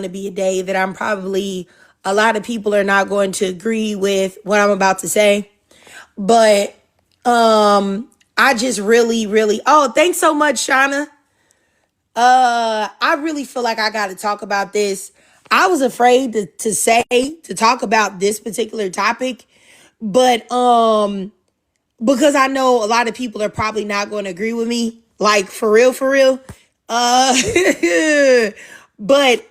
to be a day that I'm probably, a lot of people are not going to agree with what I'm about to say. But I just really, oh, thanks so much, Shauna. I really feel like I got to talk about this. I was afraid to talk about this particular topic, but because I know a lot of people are probably not going to agree with me, like for real, for real. Uh, but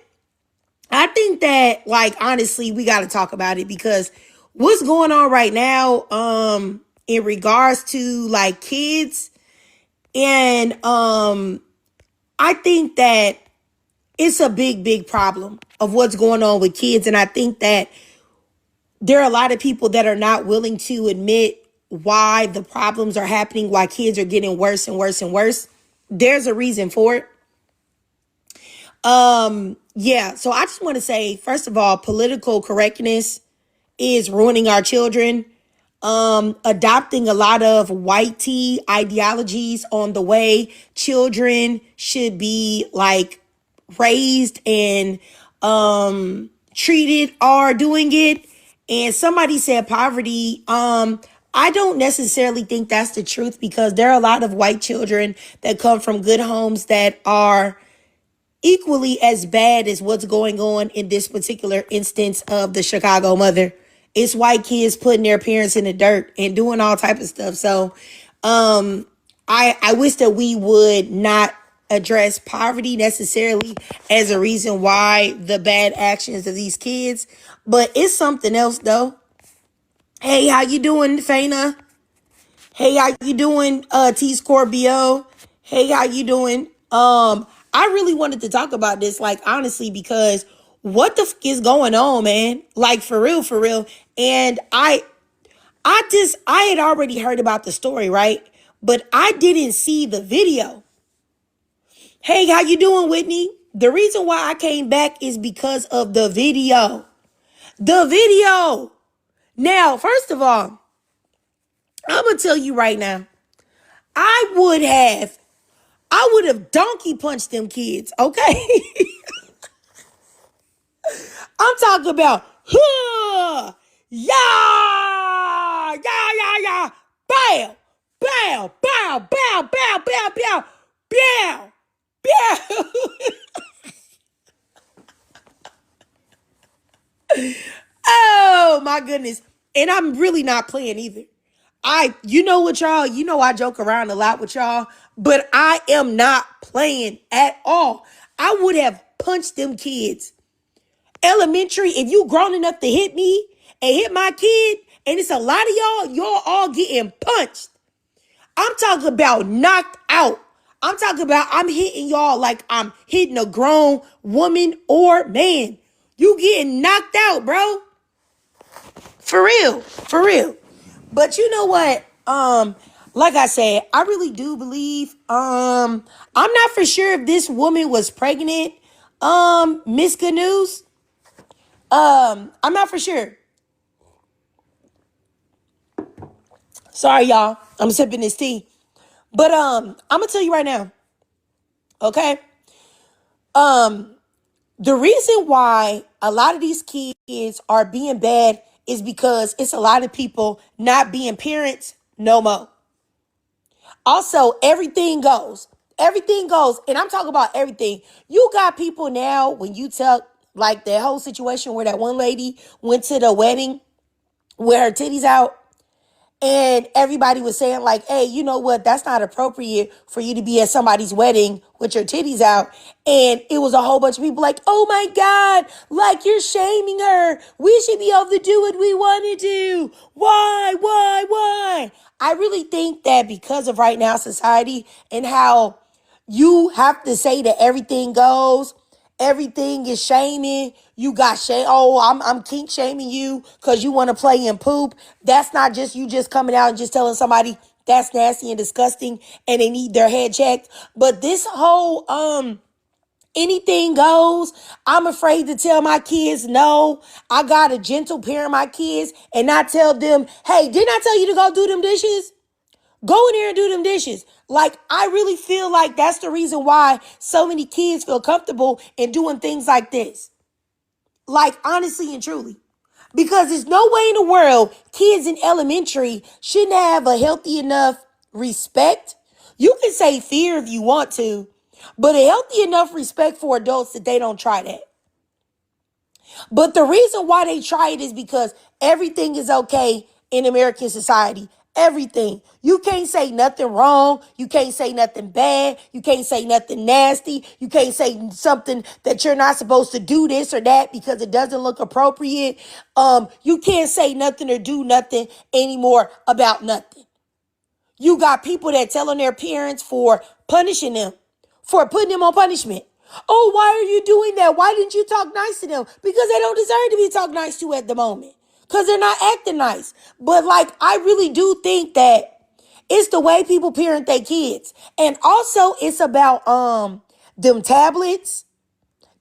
I think that, like, honestly, we got to talk about it because what's going on right now, in regards to like kids, and I think that it's a big problem of what's going on with kids, and I think that there are a lot of people that are not willing to admit why the problems are happening, why kids are getting worse and worse and worse. There's a reason for it. Yeah, so I just want to say, first of all, political correctness is ruining our children. Adopting a lot of white tea ideologies on the way children should be like raised and treated are doing it. And somebody said poverty. I don't necessarily think that's the truth because there are a lot of white children that come from good homes that are equally as bad as what's going on in this particular instance of the Chicago mother. It's white kids putting their parents in the dirt and doing all type of stuff. So I wish that we would not address poverty necessarily as a reason why the bad actions of these kids. But it's something else though. Hey, how you doing, Fana? Hey, how you doing, T Scorpio? Hey, how you doing? I really wanted to talk about this, like, honestly, because what the is going on, man? Like, for real, for real. And I had already heard about the story, right? But I didn't see the video. Hey, how you doing, Whitney? The reason why I came back is because of the video. The video. Now, first of all, I'm going to tell you right now, I would have donkey punched them kids, okay? I'm talking about, huh, yeah, bow, bow, bow, bow, bow, bow, bow, bow, bow. Oh my goodness. And I'm really not playing either. You know what, y'all, you know, I joke around a lot with y'all, but I am not playing at all. I would have punched them kids. Elementary, if you grown enough to hit me and hit my kid, and it's a lot of y'all all getting punched. I'm talking about knocked out. I'm talking about I'm hitting y'all like I'm hitting a grown woman or man. You getting knocked out, bro. For real, for real. But you know what? Like I said, I really do believe, I'm not for sure if this woman was pregnant, Miss Good News. I'm not for sure. Sorry, y'all. I'm sipping this tea. But I'm gonna tell you right now, okay? The reason why a lot of these kids are being bad is because it's a lot of people not being parents no more. Also, everything goes. Everything goes. And I'm talking about everything. You got people now, when you tell, like, the whole situation where that one lady went to the wedding with her titties out, and everybody was saying, like, hey, you know what? That's not appropriate for you to be at somebody's wedding with your titties out. And it was a whole bunch of people like, oh my God, like, you're shaming her. We should be able to do what we want to do. Why? I really think that because of right now society and how you have to say that everything goes, everything is shaming. You got shame. Oh, I'm kink shaming you because you want to play in poop. That's not just you just coming out and just telling somebody that's nasty and disgusting and they need their head checked. But this whole anything goes. I'm afraid to tell my kids no. I got to gentle parent my kids and not tell them, hey, didn't I tell you to go do them dishes? Go in there and do them dishes. Like, I really feel like that's the reason why so many kids feel comfortable in doing things like this. Like, honestly and truly. Because there's no way in the world kids in elementary shouldn't have a healthy enough respect. You can say fear if you want to, but a healthy enough respect for adults that they don't try that. But the reason why they try it is because everything is okay in American society. Everything. You can't say nothing wrong. You can't say nothing bad. You can't say nothing nasty. You can't say something that you're not supposed to do this or that because it doesn't look appropriate. You can't say nothing or do nothing anymore about nothing. You got people that telling their parents for punishing them, for putting them on punishment. Oh, why are you doing that? Why didn't you talk nice to them? Because they don't deserve to be talked nice to at the moment. Because they're not acting nice. But like, I really do think that it's the way people parent their kids. And also it's about them tablets,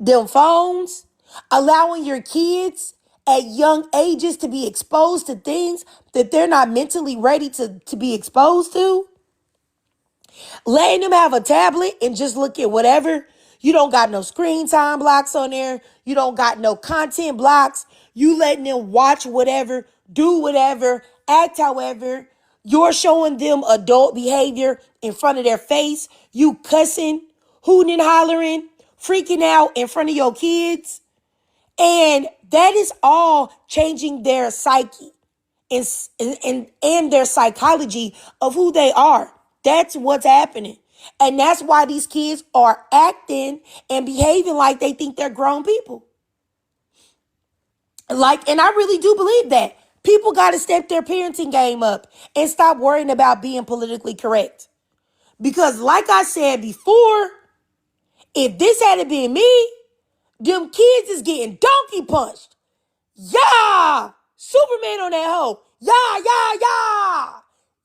them phones, allowing your kids at young ages to be exposed to things that they're not mentally ready to be exposed to. Letting them have a tablet and just look at whatever. You don't got no screen time blocks on there. You don't got no content blocks. You letting them watch whatever, do whatever, act however. You're showing them adult behavior in front of their face. You cussing, hooting and hollering, freaking out in front of your kids. And that is all changing their psyche and their psychology of who they are. That's what's happening. And that's why these kids are acting and behaving like they think they're grown people. Like, and I really do believe that. People got to step their parenting game up and stop worrying about being politically correct. Because like I said before, if this had been me, them kids is getting donkey punched. Yeah! Superman on that hoe.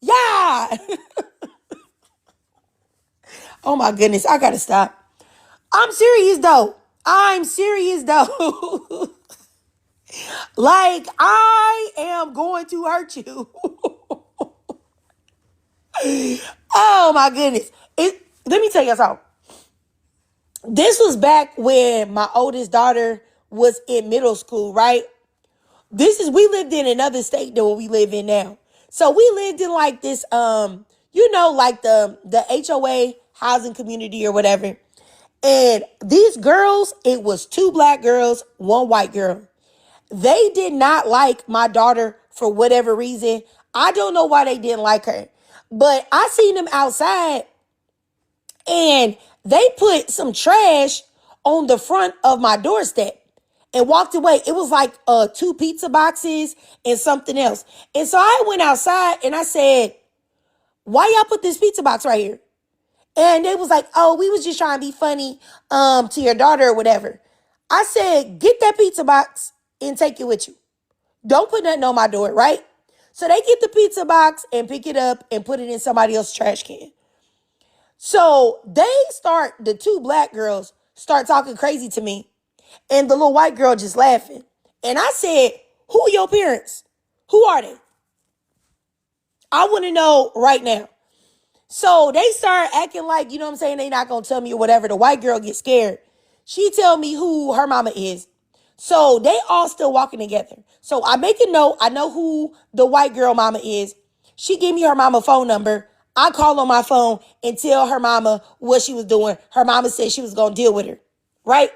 Yeah. Oh my goodness, I gotta stop. I'm serious though. Like, I am going to hurt you. Oh my goodness. Let me tell you something. This was back when my oldest daughter was in middle school, right? We lived in another state than what we live in now. So we lived in like this, like the HOA housing community or whatever. And these girls, it was 2 black girls, 1 white girl. They did not like my daughter for whatever reason. I don't know why they didn't like her. But I seen them outside and they put some trash on the front of my doorstep and walked away. It was like 2 pizza boxes and something else. And so I went outside and I said, why y'all put this pizza box right here? And they was like, oh, we was just trying to be funny to your daughter or whatever. I said, get that pizza box and take it with you. Don't put nothing on my door, right? So they get the pizza box and pick it up and put it in somebody else's trash can. So the 2 black girls start talking crazy to me. And the little white girl just laughing. And I said, who are your parents? Who are they? I want to know right now. So they start acting like, you know what I'm saying, they not going to tell me or whatever. The white girl gets scared. She tell me who her mama is. So they all still walking together. So I make a note. I know who the white girl mama is. She gave me her mama phone number. I call on my phone and tell her mama what she was doing. Her mama said she was going to deal with her. Right?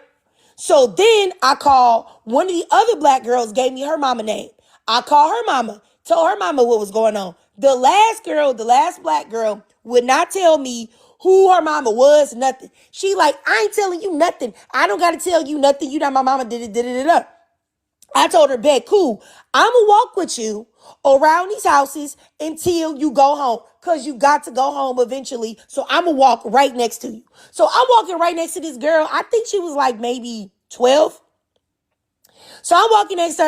So then I call one of the other black girls, gave me her mama name. I call her mama, told her mama what was going on. The last black girl would not tell me who her mama was, nothing. She like, I ain't telling you nothing. I don't got to tell you nothing. You know my mama did it. I told her, bet, cool. I'm going to walk with you around these houses until you go home because you got to go home eventually. So I'm going to walk right next to you. So I'm walking right next to this girl. I think she was like maybe 12. So I'm walking next to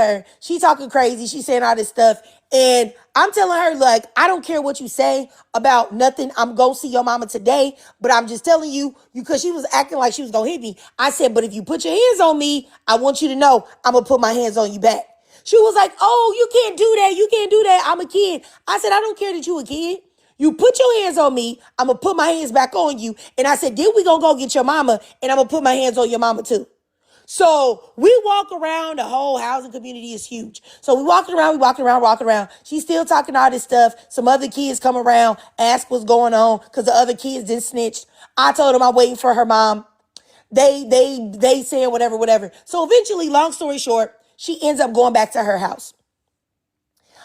her. She talking crazy. She saying all this stuff. And I'm telling her, like, I don't care what you say about nothing. I'm going to see your mama today. But I'm just telling you, because she was acting like she was going to hit me. I said, but if you put your hands on me, I want you to know I'm going to put my hands on you back. She was like, oh, you can't do that. You can't do that. I'm a kid. I said, I don't care that you a kid. You put your hands on me. I'm going to put my hands back on you. And I said, then we going to go get your mama. And I'm going to put my hands on your mama too. So we walk around, the whole housing community is huge. So walking around. She's still talking all this stuff. Some other kids come around, ask what's going on, because the other kids didn't snitch. I told them I'm waiting for her mom. They saying whatever. So eventually, long story short, she ends up going back to her house.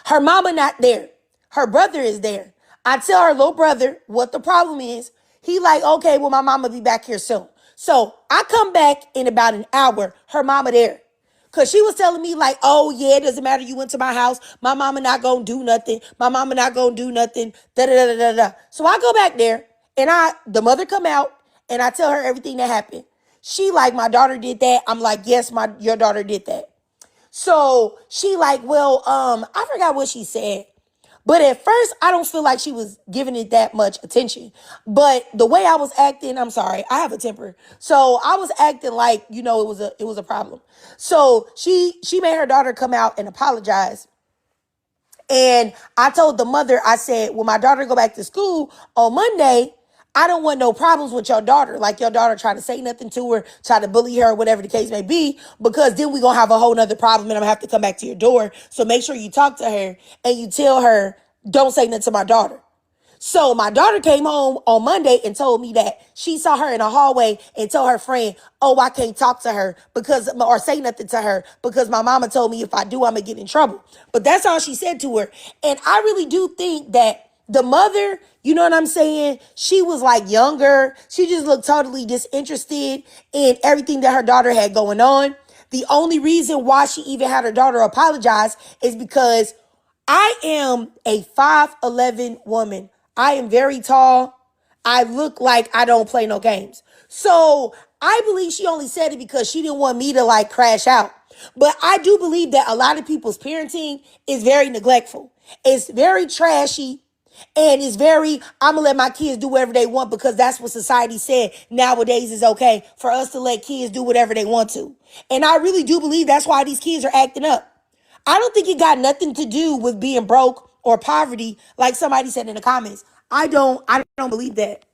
Her mama not there. Her brother is there. I tell her little brother what the problem is. He like, okay, well, my mama be back here soon. So I come back in about an hour. Her mama there. Cause she was telling me like, oh yeah, it doesn't matter. You went to my house. My mama not gonna do nothing. My mama not gonna do nothing. Da da da da da. So I go back there and the mother come out and I tell her everything that happened. She like, my daughter did that. I'm like, yes, your daughter did that. So she like, well, I forgot what she said. But at first, I don't feel like she was giving it that much attention. But the way I was acting, I'm sorry, I have a temper. So I was acting like, it was a problem. So she made her daughter come out and apologize. And I told the mother, I said, when my daughter go back to school on Monday, I don't want no problems with your daughter. Like your daughter trying to say nothing to her, try to bully her, whatever the case may be, because then we going to have a whole nother problem and I'm going to have to come back to your door. So make sure you talk to her and you tell her, don't say nothing to my daughter. So my daughter came home on Monday and told me that she saw her in the hallway and told her friend, oh, I can't talk to her or say nothing to her because my mama told me if I do, I'm going to get in trouble. But that's all she said to her. And I really do think that the mother, you know what I'm saying? She was like younger. She just looked totally disinterested in everything that her daughter had going on. The only reason why she even had her daughter apologize is because I am a 5'11" woman. I am very tall. I look like I don't play no games. So I believe she only said it because she didn't want me to like crash out. But I do believe that a lot of people's parenting is very neglectful. It's very trashy. And it's very, I'm going to let my kids do whatever they want because that's what society said nowadays is okay for us to let kids do whatever they want to. And I really do believe that's why these kids are acting up. I don't think it got nothing to do with being broke or poverty, like somebody said in the comments. I don't believe that.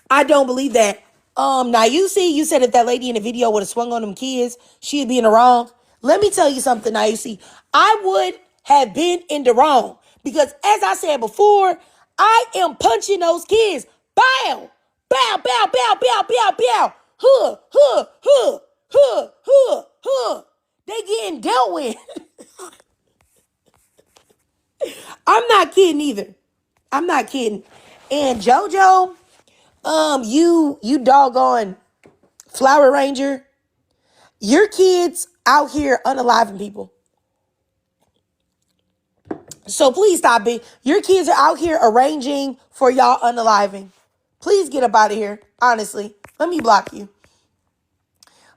I don't believe that. Now you said if that lady in the video would have swung on them kids, she'd be in the wrong. Let me tell you something, Nayusi. I would have been in the wrong because as I said before, I am punching those kids. Bow, bow, bow, bow, bow, bow, bow. Huh, huh, huh, huh, huh, huh. They getting dealt with. I'm not kidding either. I'm not kidding. And JoJo, you doggone Flower Ranger, your kids out here unaliving people. So please stop it. Your kids are out here arranging for y'all unaliving. Please get up out of here. Honestly, let me block you.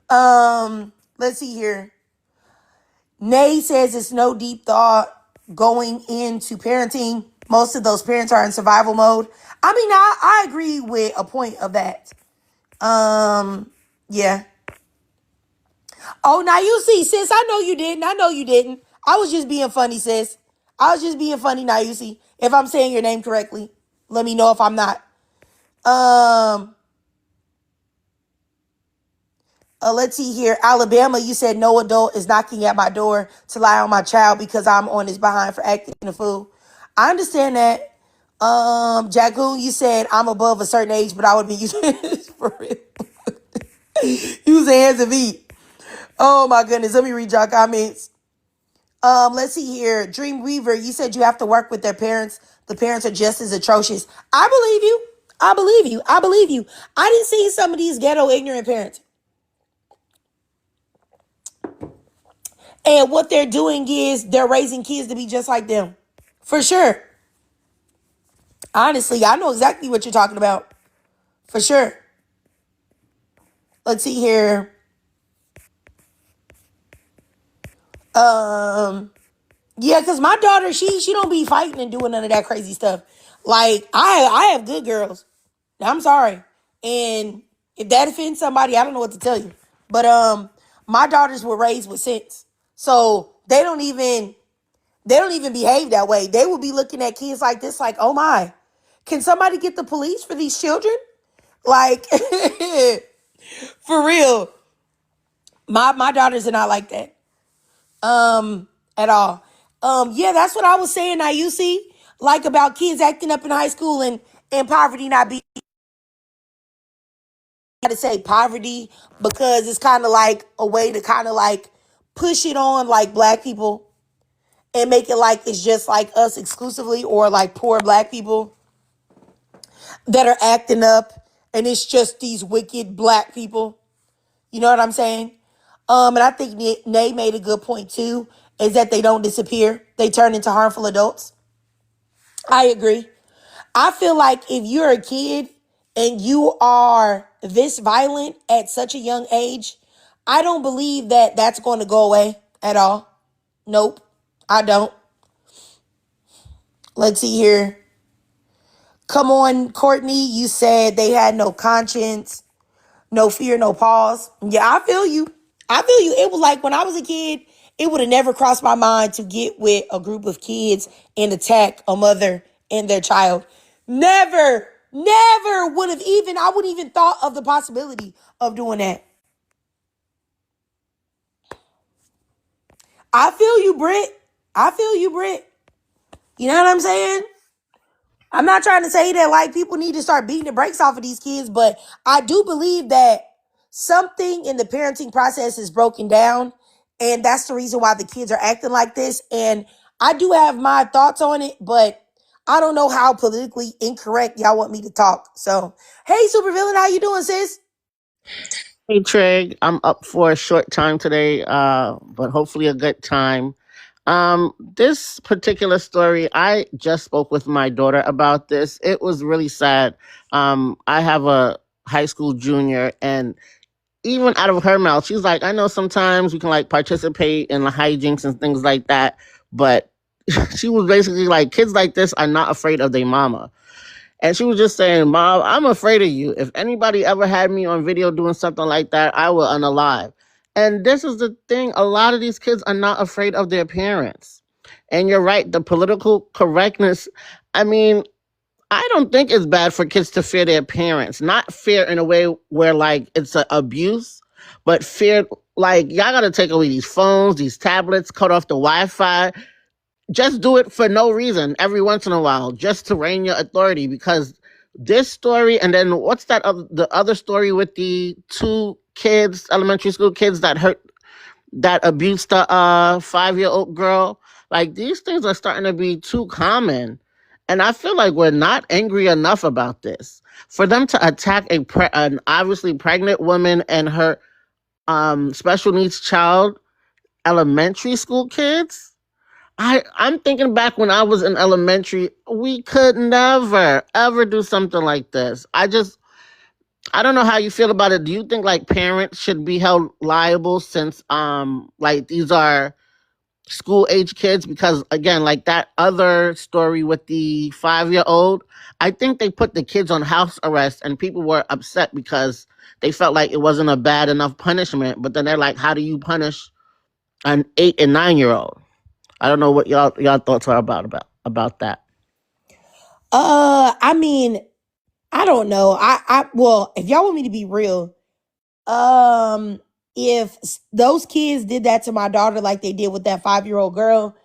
Let's see here. Nay says it's no deep thought going into parenting. Most of those parents are in survival mode. I mean, I agree with a point of that. Yeah. Oh, now you see, sis, I know you didn't. I was just being funny, sis. I was just being funny, now you see. If I'm saying your name correctly, let me know if I'm not. Let's see here. Alabama, you said no adult is knocking at my door to lie on my child because I'm on his behind for acting a fool. I understand that. Jagoon, you said I'm above a certain age, but I would be using this for real. Using hands and feet. Oh my goodness. Let me read y'all comments. Let's see here. Dream Weaver, you said you have to work with their parents. The parents are just as atrocious. I believe you. I didn't see some of these ghetto ignorant parents. And what they're doing is they're raising kids to be just like them. For sure. Honestly, I know exactly what you're talking about. For sure. Let's see here. Yeah, because my daughter, she don't be fighting and doing none of that crazy stuff. Like, I have good girls. I'm sorry. And if that offends somebody, I don't know what to tell you. But my daughters were raised with sense. So they don't even behave that way. They will be looking at kids like this, like, oh my, can somebody get the police for these children? Like, for real. My daughters are not like that. At all. Yeah, that's what I was saying. Now you see, like about kids acting up in high school and poverty not being to say poverty because it's kind of like a way to kind of like push it on like black people and make it like it's just like us exclusively or like poor black people that are acting up and it's just these wicked black people. You know what I'm saying? And I think Nay made a good point too, is that they don't disappear. They turn into harmful adults. I agree. I feel like if you're a kid and you are this violent at such a young age, I don't believe that that's going to go away at all. Nope, I don't. Let's see here. Come on, Courtney. You said they had no conscience, no fear, no pause. Yeah, I feel you. I feel you. It was like when I was a kid, it would have never crossed my mind to get with a group of kids and attack a mother and their child. Never would have even, I wouldn't even thought of the possibility of doing that. I feel you, Britt. I feel you, Britt. You know what I'm saying? I'm not trying to say that like people need to start beating the brakes off of these kids, but I do believe that something in the parenting process is broken down. And that's the reason why the kids are acting like this. And I do have my thoughts on it, but I don't know how politically incorrect y'all want me to talk. So, hey, supervillain, how you doing, sis? Hey Trey, I'm up for a short time today, but hopefully a good time. This particular story, I just spoke with my daughter about this. It was really sad. I have a high school junior, and even out of her mouth, she's like, I know sometimes we can like participate in the hijinks and things like that, but she was basically like, kids like this are not afraid of their mama. And she was just saying, Mom, I'm afraid of you. If anybody ever had me on video doing something like that, I will unalive. And this is the thing. A lot of these kids are not afraid of their parents. And you're right, the political correctness. I mean, I don't think it's bad for kids to fear their parents. Not fear in a way where like it's an abuse, but fear like y'all gotta take away these phones, these tablets, cut off the Wi-Fi, just do it for no reason every once in a while, just to reign your authority. Because this story, and then what's that? The other story with the two kids, elementary school kids that abused the 5-year-old girl. Like these things are starting to be too common, and I feel like we're not angry enough about this. For them to attack an obviously pregnant woman and her special needs child, elementary school kids. I'm thinking back when I was in elementary, we could never ever do something like this. I don't know how you feel about it. Do you think like parents should be held liable since like these are school age kids? Because again, like that other story with the 5-year-old, I think they put the kids on house arrest and people were upset because they felt like it wasn't a bad enough punishment. But then they're like, how do you punish an 8 and 9-year-old? I don't know what y'all thoughts are about that. I mean, I don't know. Well, if y'all want me to be real, if those kids did that to my daughter like they did with that 5-year-old girl,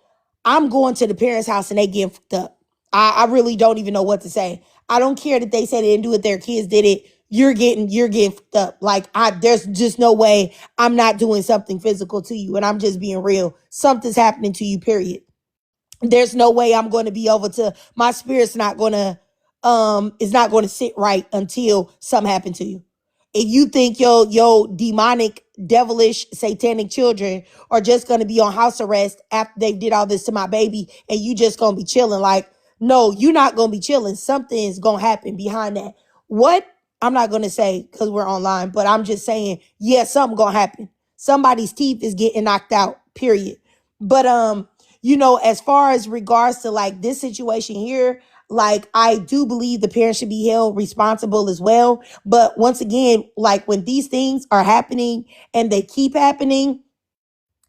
I'm going to the parents' house and they getting fucked up. I really don't even know what to say. I don't care that they said they didn't do it, their kids did it. You're getting fucked up. Like there's just no way I'm not doing something physical to you, and I'm just being real. Something's happening to you, period. There's no way I'm going to be able to, my spirit's not going to is not going to sit right until something happened to you. If you think your demonic, devilish, satanic children are just going to be on house arrest after they did all this to my baby and you just going to be chilling, like, no, you're not going to be chilling. Something's going to happen behind that. What? I'm not going to say because we're online, but I'm just saying, yeah, something going to happen. Somebody's teeth is getting knocked out, period. But as far as regards to like this situation here, like I do believe the parents should be held responsible as well. But once again, like when these things are happening and they keep happening,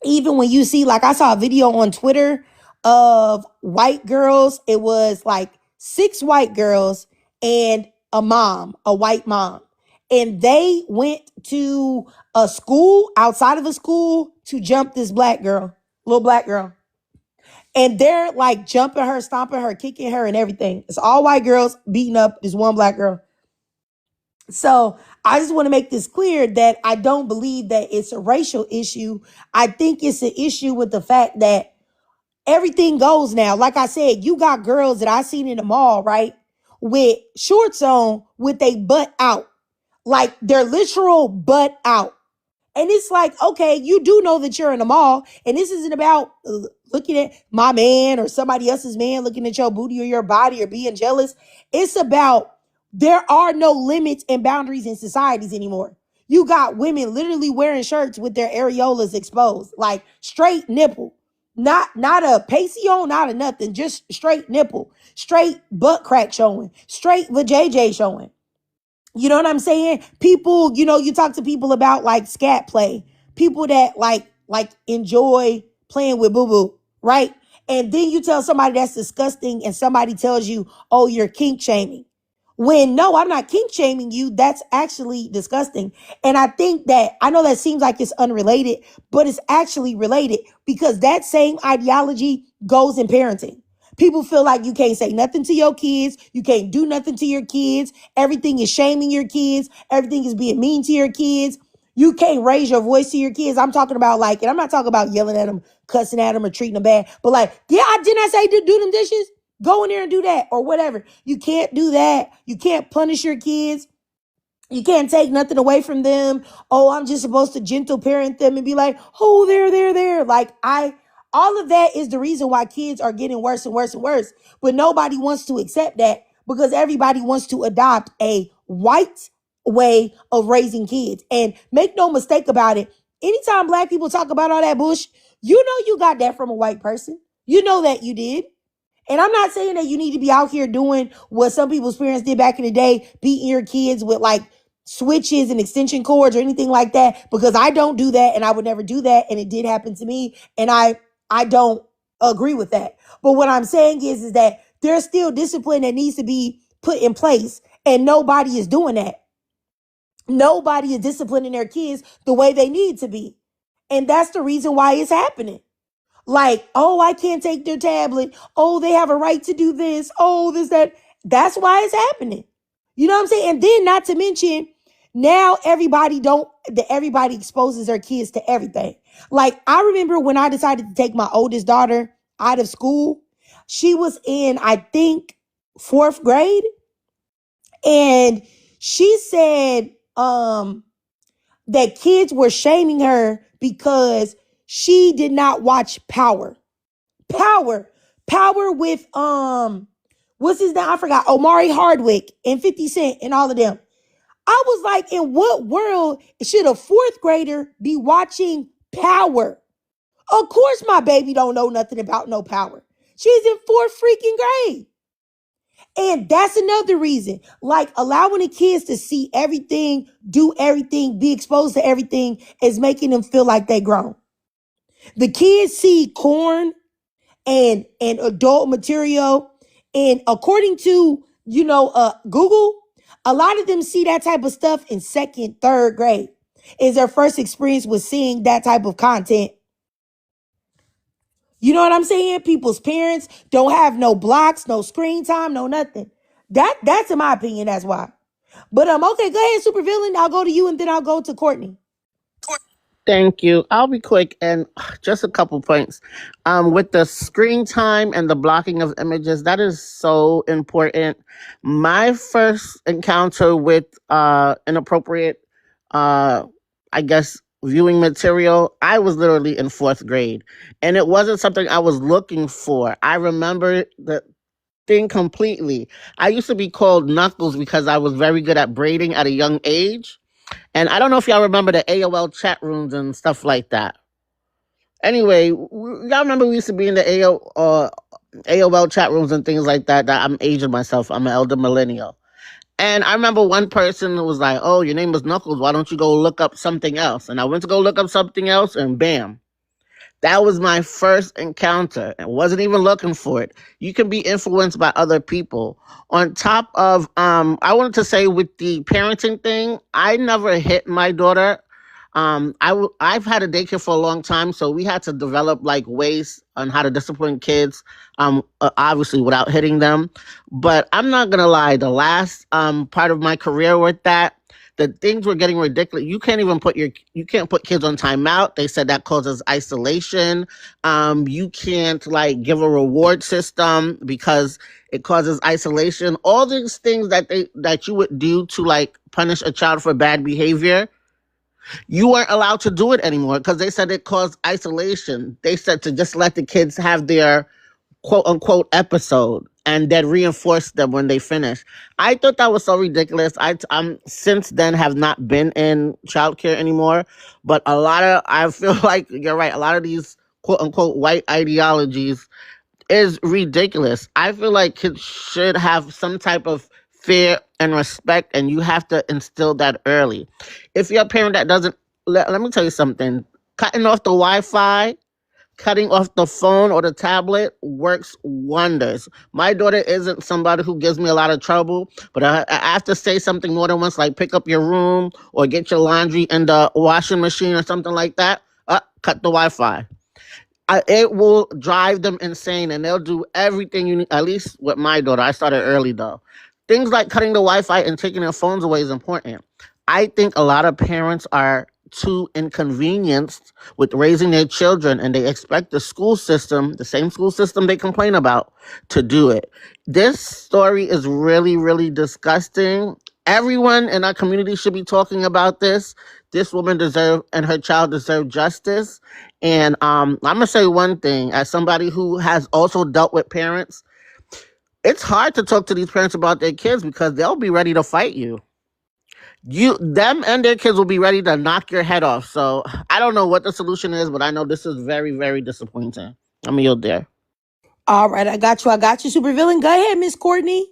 even when you see, like I saw a video on Twitter of white girls, it was like 6 white girls and a mom, a white mom. and they went to a school outside of a school to jump this black girl, little black girl. And they're like jumping her, stomping her, kicking her, and everything. It's all white girls beating up this one black girl. So I just want to make this clear that I don't believe that it's a racial issue. I think it's an issue with the fact that everything goes now. Like I said, you got girls that I seen in the mall, right? With shorts on, with a butt out. Like their literal butt out. And it's like, okay, you do know that you're in a mall, and this isn't about looking at my man or somebody else's man, looking at your booty or your body or being jealous. It's about there are no limits and boundaries in societies anymore. You got women literally wearing shirts with their areolas exposed, like straight nipple, not a pasty-on, not a nothing, just straight nipple, straight butt crack showing, straight vajayjay showing. You know what I'm saying? People, you talk to people about like scat play, people that like enjoy playing with boo-boo, right? And then you tell somebody that's disgusting and somebody tells you, oh, you're kink shaming. When no, I'm not kink shaming you. That's actually disgusting. And I think that, I know that seems like it's unrelated, but it's actually related because that same ideology goes in parenting. People feel like you can't say nothing to your kids. You can't do nothing to your kids. Everything is shaming your kids. Everything is being mean to your kids. You can't raise your voice to your kids. I'm talking about like, and I'm not talking about yelling at them, cussing at them, or treating them bad, but like, yeah, didn't I say to do them dishes? Go in there and do that or whatever. You can't do that. You can't punish your kids. You can't take nothing away from them. Oh, I'm just supposed to gentle parent them and be like, oh, there. Like all of that is the reason why kids are getting worse and worse and worse. But nobody wants to accept that because everybody wants to adopt a white way of raising kids. And make no mistake about it. Anytime black people talk about all that bush, you know you got that from a white person. You know that you did. And I'm not saying that you need to be out here doing what some people's parents did back in the day, beating your kids with like switches and extension cords or anything like that, because I don't do that and I would never do that. And it did happen to me. And I don't agree with that. But what I'm saying is that there's still discipline that needs to be put in place. And nobody is doing that. Nobody is disciplining their kids the way they need to be. And that's the reason why it's happening. Like, oh, I can't take their tablet. Oh, they have a right to do this. Oh, this, that. That's why it's happening. You know what I'm saying? And then not to mention, now everybody exposes their kids to everything. Like, I remember when I decided to take my oldest daughter out of school, she was in, I think, 4th grade. And she said that kids were shaming her because she did not watch Power. Power with what's his name? I forgot. Omari Hardwick and 50 Cent and all of them. I was like, in what world should a 4th grader be watching Power? Of course my baby don't know nothing about no Power. She's in 4th freaking grade. And that's another reason, like allowing the kids to see everything, do everything, be exposed to everything is making them feel like they grown. The kids see corn and adult material. And according to, Google, a lot of them see that type of stuff in 2nd, 3rd grade. Is their first experience with seeing that type of content. You know what I'm saying? People's parents don't have no blocks, no screen time, no nothing. That's in my opinion, that's why. But okay, go ahead, supervillain. I'll go to you and then I'll go to Courtney. Thank you. I'll be quick and just a couple points. With the screen time and the blocking of images, that is so important. My first encounter with inappropriate, I guess, viewing material, I was literally in 4th grade, and it wasn't something I was looking for. I remember the thing completely. I used to be called Knuckles because I was very good at braiding at a young age. And I don't know if y'all remember the AOL chat rooms and stuff like that. Anyway, y'all remember we used to be in the AOL chat rooms and things like that. That I'm aging myself. I'm an elder millennial. And I remember one person was like, oh, your name is Knuckles. Why don't you go look up something else? And I went to go look up something else and bam. That was my first encounter. I wasn't even looking for it. You can be influenced by other people. On top of, I wanted to say with the parenting thing, I never hit my daughter. I've had a daycare for a long time, so we had to develop like ways on how to discipline kids, obviously without hitting them. But I'm not gonna lie, the last part of my career with that, the things were getting ridiculous. You can't put kids on timeout. They said that causes isolation. You can't like give a reward system because it causes isolation. All these things that you would do to like punish a child for bad behavior, you weren't allowed to do it anymore because they said it caused isolation. They said to just let the kids have their quote unquote episode and then reinforce them when they finish. I thought that was so ridiculous. I'm since then have not been in childcare anymore, but I feel like you're right. A lot of these quote unquote white ideologies is ridiculous. I feel like kids should have some type of fear and respect, and you have to instill that early. If you're a parent that doesn't, let me tell you something. Cutting off the Wi-Fi, cutting off the phone or the tablet works wonders. My daughter isn't somebody who gives me a lot of trouble, but I have to say something more than once, like pick up your room or get your laundry in the washing machine or something like that. Cut the Wi-Fi. It will drive them insane, and they'll do everything you need. At least with my daughter, I started early though. Things like cutting the Wi-Fi and taking their phones away is important. I think a lot of parents are too inconvenienced with raising their children, and they expect the school system, the same school system they complain about, to do it. This story is really, really disgusting. Everyone in our community should be talking about this. This woman and her child deserve justice. And I'm gonna say one thing, as somebody who has also dealt with parents, it's hard to talk to these parents about their kids because they'll be ready to fight you. Them and their kids will be ready to knock your head off. So I don't know what the solution is, but I know this is very, very disappointing. I'm yield there. All right, I got you. I got you, super villain. Go ahead, Miss Courtney.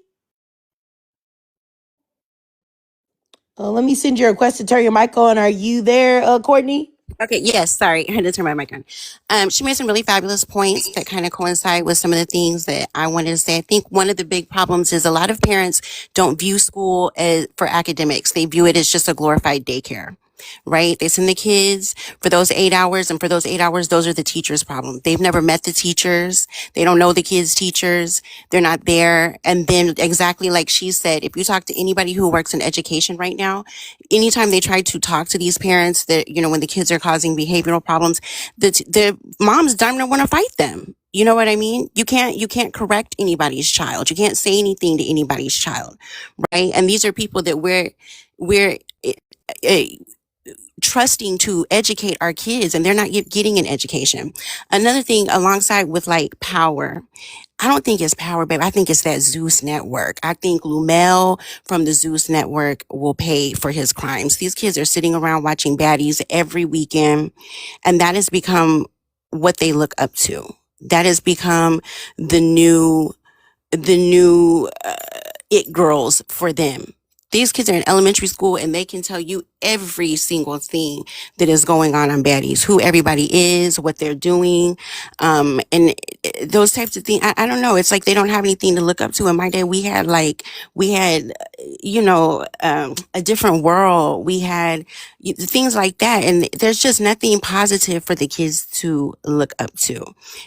Let me send you a request to turn your mic on. Are you there, Courtney? Okay, yes, sorry. I had to turn my mic on. She made some really fabulous points that kind of coincide with some of the things that I wanted to say. I think one of the big problems is a lot of parents don't view school for academics. They view it as just a glorified daycare. Right? They send the kids for those 8 hours, and for those 8 hours, those are the teachers' problem. They've never met the teachers. They don't know the kids' teachers. They're not there. And then exactly like she said, if you talk to anybody who works in education right now, anytime they try to talk to these parents that, when the kids are causing behavioral problems, the moms don't want to fight them. You know what I mean? You can't correct anybody's child. You can't say anything to anybody's child, right? And these are people that we're uh, trusting to educate our kids, and they're not getting an education. Another thing alongside with like power, I don't think it's power, babe. I think it's that Zeus network. I think Lumel from the Zeus network will pay for his crimes. These kids are sitting around watching baddies every weekend, and that has become what they look up to. That has become the new it girls for them. These kids are in elementary school, and they can tell you every single thing that is going on baddies, who everybody is, what they're doing, and those types of things. I don't know. It's like they don't have anything to look up to. In my day, we had a different world. We had things like that, and there's just nothing positive for the kids to look up to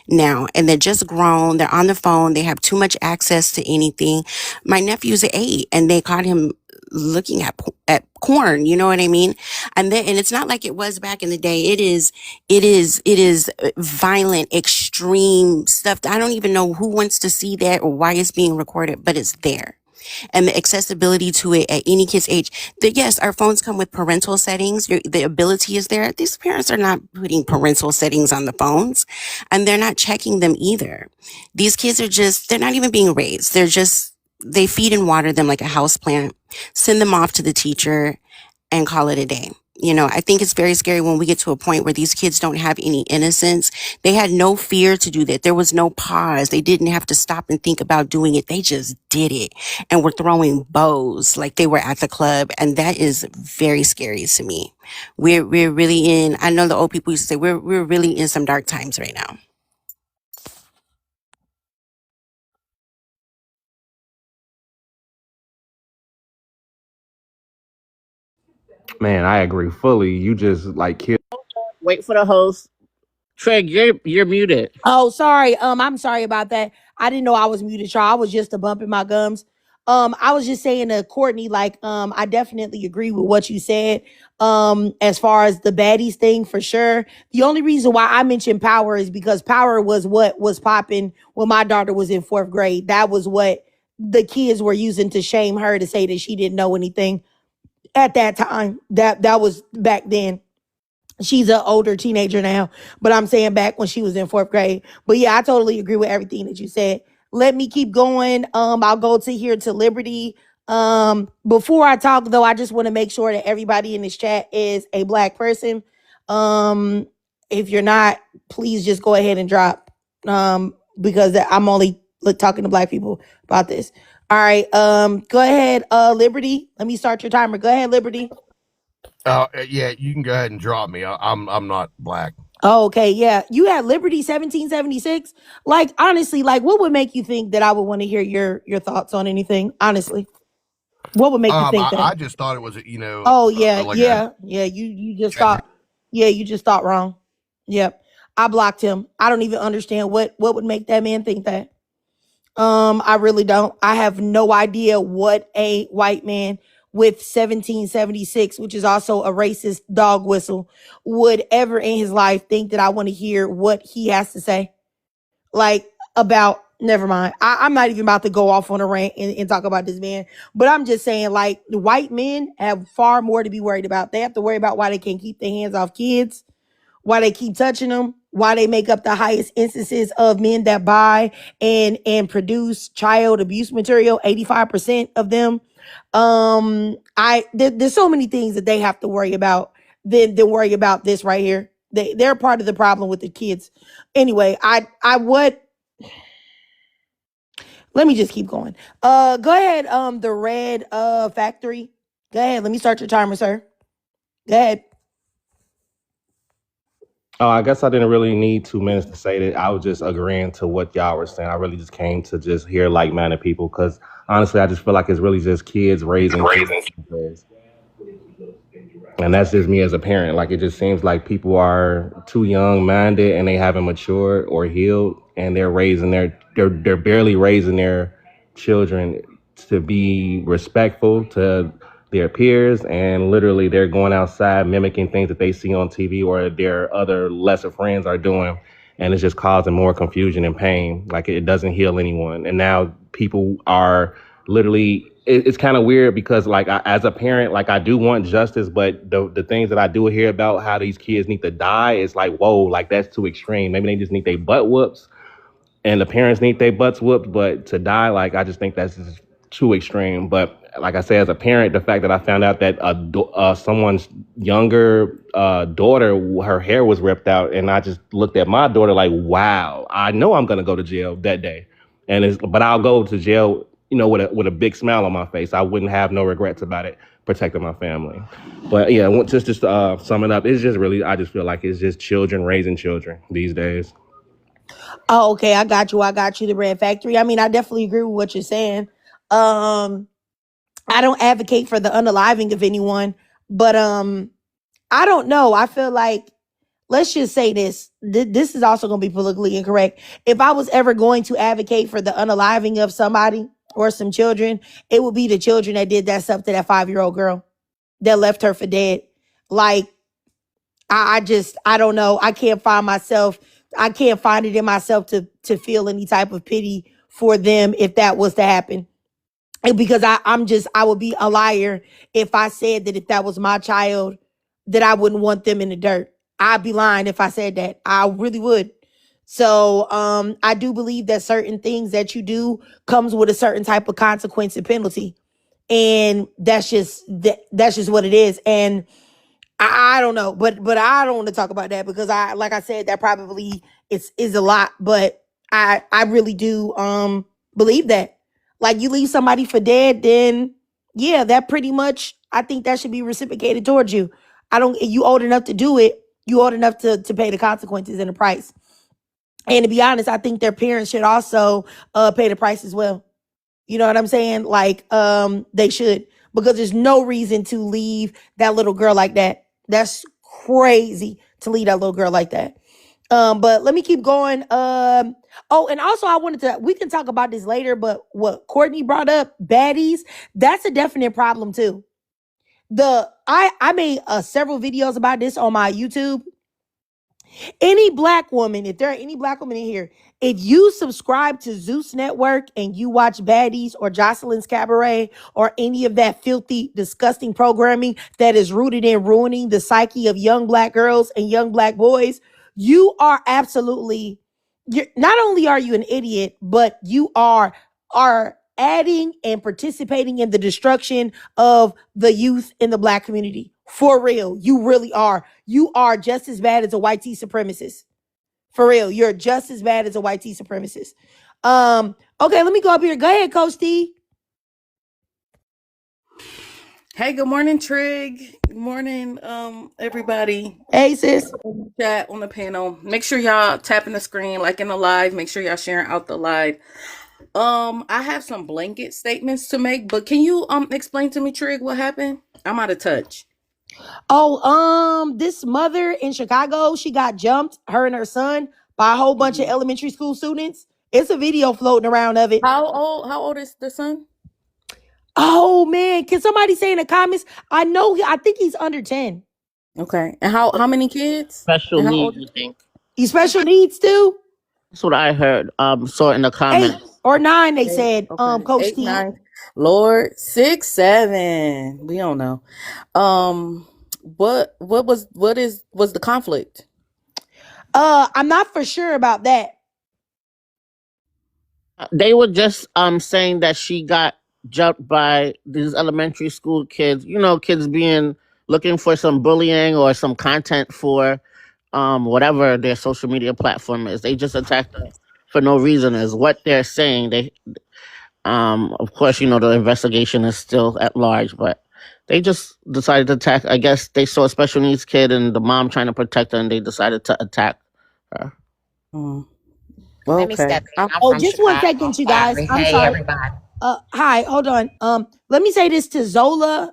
now. And they're just grown. They're on the phone. They have too much access to anything. My nephew's 8, and they caught him looking at corn, you know what I mean? And it's not like it was back in the day. It is violent, extreme stuff. I don't even know who wants to see that or why it's being recorded, but it's there. And the accessibility to it at any kid's age. Yes, our phones come with parental settings. The ability is there. These parents are not putting parental settings on the phones, and they're not checking them either. These kids they're not even being raised. They feed and water them like a house plant, send them off to the teacher, and call it a day. I think it's very scary when we get to a point where these kids don't have any innocence. They had no fear to do that. There was no pause. They didn't have to stop and think about doing it. They just did it and were throwing bows like they were at the club. And that is very scary to me. We're really in, I know the old people used to say, we're really in some dark times right now. Man, I agree fully. You just like killed. Wait for the host. Trey, you're muted. Oh, sorry. I'm sorry about that. I didn't know I was muted, y'all. I was just a bumping my gums. I was just saying to Courtney, like, I definitely agree with what you said. As far as the baddies thing, for sure. The only reason why I mentioned Power is because Power was what was popping when my daughter was in 4th grade. That was what the kids were using to shame her, to say that she didn't know anything at that time. That was back then. She's an older teenager now, but I'm saying back when she was in 4th grade. But yeah, I totally agree with everything that you said. Let me keep going. I'll go to here to Liberty. Before I talk though, I just want to make sure that everybody in this chat is a Black person. If you're not, please just go ahead and drop. Because I'm only talking to Black people about this. All right. Go ahead, Liberty. Let me start your timer. Go ahead, Liberty. Yeah, you can go ahead and drop me. I'm not Black. Oh, okay, yeah. You had Liberty 1776. Like, honestly, like, what would make you think that I would want to hear your thoughts on anything? Honestly, what would make you think that? I just thought it was Oh yeah, like yeah. You just thought, yeah, you just thought wrong. Yep, I blocked him. I don't even understand what would make that man think that. I really don't. I have no idea what a white man with 1776, which is also a racist dog whistle, would ever in his life think that I want to hear what he has to say. Like, about, never mind. I'm not even about to go off on a rant and talk about this man, but I'm just saying, like, the white men have far more to be worried about. They have to worry about why they can't keep their hands off kids, why they keep touching them, why they make up the highest instances of men that buy and produce child abuse material, 85% of them. There's so many things that they have to worry about than worry about this right here. They're part of the problem with the kids. Anyway, let me just keep going. Go ahead, the red factory. Go ahead. Let me start your timer, sir. Go ahead. Oh, I guess I didn't really need 2 minutes to say that. I was just agreeing to what y'all were saying. I really just came to just hear like-minded people because honestly, I just feel like it's really just kids raising kids. And that's just me as a parent. Like, it just seems like people are too young minded and they haven't matured or healed, and they're barely raising their children to be respectful to their peers, and literally they're going outside mimicking things that they see on TV or their other lesser friends are doing, and it's just causing more confusion and pain. Like, it doesn't heal anyone. And now people are literally, it's kind of weird because like as a parent, like I do want justice, but the things that I do hear about how these kids need to die, it's like, whoa, like that's too extreme. Maybe they just need their butt whoops and the parents need their butts whooped, but to die, like, I just think that's just too extreme. But like I say, as a parent, the fact that I found out that someone's younger daughter, her hair was ripped out, and I just looked at my daughter like, wow, I know I'm gonna go to jail that day, but I'll go to jail, with a big smile on my face. I wouldn't have no regrets about it, protecting my family. But yeah, just sum it up, it's just really, I just feel like it's just children raising children these days. Oh, okay. I got you. The red factory. I mean, I definitely agree with what you're saying. I don't advocate for the unaliving of anyone, but I don't know. I feel like, let's just say this. This is also going to be politically incorrect. If I was ever going to advocate for the unaliving of somebody or some children, it would be the children that did that stuff to that 5-year-old girl that left her for dead. Like, I don't know. I can't find it in myself to feel any type of pity for them if that was to happen. And because I would be a liar if I said that if that was my child, that I wouldn't want them in the dirt. I'd be lying if I said that. I really would. So I do believe that certain things that you do comes with a certain type of consequence and penalty. And that's just what it is. And I don't know, but I don't want to talk about that because like I said, that probably is a lot. But I really do believe that. Like you leave somebody for dead, then yeah, that pretty much I think that should be reciprocated towards you. I don't you old enough to do it, you old enough to pay the consequences and the price. And to be honest, I think their parents should also pay the price as well. You know what I'm saying? Like, they should, because there's no reason to leave that little girl like that. That's crazy to leave that little girl like that. But let me keep going. Oh, and also I wanted to, we can talk about this later, but what Courtney brought up, baddies, that's a definite problem too. I made several videos about this on my YouTube. Any black woman, if there are any black women in here, if you subscribe to Zeus Network and you watch Baddies or Jocelyn's Cabaret or any of that filthy, disgusting programming that is rooted in ruining the psyche of young black girls and young black boys, you are absolutely, not only are you an idiot, but you are adding and participating in the destruction of the youth in the black community. For real, you really are. You are just as bad as a white tea supremacist. For real, you're just as bad as a white tea supremacist. Okay, let me go up here. Go ahead, Coach T. Hey, good morning, Trig. Good morning, everybody. Hey, sis. Chat on the panel. Make sure y'all tapping the screen like in the live. Make sure y'all sharing out the live. I have some blanket statements to make, but can you explain to me, Trig, what happened? I'm out of touch. Oh, this mother in Chicago, she got jumped, her and her son, by a whole bunch of elementary school students. It's a video floating around of it. How old is the son? Oh man, can somebody say in the comments? I think he's under 10. Okay. And how many kids? Special And how needs, old? you think? He's special needs too? That's what I heard. Saw in the 8 comments. or 9, they 8, said, okay. Coach 8, T. 9. Lord, 6, 7. We don't know. What was the conflict? I'm not for sure about that. They were just saying that she got jumped by these elementary school kids. You know, kids being looking for some bullying or some content for whatever their social media platform is. They just attacked her for no reason is what they're saying. They of course, you know, the investigation is still at large, but they just decided to attack. I guess they saw a special needs kid and the mom trying to protect her and they decided to attack her. Well, Let me okay. step in. I'm Oh, from just one Chicago. second, I'm you guys. sorry. I'm Hey, sorry. everybody. Hi, hold on. Let me say this to Zola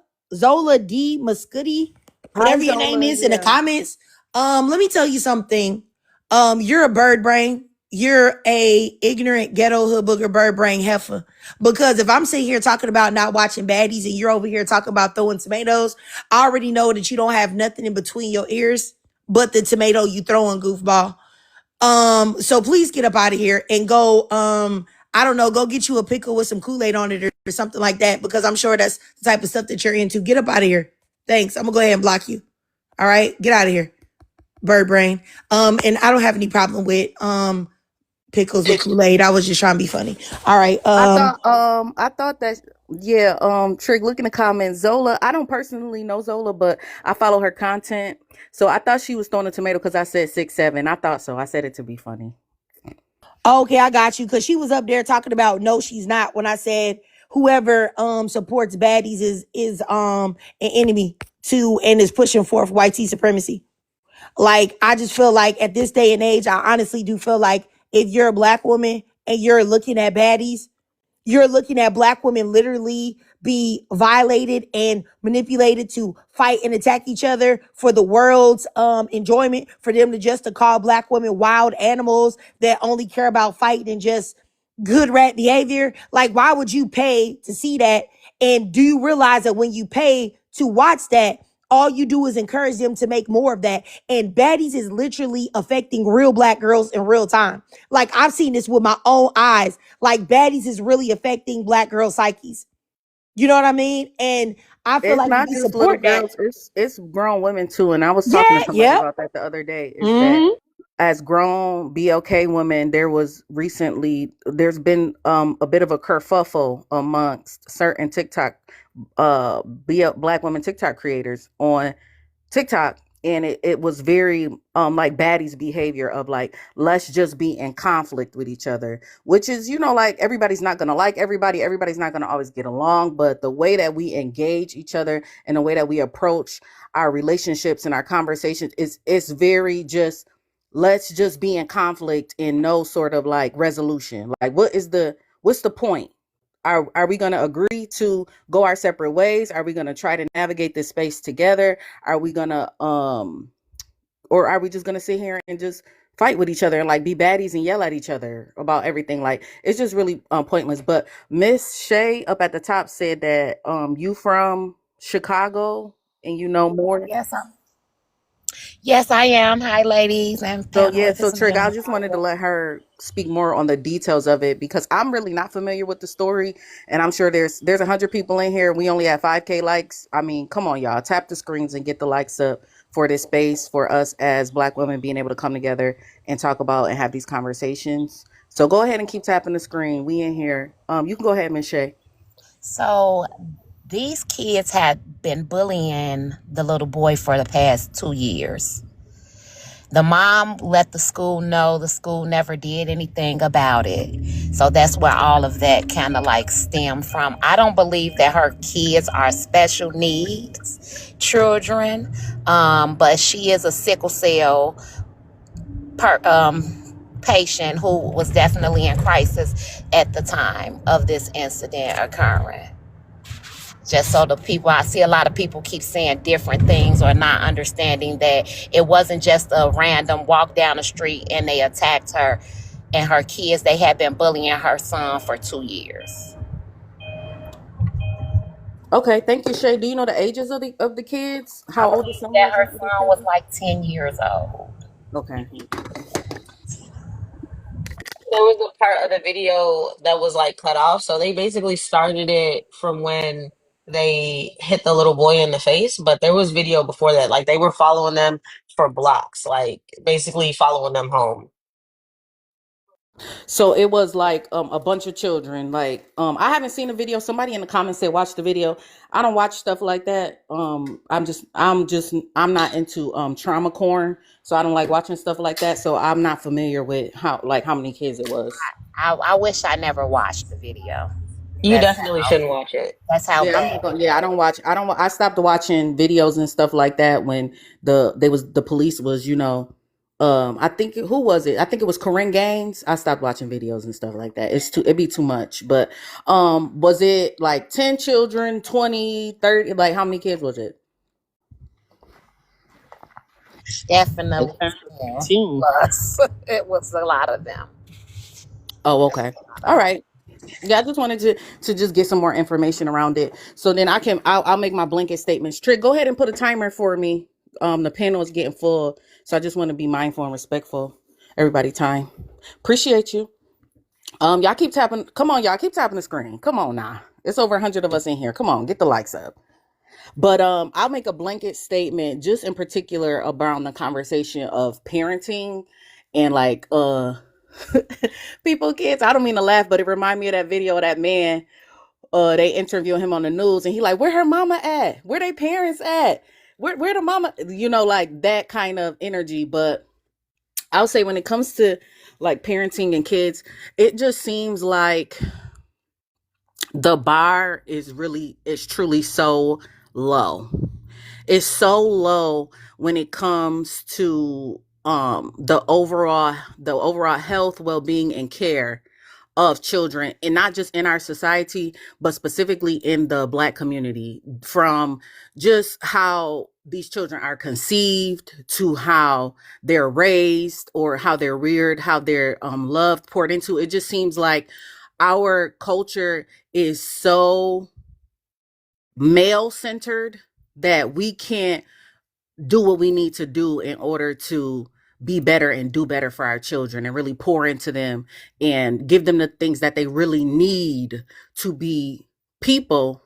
D Muscuti, Hi, whatever your name Zola. is in the Yeah. comments. Let me tell you something. You're a bird brain. You're a ignorant ghetto hood booger bird brain heifer. Because if I'm sitting here talking about not watching baddies and you're over here talking about throwing tomatoes, I already know that you don't have nothing in between your ears but the tomato you throwing, goofball. So please get up out of here and go, I don't know, go get you a pickle with some Kool-Aid on it or something like that, because I'm sure that's the type of stuff that you're into. Get up out of here. Thanks. I'm gonna go ahead and block you. All right, get out of here, bird brain. And I don't have any problem with pickles with Kool-Aid. I was just trying to be funny. All right. I thought that, yeah, Trig, look in the comments. Zola, I don't personally know Zola, but I follow her content. So I thought she was throwing a tomato because I said 6, 7. I thought so. I said it to be funny. Okay, I got you. Cause she was up there talking about no, she's not. When I said whoever supports baddies is an enemy to and is pushing forth white tea supremacy. Like, I just feel like at this day and age, I honestly do feel like if you're a black woman and you're looking at baddies, you're looking at black women literally be violated and manipulated to fight and attack each other for the world's enjoyment, for them to call black women wild animals that only care about fighting and just good rat behavior. Like, why would you pay to see that? And do you realize that when you pay to watch that, all you do is encourage them to make more of that? And baddies is literally affecting real black girls in real time. Like, I've seen this with my own eyes. Like, baddies is really affecting black girl psyches. You know what I mean? And I feel It's like if not we just little support that, girls. It's grown women too. And I was talking to yeah, somebody yep. about that the other day. Is that Mm-hmm. as grown BLK women, there's been a bit of a kerfuffle amongst certain TikTok black women TikTok creators on TikTok, and it was very like baddies behavior of like, let's just be in conflict with each other, which is, you know, like everybody's not gonna like everybody's not gonna always get along, but the way that we engage each other and the way that we approach our relationships and our conversations is it's very just, let's just be in conflict and no sort of like resolution. Like what's the point? Are we going to agree to go our separate ways? Are we going to try to navigate this space together? Are we going to or are we just going to sit here and just fight with each other and like be baddies and yell at each other about everything? Like it's just really pointless. But Miss Shay up at the top said that you from Chicago and you know more. Yes, I am. Hi, ladies and So yeah, so panelists and Trig, I gentlemen. just wanted to let her speak more on the details of it because I'm really not familiar with the story, and I'm sure there's 100 people in here. We only have 5K likes. I mean, come on, y'all, tap the screens and get the likes up for this space for us as Black women being able to come together and talk about and have these conversations. So go ahead and keep tapping the screen. We in here. You can go ahead, Miss Shay. So these kids had been bullying the little boy for the past 2 years. The mom let the school know. The school never did anything about it. So that's where all of that kind of like stemmed from. I don't believe that her kids are special needs children, but she is a sickle cell patient who was definitely in crisis at the time of this incident occurring. Just so the people, I see a lot of people keep saying different things or not understanding that it wasn't just a random walk down the street and they attacked her and her kids. They had been bullying her son for 2 years. Okay, thank you, Shay. Do you know the ages of the kids? I How old the believe son that was her and the son was children? like 10 years old. Okay. There was a part of the video that was like cut off, so they basically started it from when they hit the little boy in the face, but there was video before that. Like they were following them for blocks, like basically following them home. So it was like a bunch of children. Like I haven't seen the video. Somebody in the comments said watch the video. I don't watch stuff like that. I'm not into trauma corn, so I don't like watching stuff like that. So I'm not familiar with how many kids it was. I wish I never watched the video. You That's definitely shouldn't watch it. Yeah, I'm bad not gonna, it yeah, I is. don't watch. I don't. I stopped watching videos and stuff like that when the police was, you know, I think who was it? I think it was Corinne Gaines. I stopped watching videos and stuff like that. It'd be too much. But was it like 10 children, 20, 30? Like how many kids was it? Definitely 10 15. plus. It was a lot of them. Oh, okay. All right. Yeah, I just wanted to just get some more information around it, so then I'll make my blanket statements. Trick, go ahead and put a timer for me. The panel is getting full, so I just want to be mindful and respectful. Everybody, time. Appreciate you. Y'all keep tapping. Come on, y'all keep tapping the screen. Come on now. It's over 100 of us in here. Come on, get the likes up. But I'll make a blanket statement just in particular around the conversation of parenting and like people, kids. I don't mean to laugh, but it reminded me of that video of that man. They interview him on the news, and he like, where her mama at? Where they parents at? Where the mama? You know, like that kind of energy. But I'll say when it comes to like parenting and kids, it just seems like the bar is truly so low. It's so low when it comes to the overall health, well-being, and care of children, and not just in our society, but specifically in the Black community, from just how these children are conceived to how they're raised or how they're reared, how they're loved, poured into. It just seems like our culture is so male centered that we can't do what we need to do in order to be better and do better for our children and really pour into them and give them the things that they really need to be people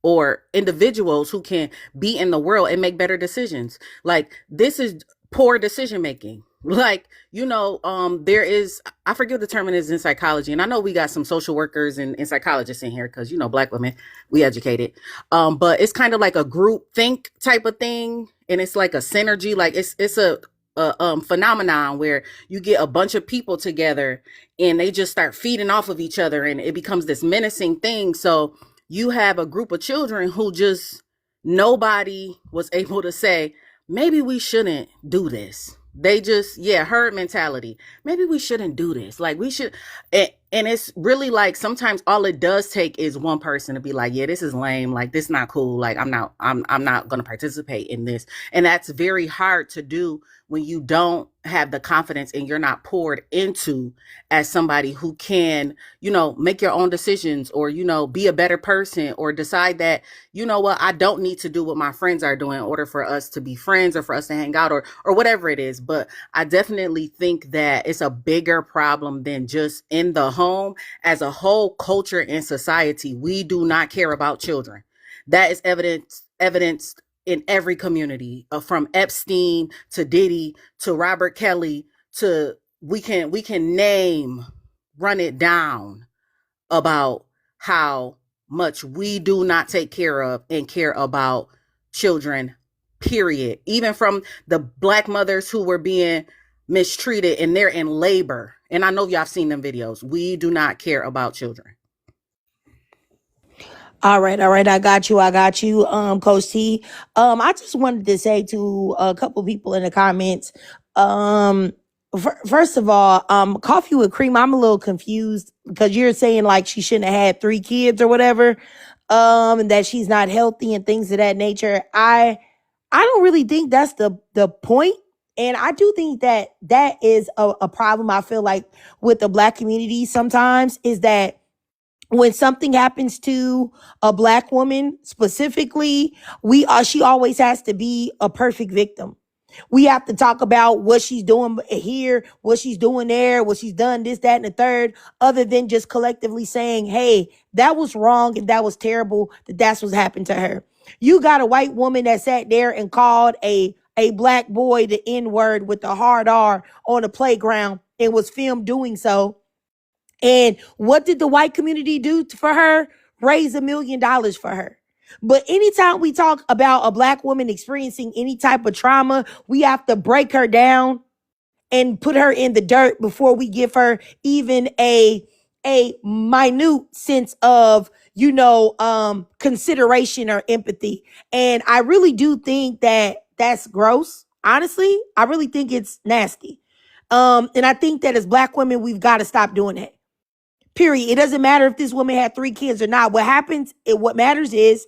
or individuals who can be in the world and make better decisions. Like this is poor decision making. Like, there is, I forget what the term is in psychology, and I know we got some social workers and psychologists in here because Black women, we educated. But it's kind of like a group think type of thing, and it's like a synergy. Like it's a phenomenon where you get a bunch of people together and they just start feeding off of each other, and it becomes this menacing thing. So you have a group of children who just nobody was able to say, maybe we shouldn't do this. They just, yeah, herd mentality. Maybe we shouldn't do this. Like we should. And it's really like sometimes all it does take is one person to be like, yeah, this is lame. Like this not cool. Like I'm not going to participate in this. And that's very hard to do when you don't have the confidence and you're not poured into as somebody who can, make your own decisions or, be a better person or decide that, what, I don't need to do what my friends are doing in order for us to be friends or for us to hang out or whatever it is. But I definitely think that it's a bigger problem than just in the home. As a whole culture and society, we do not care about children. That is evidenced in every community, from Epstein to Diddy to Robert Kelly to we can run it down about how much we do not take care of and care about children, period. Even from the Black mothers who were being mistreated and they're in labor. And I know y'all have seen them videos. We do not care about children. All right. I got you, Coach T. I just wanted to say to a couple people in the comments, first of all, coffee with cream, I'm a little confused because you're saying like she shouldn't have had 3 kids or whatever, and that she's not healthy and things of that nature. I don't really think that's the point. And I do think that is a problem I feel like with the Black community sometimes is that when something happens to a Black woman specifically, she always has to be a perfect victim. We have to talk about what she's doing here, what she's doing there, what she's done, this, that, and the third, other than just collectively saying, hey, that was wrong and that was terrible, that's what's happened to her. You got a white woman that sat there and called a Black boy the N-word with the hard R on the playground and was filmed doing so. And what did the white community do for her? Raise $1 million for her. But anytime we talk about a Black woman experiencing any type of trauma, we have to break her down and put her in the dirt before we give her even a minute sense of, consideration or empathy. And I really do think that that's gross. Honestly, I really think it's nasty. And I think that as Black women, we've got to stop doing that. Period. It doesn't matter if this woman had 3 kids or not. What matters is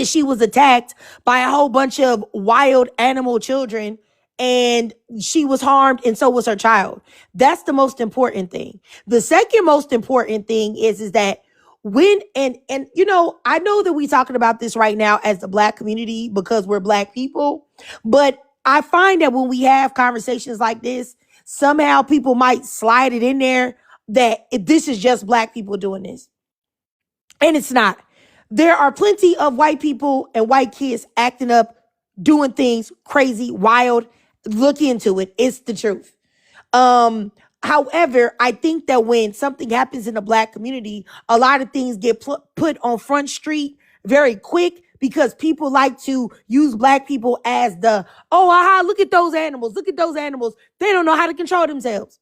she was attacked by a whole bunch of wild animal children and she was harmed and so was her child. That's the most important thing. The second most important thing is that when, and I know that we're talking about this right now as the Black community because we're Black people, but I find that when we have conversations like this, somehow people might slide it in there that this is just Black people doing this. And it's not. There are plenty of white people and white kids acting up, doing things crazy, wild. Look into it. It's the truth. However, I think that when something happens in the Black community, a lot of things get put on Front Street very quick because people like to use Black people as look at those animals. Look at those animals. They don't know how to control themselves.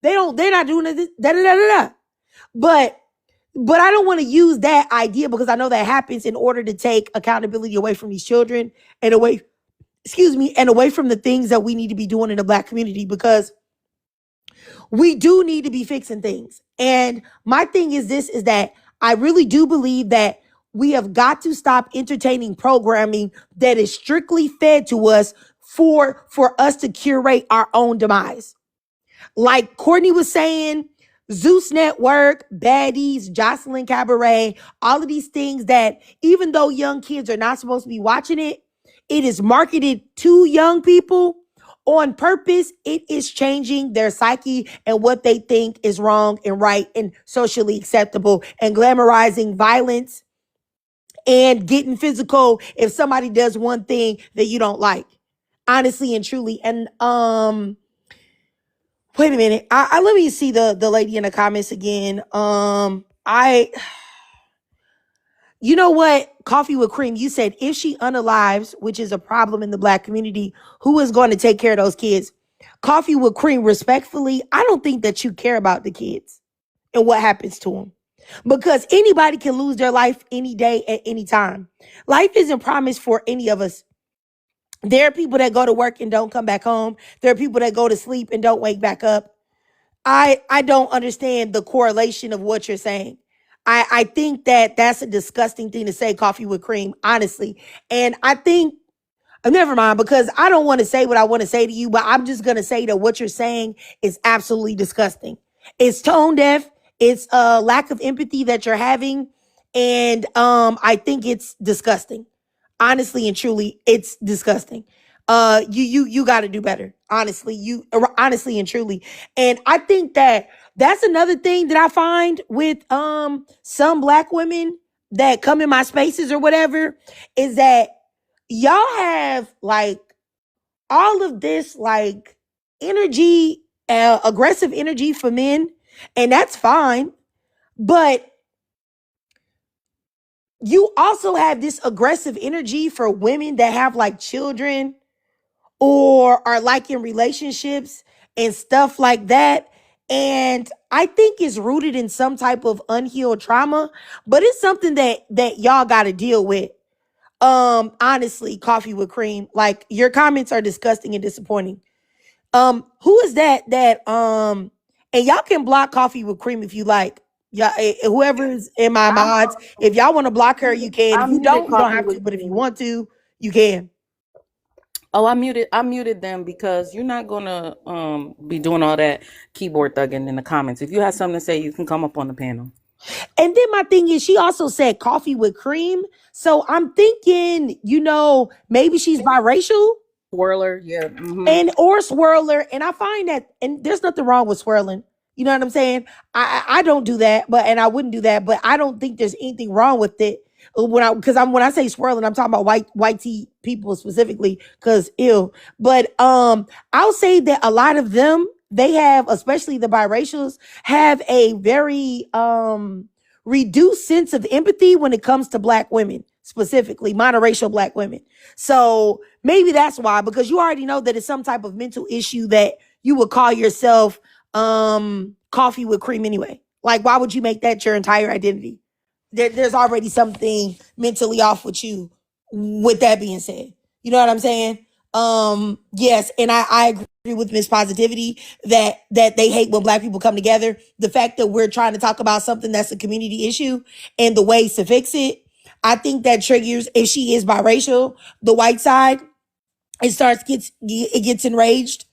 They're not doing this, But I don't want to use that idea because I know that happens in order to take accountability away from these children and away from the things that we need to be doing in the Black community because we do need to be fixing things. And my thing is that I really do believe that we have got to stop entertaining programming that is strictly fed to us for us to curate our own demise. Like Courtney was saying, Zeus Network, Baddies, Jocelyn Cabaret, all of these things that even though young kids are not supposed to be watching it, it is marketed to young people on purpose. It is changing their psyche and what they think is wrong and right and socially acceptable and glamorizing violence and getting physical if somebody does one thing that you don't like, honestly and truly. And Wait a minute. I let me see the lady in the comments again. I You know what? Coffee with cream. You said if she unalives, which is a problem in the black community, who is going to take care of those kids? Coffee with cream, respectfully, I don't think that you care about the kids and what happens to them. Because anybody can lose their life any day at any time. Life isn't promised for any of us. There are people that go to work and don't come back home. There are people that go to sleep and don't wake back up. I don't understand the correlation of what you're saying. I think that that's a disgusting thing to say, coffee with cream, honestly. And I think, never mind, because I don't want to say what I want to say to you, but I'm just going to say that what you're saying is absolutely disgusting. It's tone deaf. It's a lack of empathy that you're having. And I think it's disgusting. Honestly and truly, it's disgusting. You got to do better. Honestly and truly. And I think that that's another thing that I find with some black women that come in my spaces or whatever, is that y'all have like all of this like energy, aggressive energy for men, and that's fine. But you also have this aggressive energy for women that have like children or are like in relationships and stuff like that. And I think it's rooted in some type of unhealed trauma, but it's something that y'all got to deal with. Honestly, coffee with cream. Like, your comments are disgusting and disappointing. Who is and y'all can block coffee with cream if you like. Yeah, whoever's in my mods, if y'all want to block her, you can. I If you muted don't, you don't coffee have with to. But if you cream. want to, you can. Oh, I muted them because you're not gonna be doing all that keyboard thugging in the comments. If you have something to say, you can come up on the panel. And then my thing is, she also said coffee with cream. So I'm thinking, maybe she's biracial. Swirler, yeah. Mm-hmm. And or swirler. And I find that, and there's nothing wrong with swirling. You know what I'm saying? I don't do that, and I wouldn't do that, but I don't think there's anything wrong with it. When I say swirling, I'm talking about white tea people specifically, because ew. But I'll say that a lot of them, they have, especially the biracials, have a very reduced sense of empathy when it comes to black women, specifically monoracial black women. So maybe that's why, because you already know that it's some type of mental issue that you would call yourself coffee with cream anyway. Like, why would you make that your entire identity? There's already something mentally off with you, with that being said. You know what I'm saying? Yes, and I agree with Miss Positivity that they hate when black people come together. The fact that we're trying to talk about something that's a community issue and the ways to fix it, I think that triggers, if she is biracial, the white side. It gets enraged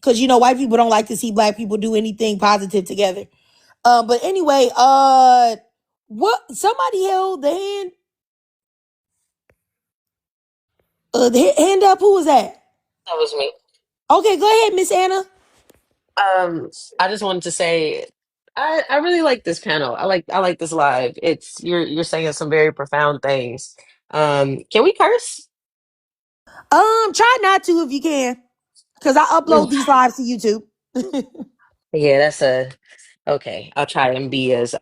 because white people don't like to see black people do anything positive together. But anyway, what, somebody held the hand, the hand up. Who was that? That was me. Okay, go ahead, Miss Anna. Um, I just wanted to say I really like this panel. I like this live. It's you're saying some very profound things. Can we curse? Try not to if you can, because I upload these lives to YouTube. Yeah, that's a okay. I'll try and be as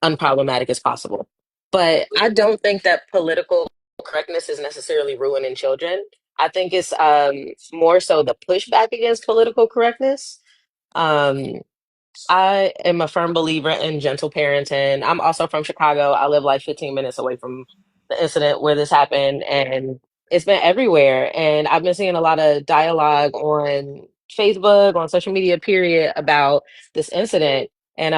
unproblematic as possible. But I don't think that political correctness is necessarily ruining children. I think it's more so the pushback against political correctness. Um, I am a firm believer in gentle parenting. I'm also from Chicago. I live like 15 minutes away from the incident where this happened, and it's been everywhere. And I've been seeing a lot of dialogue on Facebook, on social media, period, about this incident. And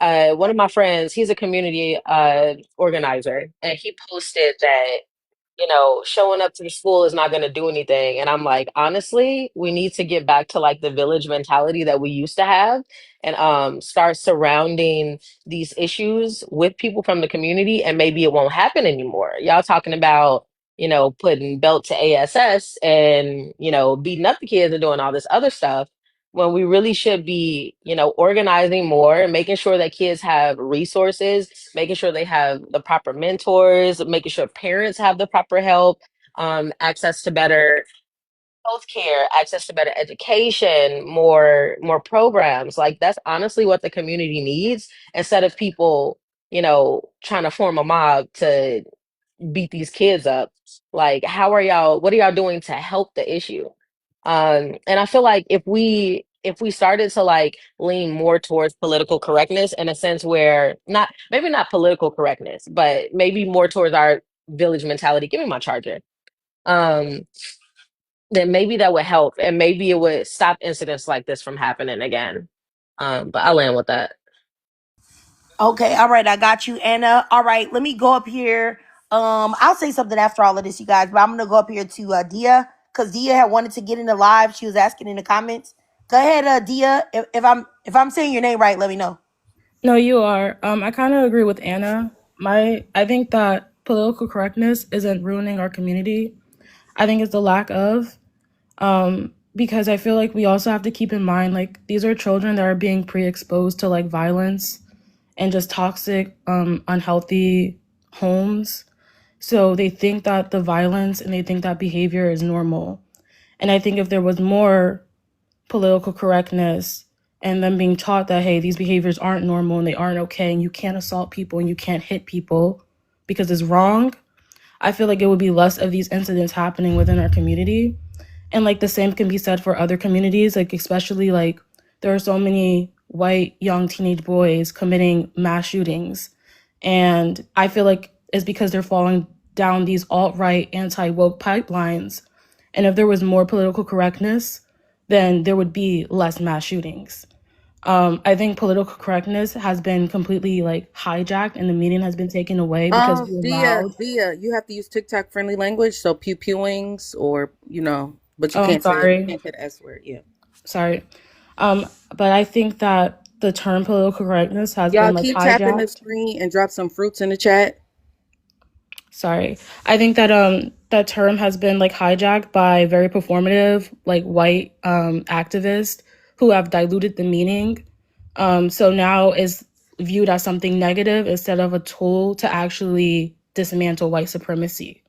one of my friends, he's a community organizer, and he posted that showing up to the school is not going to do anything. And I'm like, honestly, we need to get back to like the village mentality that we used to have and start surrounding these issues with people from the community, and maybe it won't happen anymore. Y'all talking about, putting belt to ASS and, beating up the kids and doing all this other stuff when we really should be, organizing more, making sure that kids have resources, making sure they have the proper mentors, making sure parents have the proper help, access to better healthcare, access to better education, more programs. Like that's honestly what the community needs instead of people, trying to form a mob to beat these kids up. Like, what are y'all doing to help the issue? And I feel like if we started to like lean more towards political correctness in a sense where maybe not political correctness, but maybe more towards our village mentality. Give me my charger. Um, then maybe that would help and maybe it would stop incidents like this from happening again. But I land with that. Okay, all right, I got you, Anna. All right, let me go up here. I'll say something after all of this, you guys, but I'm gonna go up here to Dia, because Dia had wanted to get in the live. She was asking in the comments. Go ahead, Dia. If I'm saying your name right, let me know. No, you are. I kind of agree with Anna. I think that political correctness isn't ruining our community. I think it's the lack of. Because I feel like we also have to keep in mind, like, these are children that are being pre-exposed to like violence and just toxic, unhealthy homes. So they think that the violence and they think that behavior is normal. And I think if there was more political correctness and them being taught that, hey, these behaviors aren't normal and they aren't okay, and you can't assault people and you can't hit people because it's wrong, I feel like it would be less of these incidents happening within our community. And like the same can be said for other communities, like especially like there are so many white young teenage boys committing mass shootings. And I feel like it's because they're falling down these alt-right anti-woke pipelines. And if there was more political correctness, then there would be less mass shootings. I think political correctness has been completely like hijacked and the meaning has been taken away because we Dia, allowed. Dia, you have to use TikTok friendly language, so pew pewings or but you Oh, I'm can't say sorry. the S word. Yeah, Sorry. But I think that the term political correctness has y'all been like keep tapping the hijacked. screen and drop some fruits in the chat. Sorry. I think that that term has been like hijacked by very performative, like white activists who have diluted the meaning. So now is viewed as something negative instead of a tool to actually dismantle white supremacy.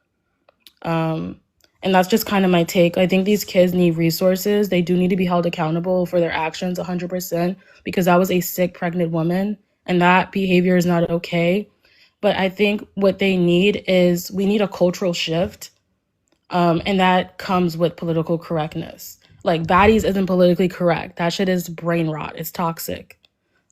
And that's just kind of my take. I think these kids need resources. They do need to be held accountable for their actions 100% because that was a sick pregnant woman and that behavior is not okay. But I think what they need is we need a cultural shift. And that comes with political correctness. Like baddies isn't politically correct. That shit is brain rot. It's toxic.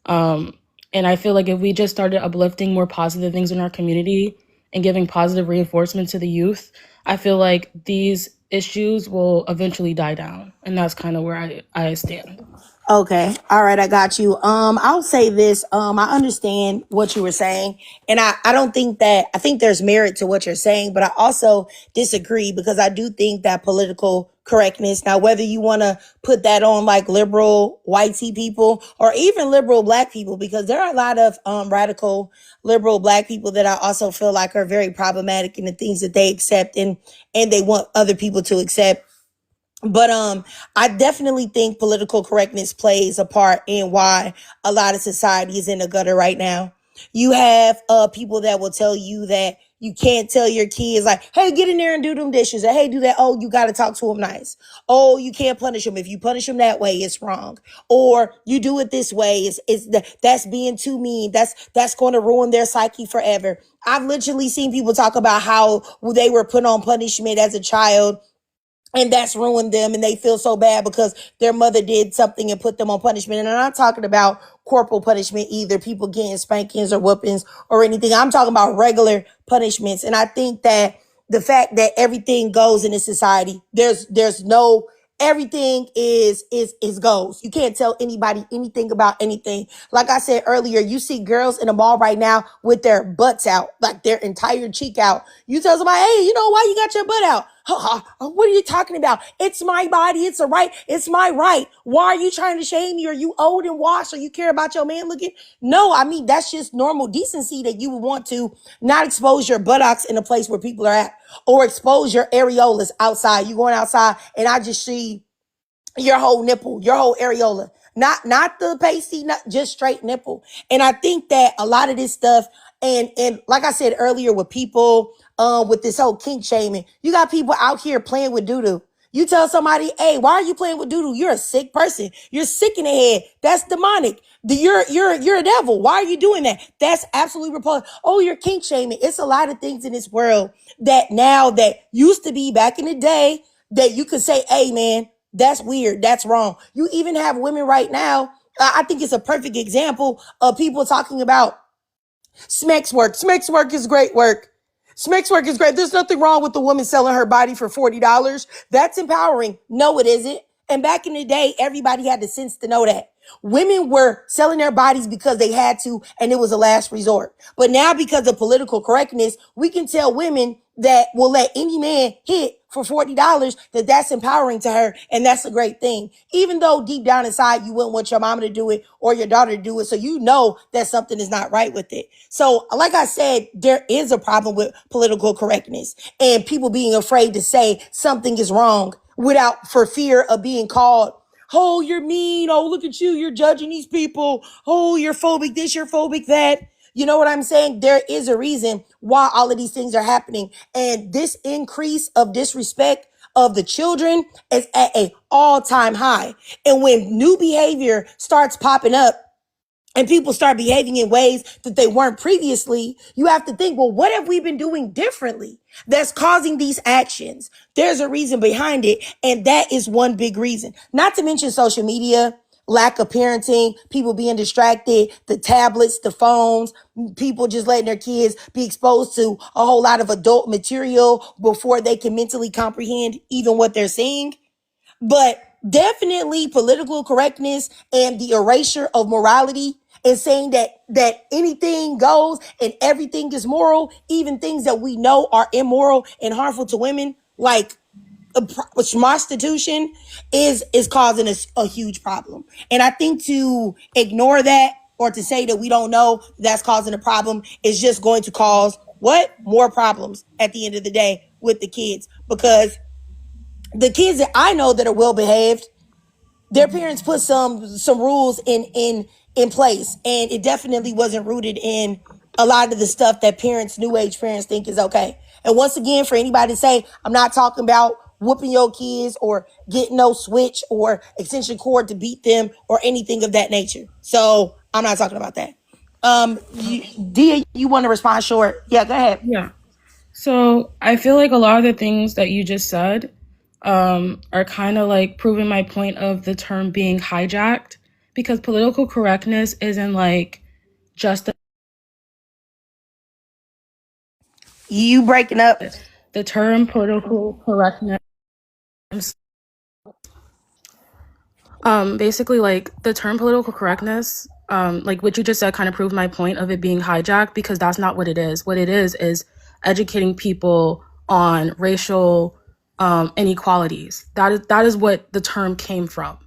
And I feel like if we just started uplifting more positive things in our community and giving positive reinforcement to the youth, I feel like these issues will eventually die down. And that's kind of where I stand. Okay. All right, I got you. I'll say this. I understand what you were saying. And I don't think I think there's merit to what you're saying, but I also disagree because I do think that political correctness, now, whether you want to put that on like liberal whitey people or even liberal black people, because there are a lot of radical liberal black people that I also feel like are very problematic in the things that they accept and they want other people to accept. But I definitely think political correctness plays a part in why a lot of society is in the gutter right now. You have people that will tell you that you can't tell your kids like, hey, get in there and do them dishes, or hey, do that. Oh, you got to talk to them nice. Oh, you can't punish them. If you punish them that way, it's wrong. Or you do it this way, that's being too mean. That's going to ruin their psyche forever. I've literally seen people talk about how they were put on punishment as a child and that's ruined them and they feel so bad because their mother did something and put them on punishment. And I'm not talking about corporal punishment either, people getting spankings or whoopings or anything. I'm talking about regular punishments. And I think that the fact that everything goes in this society, there's no, everything is goes. You can't tell anybody anything about anything. Like I said earlier, you see girls in the mall right now with their butts out, like their entire cheek out. You tell somebody, hey, you know why you got your butt out? What are you talking about? It's my body. It's a right. It's my right. Why are you trying to shame me? Are you old and washed? Or you care about your man looking? No, I mean, that's just normal decency that you would want to not expose your buttocks in a place where people are at or expose your areolas outside. You going outside and I just see your whole nipple, your whole areola, not the pasty, not just straight nipple. And I think that a lot of this stuff, and like I said earlier, with people, with this whole kink shaming, you got people out here playing with doo-doo. You tell somebody, hey, why are you playing with doodoo? You're a sick person. You're sick in the head. That's demonic. You're a devil. Why are you doing that? That's absolutely repulsive. Oh, you're kink shaming. It's a lot of things in this world that now that used to be back in the day that you could say, hey man, that's weird. That's wrong. You even have women right now. I think it's a perfect example of people talking about Smex work. Smex work is great work. Smex work is great. There's nothing wrong with the woman selling her body for $40. That's empowering. No, it isn't. And back in the day, everybody had the sense to know that. Women were selling their bodies because they had to, and it was a last resort. But now, because of political correctness, we can tell women that will let any man hit for $40 that that's empowering to her, and that's a great thing. Even though deep down inside you wouldn't want your mama to do it or your daughter to do it, so you know that something is not right with it. So like I said, there is a problem with political correctness and people being afraid to say something is wrong without, for fear of being called, oh, you're mean. Oh, look at you. You're judging these people. Oh, you're phobic this, you're phobic that. You know what I'm saying? There is a reason why all of these things are happening. And this increase of disrespect of the children is at an all-time high. And when new behavior starts popping up, and people start behaving in ways that they weren't previously, you have to think, well, what have we been doing differently that's causing these actions? There's a reason behind it, and that is one big reason. Not to mention social media, lack of parenting, people being distracted, the tablets, the phones, people just letting their kids be exposed to a whole lot of adult material before they can mentally comprehend even what they're seeing. But definitely political correctness and the erasure of morality and saying that anything goes and everything is moral, even things that we know are immoral and harmful to women, like prostitution, is causing us a huge problem. And I think to ignore that or to say that we don't know that's causing a problem is just going to cause what? More problems at the end of the day with the kids, because the kids that I know that are well behaved, their parents put some rules in place, and it definitely wasn't rooted in a lot of the stuff that new age parents think is okay. And once again, for anybody to say, I'm not talking about whooping your kids or getting no switch or extension cord to beat them or anything of that nature. So I'm not talking about that. Dia, you want to respond short? Yeah, go ahead. Yeah. So I feel like a lot of the things that you just said are kind of like proving my point of the term being hijacked, because political correctness isn't like just You breaking up. the term political correctness. Basically, like the term political correctness, like what you just said, kind of proved my point of it being hijacked, because that's not what it is. What it is educating people on racial inequalities. That is what the term came from.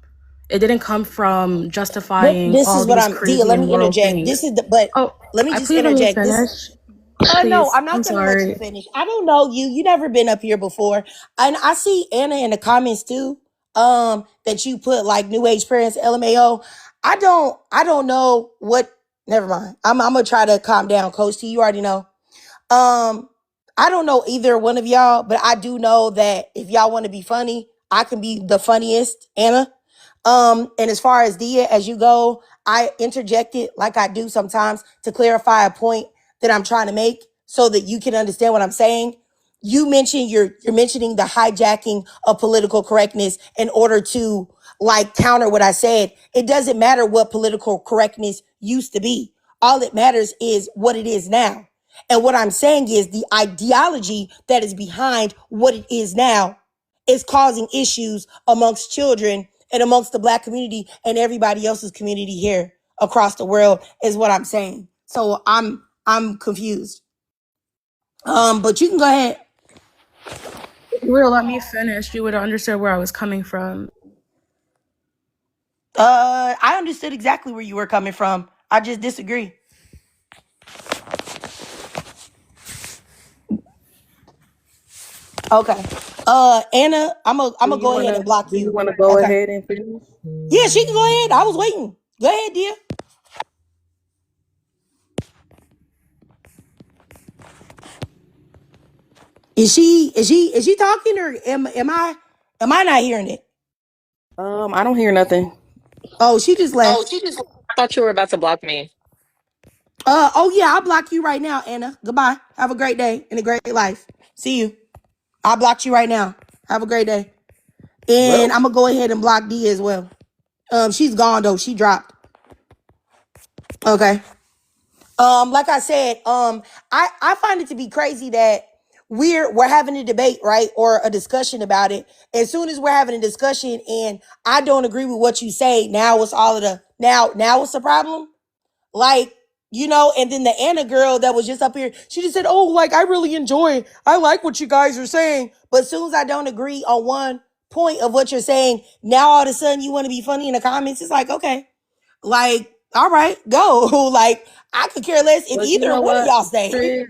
It didn't come from justifying This all is what these I'm, Dia, crazy let me immoral interject. things. This is but Oh, let me I just please let me interject. finish, No, please. I'm I'm not going to let you sorry. finish. I don't know you. You never been up here before. And I see Anna in the comments too, that you put like new age parents, LMAO. I don't know what, never mind. I'm going to try to calm down. Coach T, you already know. Um, I don't know either one of y'all, but I do know that if y'all want to be funny, I can be the funniest, Anna. And as far as Dia, as you go, I interjected like I do sometimes to clarify a point that I'm trying to make so that you can understand what I'm saying. You mentioned you're mentioning the hijacking of political correctness in order to like counter what I said. It doesn't matter what political correctness used to be. All that matters is what it is now. And what I'm saying is the ideology that is behind what it is now is causing issues amongst children and amongst the Black community and everybody else's community here across the world is what I'm saying. So I'm confused. But you can go ahead. If you would have let me finish, you would have understood where I was coming from. I understood exactly where you were coming from. I just disagree. Okay. Anna, I'm gonna go ahead and block Do you you. want to go Okay. ahead and finish? Yeah, she can go ahead. I was waiting. Go ahead, dear. Is she talking or am Am I not hearing it? I don't hear nothing. Oh, she just Oh, left. she just thought you were about to block me. Oh yeah, I'll block you right now, Anna. Goodbye. Have a great day and a great life. See you. I blocked you right now. Have a great day. And Well, I'm gonna go ahead and block D as well. She's gone though. She dropped. Okay. Like I said, I find it to be crazy that we're having a debate, right? Or a discussion about it. As soon as we're having a discussion and I don't agree with what you say, now it's all of the now it's the problem. Like, and then the Anna girl that was just up here, she just said, oh, like, I really enjoy, I like what you guys are saying. But as soon as I don't agree on one point of what you're saying, now all of a sudden you want to be funny in the comments. It's like, okay, like, all right, go. Like, I could care less if but you either know one of what, y'all say. Trish?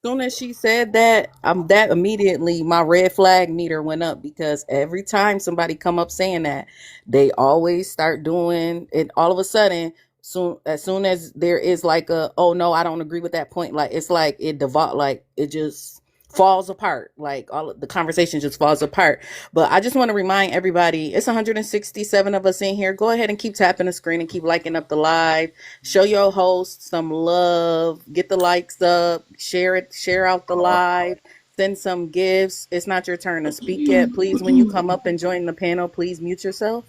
Soon as she said that, that immediately my red flag meter went up, because every time somebody come up saying that, they always start doing it all of a sudden. Soon as there is like a, oh no, I don't agree with that point, like it's like it devolve, like it just falls apart, like all of the conversation just falls apart. But I just want to remind everybody, it's 167 of us in here. Go ahead and keep tapping the screen and keep liking up the live. Show your host some love. Get the likes up. Share it. Share out the live. Send some gifts. It's not your turn to speak yet. Please, when you come up and join the panel, please mute yourself.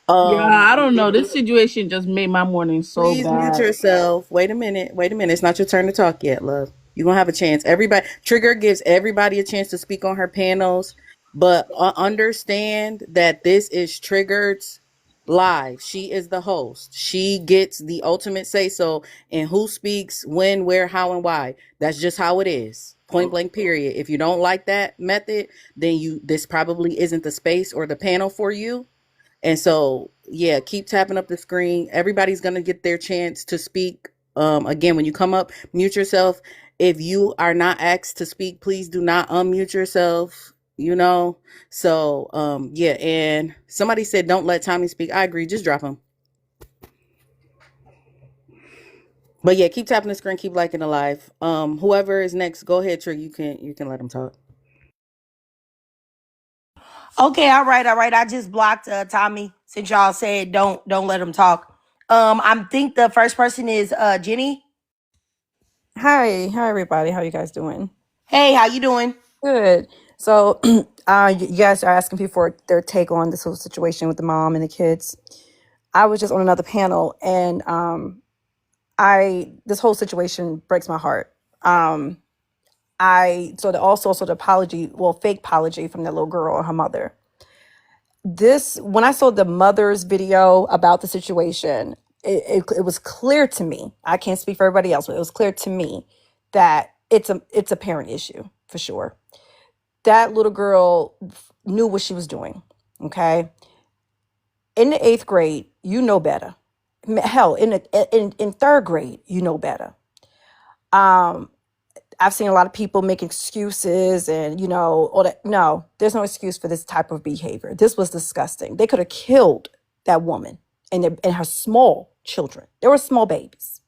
Yeah, Um, I don't know. This situation just made my morning so Please mute bad. yourself. Wait a minute. Wait a minute. It's not your turn to talk yet, love. You're going to have a chance. Everybody, Trigger gives everybody a chance to speak on her panels, but understand that this is Triggered's live. She is the host. She gets the ultimate say so in who speaks, when, where, how, and why. That's just how it is. Point blank, period. If you don't like that method, then this probably isn't the space or the panel for you. And so, yeah, keep tapping up the screen. Everybody's going to get their chance to speak. Again, when you come up, mute yourself. If you are not asked to speak, please do not unmute yourself, So, yeah, and somebody said, don't let Tommy speak. I agree. Just drop him. But yeah, keep tapping the screen, keep liking the live. Whoever is next, go ahead, Trick. You can let him talk. Okay, all right, all right. I just blocked Tommy since y'all said don't let him talk. I think the first person is Jenny. Hi everybody. How you guys doing? Hey, how you doing? Good. So, you guys are asking people for their take on this whole situation with the mom and the kids. I was just on another panel, and this whole situation breaks my heart. I sort of also sort of apology, well, fake apology from that little girl and her mother. When I saw the mother's video about the situation, it was clear to me. I can't speak for everybody else, but it was clear to me that it's a parent issue for sure. That little girl knew what she was doing. Okay, in the 8th grade, you know better. Hell, in 3rd grade, you know better. I've seen a lot of people make excuses and, all that. No, there's no excuse for this type of behavior. This was disgusting. They could have killed that woman and her small children. They were small babies.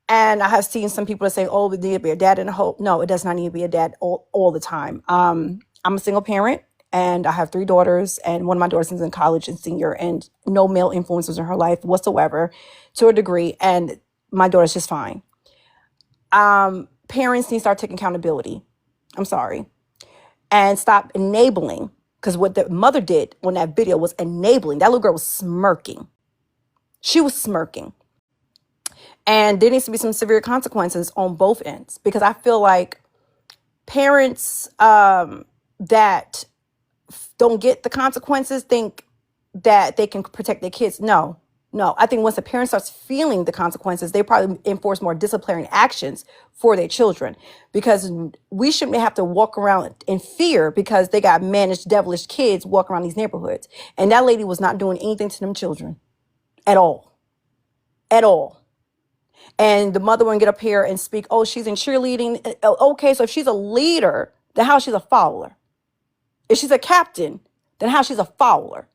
And I have seen some people that say, oh, we need to be a dad and a hope. No, it does not need to be a dad all the time. I'm a single parent and I have 3 daughters, and one of my daughters is in college and senior, and no male influences in her life whatsoever to a degree. And my daughter's just fine. Parents need to start taking accountability. I'm sorry. And stop enabling, because what the mother did when that video was enabling, that little girl was smirking. She was smirking. And there needs to be some severe consequences on both ends, because I feel like parents that don't get the consequences think that they can protect their kids. No. I think once a parent starts feeling the consequences, they probably enforce more disciplinary actions for their children, because we shouldn't have to walk around in fear because they got managed devilish kids walking around these neighborhoods. And that lady was not doing anything to them children at all. At all. And the mother wouldn't get up here and speak, oh, she's in cheerleading. Okay, so if she's a leader, then how she's a follower? If she's a captain, then how she's a follower?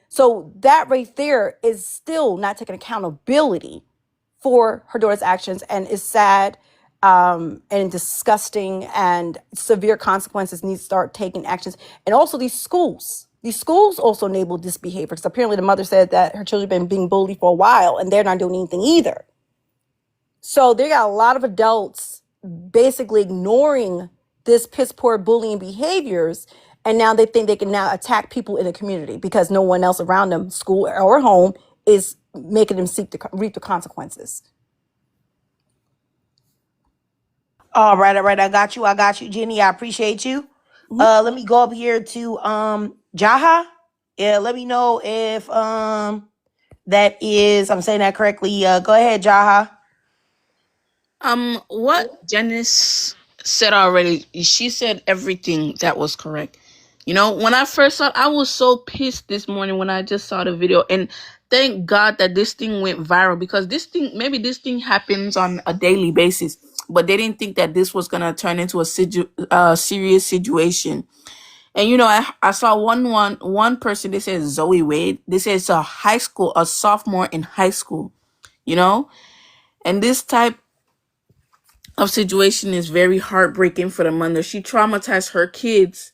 So that right there is still not taking accountability for her daughter's actions, and it's sad. and disgusting and severe consequences need to start taking actions. And also these schools also enable this behavior, because apparently the mother said that her children have been being bullied for a while and they're not doing anything either. So they got a lot of adults basically ignoring this piss poor bullying behaviors, and now they think they can now attack people in the community because no one else around them, school or home, is making them reap the consequences. All right, all right. I got you, Jenny. I appreciate you. Let me go up here to Jaha. Yeah, let me know if that is, I'm saying that correctly. Go ahead, Jaha. What Janice said already, she said everything that was correct. You know, when I first saw it, I was so pissed this morning when I just saw the video. And thank God that this thing went viral, because maybe this thing happens on a daily basis, but they didn't think that this was going to turn into a serious situation. And, you know, I saw one person, they said Zoe Wade. They said it's a sophomore in high school, you know, and this type of situation is very heartbreaking for the mother. She traumatized her kids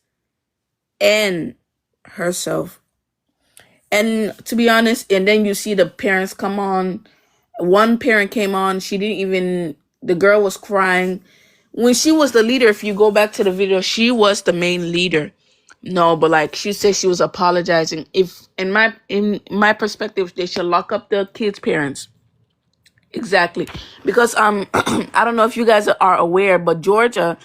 and herself. And to be honest, and then you see the parents come on. One parent came on, the girl was crying. When she was the leader, if you go back to the video, she was the main leader. No, but like she said, she was apologizing. If in my perspective, they should lock up the kids' parents. Exactly. Because I don't know if you guys are aware, but Georgia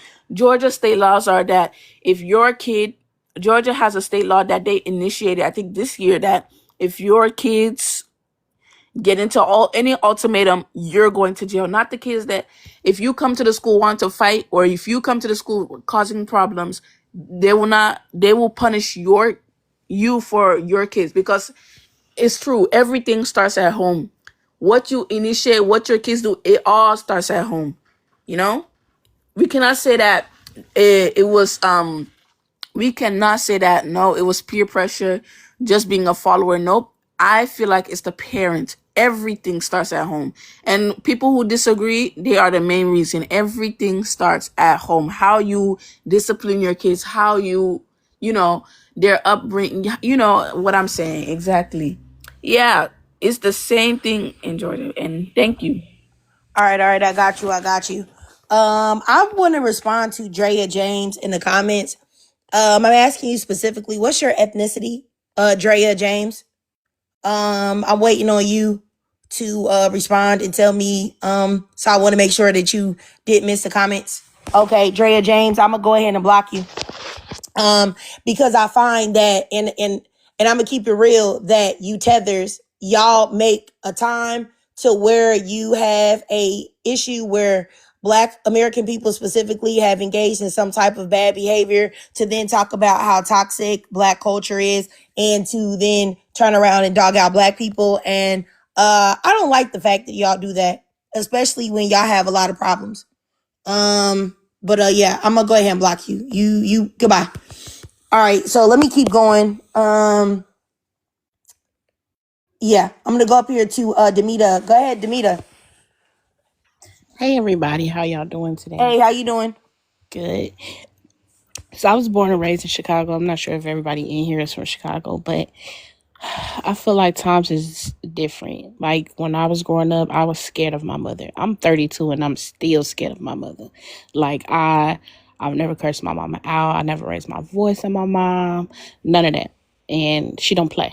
state laws are that if your kid Georgia has a state law that they initiated, I think this year, that if your kids get into any ultimatum, you're going to jail. Not the kids that if you come to the school want to fight, or if you come to the school causing problems, they will punish you for your kids, because it's true. Everything starts at home. What you initiate, what your kids do, it all starts at home. You know, we cannot say that it was we cannot say that no, it was peer pressure, just being a follower. Nope. I feel like it's the parents. Everything starts at home. And people who disagree, they are the main reason. Everything starts at home. How you discipline your kids, how you know, their upbringing, you know what I'm saying. Exactly. Yeah, it's the same thing in Georgia. And thank you. All right, I got you. I want to respond to Drea James in the comments. I'm asking you specifically, what's your ethnicity, Drea James? I'm waiting on you to respond and tell me. So I want to make sure that you didn't miss the comments. Okay, Drea James, I'm gonna go ahead and block you. Because I find that, and I'm gonna keep it real, that you tethers, y'all make a time to where you have a issue where Black American people specifically have engaged in some type of bad behavior, to then talk about how toxic Black culture is, and to then turn around and dog out Black people. And I don't like the fact that y'all do that, especially when y'all have a lot of problems. But yeah, I'm gonna go ahead and block you. You goodbye. All right, so let me keep going. Yeah, I'm gonna go up here to Demita. Go ahead, Demita. Hey everybody, how y'all doing today? Hey, how you doing? Good. So I was born and raised in Chicago. I'm not sure if everybody in here is from Chicago, but I feel like times is different. Like when I was growing up, I was scared of my mother. I'm 32 and I'm still scared of my mother. Like I've never cursed my mama out. I never raised my voice at my mom. None of that. And she don't play.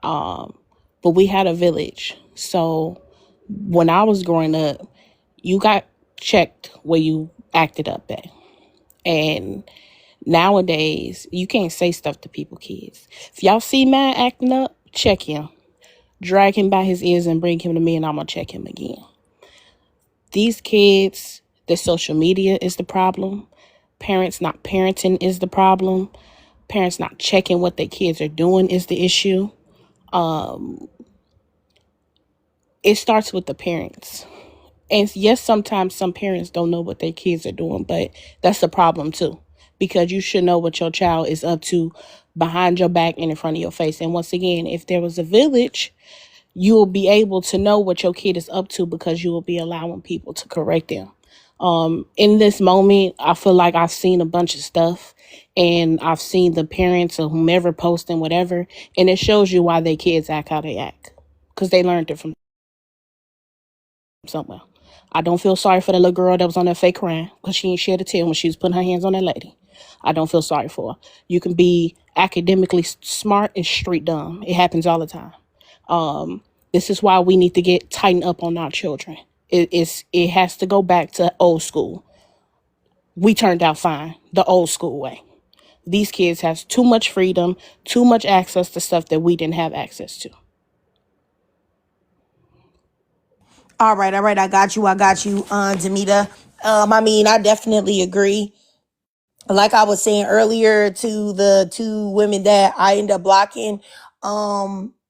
But we had a village. So when I was growing up, you got checked where you acted up at. And nowadays, you can't say stuff to people, kids. If y'all see man acting up, check him. Drag him by his ears and bring him to me, and I'm going to check him again. These kids, their social media is the problem. Parents not parenting is the problem. Parents not checking what their kids are doing is the issue. It starts with the parents. And yes, sometimes some parents don't know what their kids are doing, but that's a problem too, because you should know what your child is up to behind your back and in front of your face. And once again, if there was a village, you will be able to know what your kid is up to, because you will be allowing people to correct them. In this moment, I feel like I've seen a bunch of stuff, and I've seen the parents or whomever posting whatever, and it shows you why their kids act how they act, because they learned it from somewhere. I don't feel sorry for the little girl that was on that fake crying because she ain't shed a tear when she was putting her hands on that lady. I don't feel sorry for her. You can be academically smart and street dumb. It happens all the time. This is why we need to get tightened up on our children. It has to go back to old school. We turned out fine, the old school way. These kids have too much freedom, too much access to stuff that we didn't have access to. All right, I got you, Demita. I mean, I definitely agree. Like I was saying earlier to the two women that I end up blocking,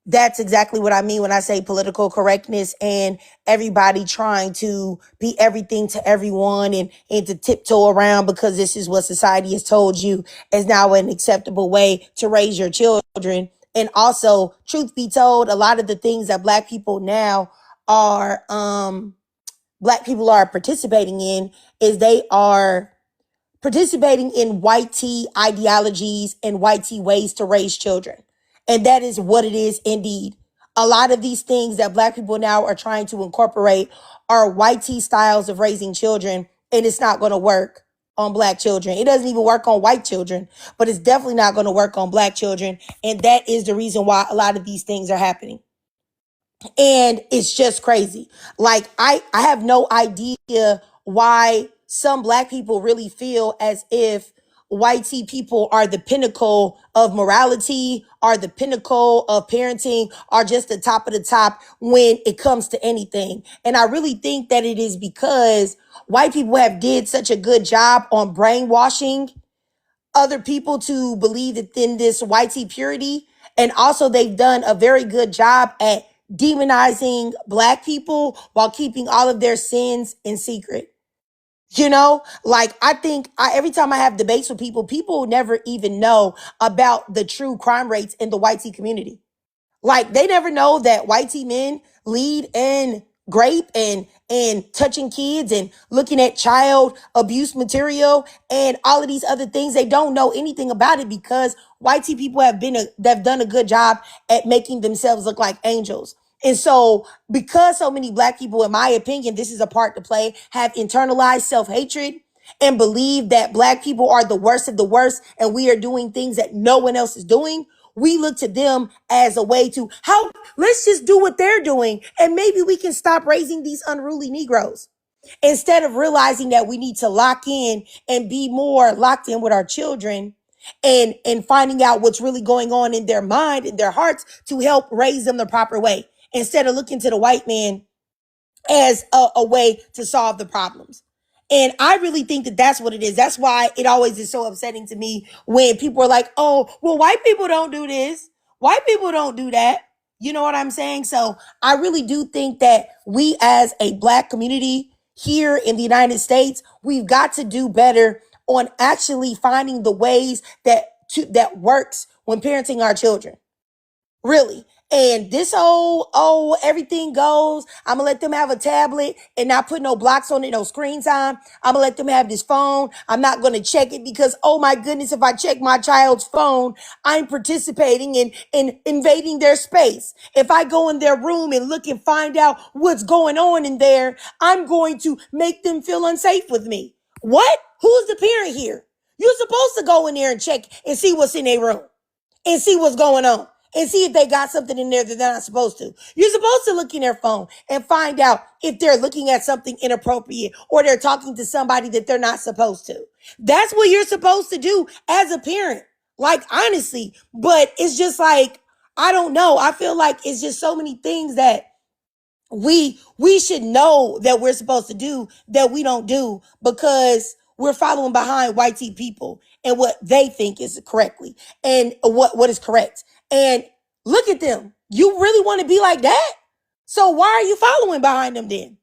that's exactly what I mean when I say political correctness and everybody trying to be everything to everyone and to tiptoe around because this is what society has told you is now an acceptable way to raise your children. And also, truth be told, a lot of the things that black people now are participating in is they are participating in white tea ideologies and white tea ways to raise children. And that is what it is indeed. A lot of these things that black people now are trying to incorporate are white tea styles of raising children, and it's not going to work on black children. It doesn't even work on white children, but it's definitely not going to work on black children. And that is the reason why a lot of these things are happening. And it's just crazy. Like I have no idea why some black people really feel as if white tea people are the pinnacle of morality, are the pinnacle of parenting, are just the top of the top when it comes to anything. And I really think that it is because white people have did such a good job on brainwashing other people to believe in this white tea purity. And also they've done a very good job at demonizing black people while keeping all of their sins in secret. You know, like I think every time I have debates with people, people never even know about the true crime rates in the white tea community. Like they never know that white tea men lead in grape and touching kids and looking at child abuse material and all of these other things. They don't know anything about it because white tea people they've done a good job at making themselves look like angels. And so because so many black people, in my opinion, this is a part to play, have internalized self-hatred and believe that black people are the worst of the worst and we are doing things that no one else is doing, we look to them as a way to let's just do what they're doing and maybe we can stop raising these unruly Negroes. Instead of realizing that we need to lock in and be more locked in with our children and finding out what's really going on in their mind, in their hearts to help raise them the proper way. Instead of looking to the white man as a way to solve the problems. And I really think that that's what it is. That's why it always is so upsetting to me when people are like, oh, well, white people don't do this. White people don't do that. You know what I'm saying? So I really do think that we as a black community here in the United States, we've got to do better on actually finding the ways that works when parenting our children. Really. And this whole, everything goes. I'm going to let them have a tablet and not put no blocks on it, no screen time. I'm going to let them have this phone. I'm not going to check it because, oh my goodness, if I check my child's phone, I'm participating in invading their space. If I go in their room and look and find out what's going on in there, I'm going to make them feel unsafe with me. What? Who's the parent here? You're supposed to go in there and check and see what's in their room and see what's going on and see if they got something in there that they're not supposed to. You're supposed to look in their phone and find out if they're looking at something inappropriate or they're talking to somebody that they're not supposed to. That's what you're supposed to do as a parent. Like, honestly, but it's just like, I don't know. I feel like it's just so many things that we should know that we're supposed to do that we don't do because we're following behind white tea people and what they think is correctly and what is correct. And look at them. You really want to be like that? So why are you following behind them then?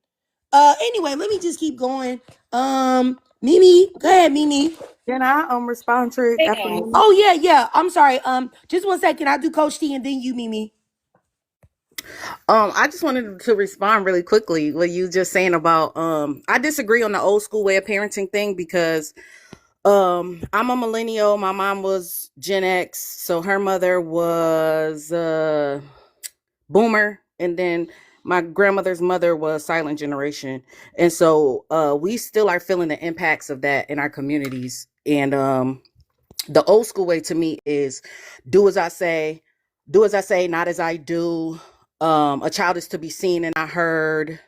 Anyway, let me just keep going. Mimi, go ahead, Mimi. Can I respond to it after Mimi? Oh yeah. I'm sorry. Just 1 second. I'll do Coach T and then you, Mimi. I just wanted to respond really quickly what you just saying about I disagree on the old school way of parenting thing because I'm a millennial. My mom was Gen X, so her mother was boomer, and then my grandmother's mother was silent generation. And so we still are feeling the impacts of that in our communities. And the old school way to me is do as I say, not as I do. A child is to be seen and not heard.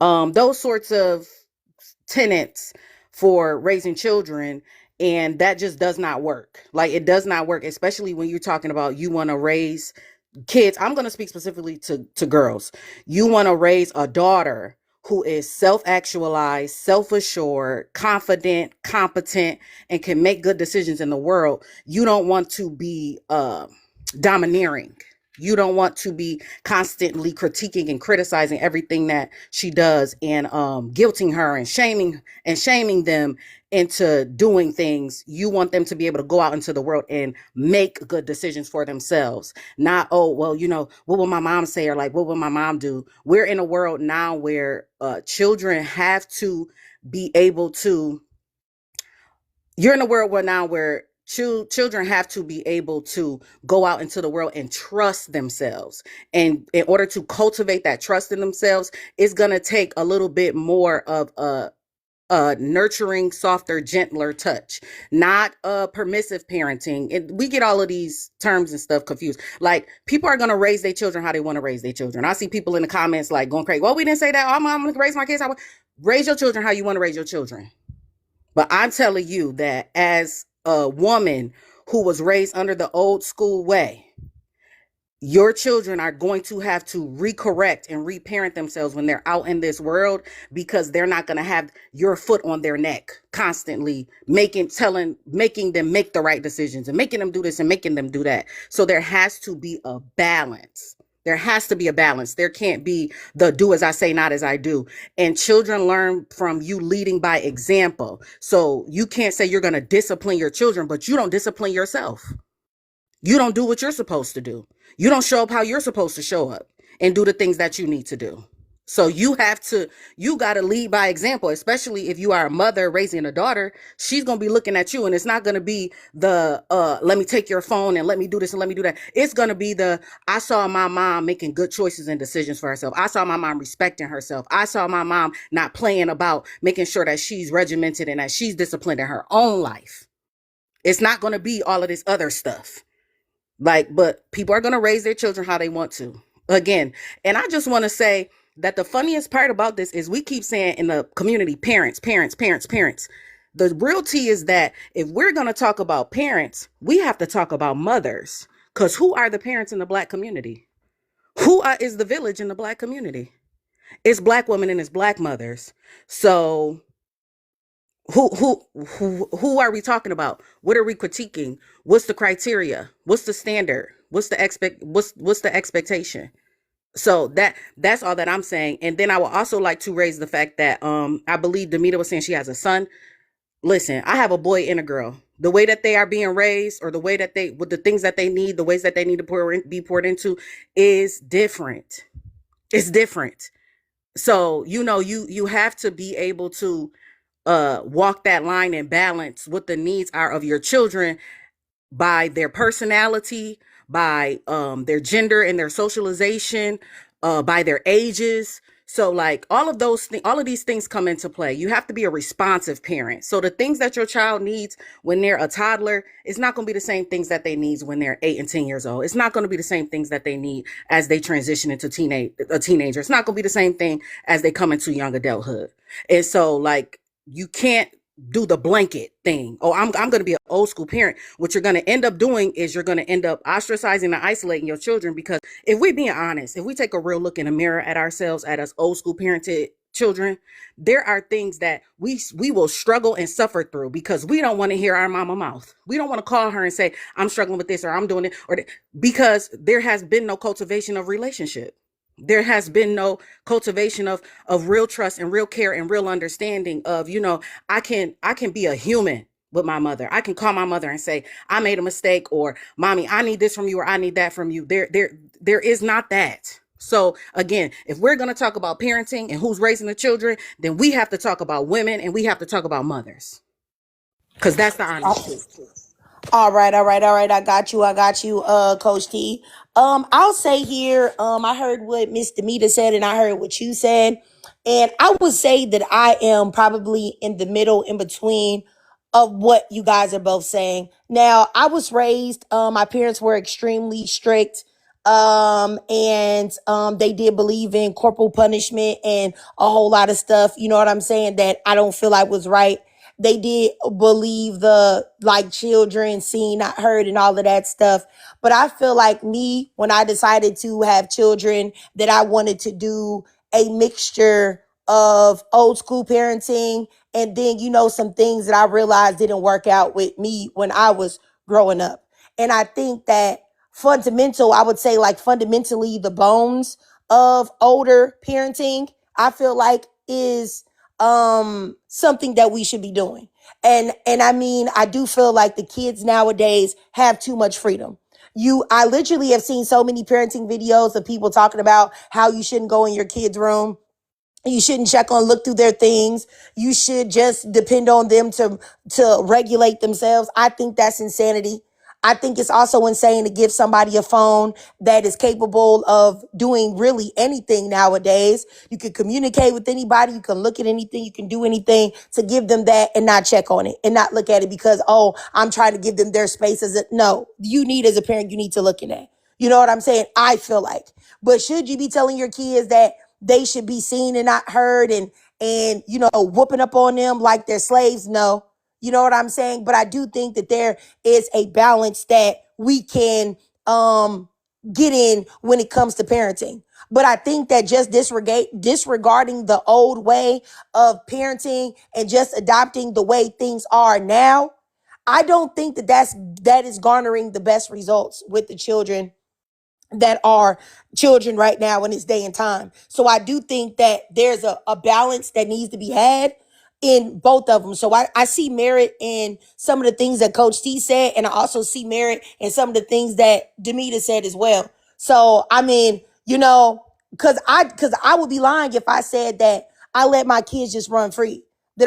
Those sorts of tenets for raising children. And that just does not work. Like, it does not work, especially when you're talking about you want to raise kids. I'm going to speak specifically to girls. You want to raise a daughter who is self-actualized, self-assured, confident, competent, and can make good decisions in the world. You don't want to be domineering. You don't want to be constantly critiquing and criticizing everything that she does, and guilting her and shaming them into doing things. You want them to be able to go out into the world and make good decisions for themselves. Not, oh, well, what will my mom say, or like, what will my mom do? We're in a world now where children have to be able to, you're in a world where children have to be able to go out into the world and trust themselves. And in order to cultivate that trust in themselves, it's going to take a little bit more of a nurturing, softer, gentler touch, not permissive parenting. We get all of these terms and stuff confused. Like, people are going to raise their children how they want to raise their children. I see people in the comments like going crazy. Well, we didn't say that. I'm going to raise my kids. Raise your children how you want to raise your children. But I'm telling you that as a woman who was raised under the old school way, your children are going to have to recorrect and reparent themselves when they're out in this world, because they're not going to have your foot on their neck constantly making them make the right decisions and making them do this and making them do that. So there has to be a balance. There has to be a balance. There can't be the do as I say, not as I do. And children learn from you leading by example. So you can't say you're going to discipline your children, but you don't discipline yourself. You don't do what you're supposed to do. You don't show up how you're supposed to show up and do the things that you need to do. So you got to lead by example, especially if you are a mother raising a daughter. She's going to be looking at you, and it's not going to be the, let me take your phone and let me do this and let me do that. It's going to be I saw my mom making good choices and decisions for herself. I saw my mom respecting herself. I saw my mom not playing about making sure that she's regimented and that she's disciplined in her own life. It's not going to be all of this other stuff. But people are going to raise their children how they want to. Again, and I just want to say that the funniest part about this is we keep saying in the community, parents. The real tea is that if we're going to talk about parents, we have to talk about mothers. Because who are the parents in the Black community? Who is the village in the Black community? It's Black women and it's Black mothers. So who are we talking about? What are we critiquing? What's the criteria? What's the standard? What's the expectation? So that's all that I'm saying. And then I would also like to raise the fact that I believe Demita was saying she has a son. Listen, I have a boy and a girl. The way that they are being raised, or the way that with the things that they need, the ways that they need to be poured into, is different. It's different. So you have to be able to walk that line and balance what the needs are of your children by their personality, by their gender and their socialization, by their ages. So like all of these things come into play. You have to be a responsive parent. So the things that your child needs when they're a toddler is not going to be the same things that they need when they're 8 and 10 years old. It's not going to be the same things that they need as they transition into a teenager. It's not going to be the same thing as they come into young adulthood. And so like, you can't do the blanket thing. Oh, I'm going to be an old school parent. What you're going to end up doing is you're going to end up ostracizing and isolating your children, because if we're being honest, if we take a real look in the mirror at ourselves, at us old school parented children, there are things that we will struggle and suffer through because we don't want to hear our mama mouth. We don't want to call her and say, I'm struggling with this, or I'm doing it, because there has been no cultivation of relationship. There has been no cultivation of real trust and real care and real understanding of, I can be a human with my mother. I can call my mother and say, I made a mistake, or mommy, I need this from you, or I need that from you. There is not that. So again, if we're going to talk about parenting and who's raising the children, then we have to talk about women and we have to talk about mothers, because that's the honest truth. All right, all right, all right. I got you, Coach T. I'll say here, I heard what Miss Demita said and I heard what you said. And I would say that I am probably in the middle, in between of what you guys are both saying. Now, I was raised, my parents were extremely strict. And they did believe in corporal punishment and a whole lot of stuff, you know what I'm saying, that I don't feel like was right. They did believe the like children seen, not heard, and all of that stuff. But I feel like me, when I decided to have children, that I wanted to do a mixture of old school parenting and then, some things that I realized didn't work out with me when I was growing up. And I think that I would say like fundamentally the bones of older parenting, I feel like is something that we should be doing. And I mean, I do feel like the kids nowadays have too much freedom. I literally have seen so many parenting videos of people talking about how you shouldn't go in your kid's room. You shouldn't look through their things. You should just depend on them to regulate themselves. I think that's insanity. I think it's also insane to give somebody a phone that is capable of doing really anything nowadays. You can communicate with anybody. You can look at anything. You can do anything, to give them that and not check on it and not look at it because, oh, I'm trying to give them their space. No, as a parent, you need to look at that. You know what I'm saying? I feel like. But should you be telling your kids that they should be seen and not heard and whooping up on them like they're slaves? No. You know what I'm saying? But I do think that there is a balance that we can get in when it comes to parenting. But I think that just disregarding the old way of parenting and just adopting the way things are now, I don't think that is garnering the best results with the children that are children right now in this day and time. So I do think that there's a balance that needs to be had in both of them. So I see merit in some of the things that Coach T said, and I also see merit in some of the things that Demita said as well. So I mean, because I would be lying if I said that I let my kids just run free, that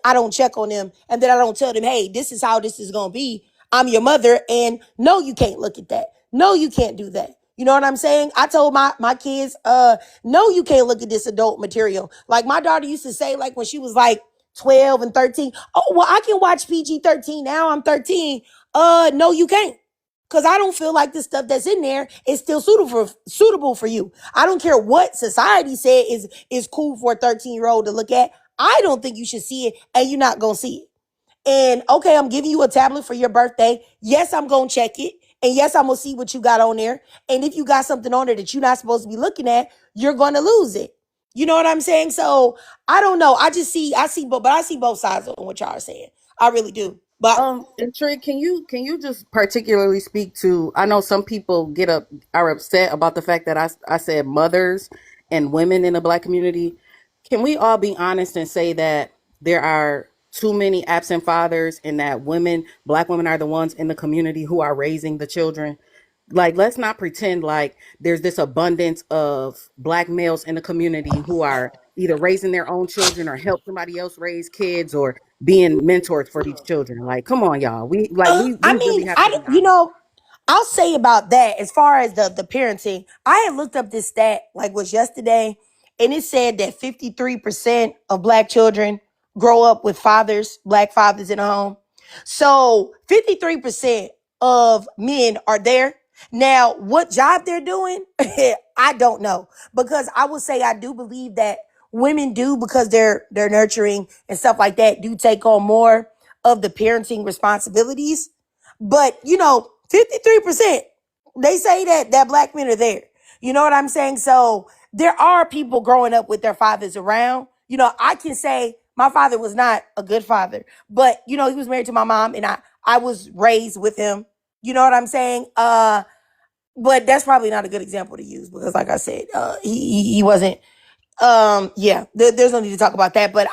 I don't check on them, and that I don't tell them, hey, this is how this is gonna be. I'm your mother, and no, you can't look at that. No, you can't do that. You know what I'm saying? I told my kids, no, you can't look at this adult material. Like my daughter used to say, like when she was like 12 and 13, oh, well, I can watch PG-13 now. I'm 13. No, you can't. Because I don't feel like the stuff that's in there is still suitable for you. I don't care what society said is cool for a 13-year-old to look at. I don't think you should see it, and you're not going to see it. And okay, I'm giving you a tablet for your birthday. Yes, I'm going to check it. And yes, I'm going to see what you got on there. And if you got something on there that you're not supposed to be looking at, you're going to lose it. You know what I'm saying? So I don't know. But I see both sides of what y'all are saying. I really do. But And Trey, can you just particularly speak to? I know some people are upset about the fact that I said mothers and women in the Black community. Can we all be honest and say that there are too many absent fathers, and that Black women are the ones in the community who are raising the children? Like, let's not pretend like there's this abundance of Black males in the community who are either raising their own children or help somebody else raise kids or being mentors for these children. Like, come on, y'all. We I really mean, have to be honest. I'll say about that, as far as the parenting, I had looked up this stat like was yesterday, and it said that 53% of Black children grow up with Black fathers in the home. So 53% of men are there. Now, what job they're doing, I don't know. Because I would say I do believe that women do, because they're nurturing and stuff like that, do take on more of the parenting responsibilities. But 53%, they say that Black men are there. You know what I'm saying? So there are people growing up with their fathers around. I can say my father was not a good father, but he was married to my mom, and I was raised with him. You know what I'm saying? But that's probably not a good example to use, because like I said, he wasn't. Yeah, there's no need to talk about that. But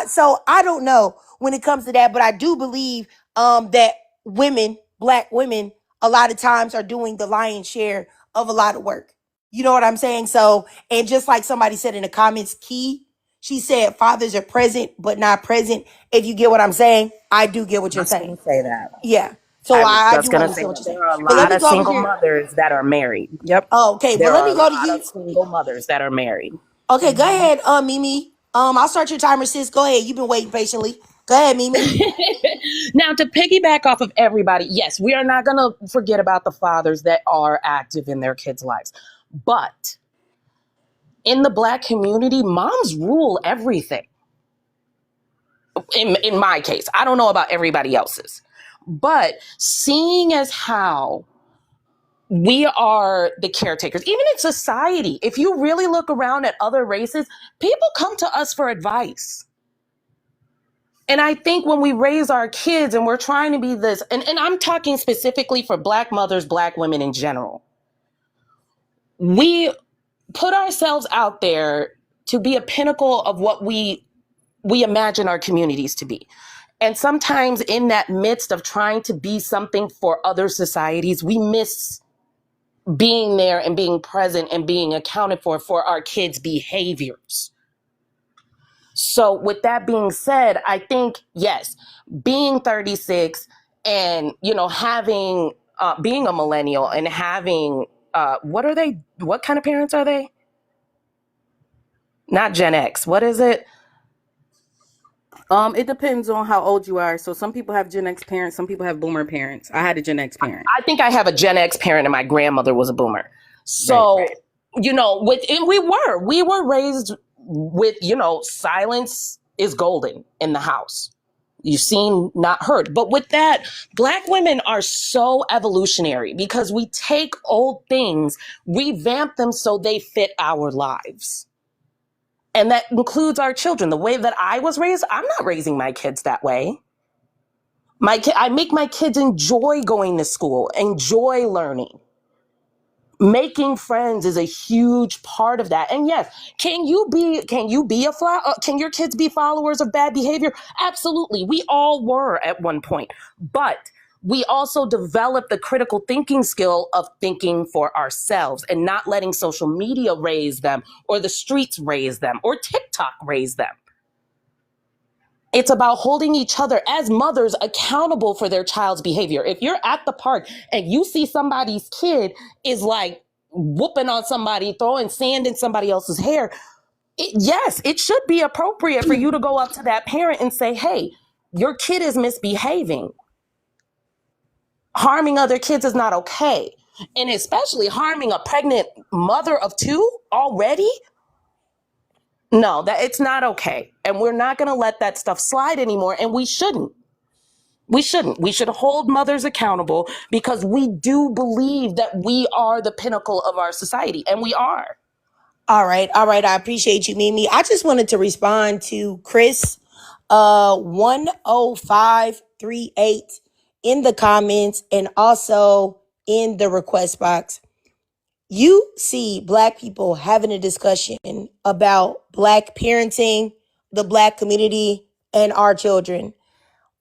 so I don't know when it comes to that, but I do believe that Black women, a lot of times are doing the lion's share of a lot of work. You know what I'm saying? So, and just like somebody said in the comments, Key, she said fathers are present but not present. If you get what I'm saying, I do get what I you're was saying. going to say that. Yeah. So I was I just do going to say understand what that you're saying. there are a But let lot me of go over single here. mothers that are married. Yep. Oh, okay, but There let are me a go to lot you. of single mothers that are married. Okay, go ahead, Mimi. I'll start your timer, sis. Go ahead. You've been waiting patiently. Go ahead, Mimi. Now, to piggyback off of everybody, yes, we are not going to forget about the fathers that are active in their kids' lives. But in the Black community, moms rule everything. In my case, I don't know about everybody else's. But seeing as how we are the caretakers, even in society, if you really look around at other races, people come to us for advice. And I think when we raise our kids and we're trying to be this, and I'm talking specifically for Black mothers, Black women in general, we put ourselves out there to be a pinnacle of what we imagine our communities to be. And sometimes in that midst of trying to be something for other societies, we miss being there and being present and being accounted for our kids' behaviors. So with that being said, I think, yes, being 36 and, having, being a millennial and having, what kind of parents are they? Not Gen X. What is it? It depends on how old you are. So some people have Gen X parents, some people have Boomer parents. I had a Gen X parent. I think I have a Gen X parent and my grandmother was a Boomer. Right. So, we were raised with, silence is golden in the house. You've seen, not heard. But with that, Black women are so evolutionary because we take old things, revamp them so they fit our lives. And that includes our children. The way that I was raised, I'm not raising my kids that way. I make my kids enjoy going to school, enjoy learning. Making friends is a huge part of that. And yes, can you be a flower? Can your kids be followers of bad behavior? Absolutely. We all were at one point. But we also developed the critical thinking skill of thinking for ourselves and not letting social media raise them or the streets raise them or TikTok raise them. It's about holding each other as mothers accountable for their child's behavior. If you're at the park and you see somebody's kid is like whooping on somebody, throwing sand in somebody else's hair, yes, it should be appropriate for you to go up to that parent and say, hey, your kid is misbehaving. Harming other kids is not okay. And especially harming a pregnant mother of two already. No, that it's not okay. And we're not going to let that stuff slide anymore. And we shouldn't. We shouldn't. We should hold mothers accountable because we do believe that we are the pinnacle of our society, and we are. All right. All right. I appreciate you, Mimi. I just wanted to respond to Chris 10538 in the comments and also in the request box. You see Black people having a discussion about Black parenting, the Black community, and our children.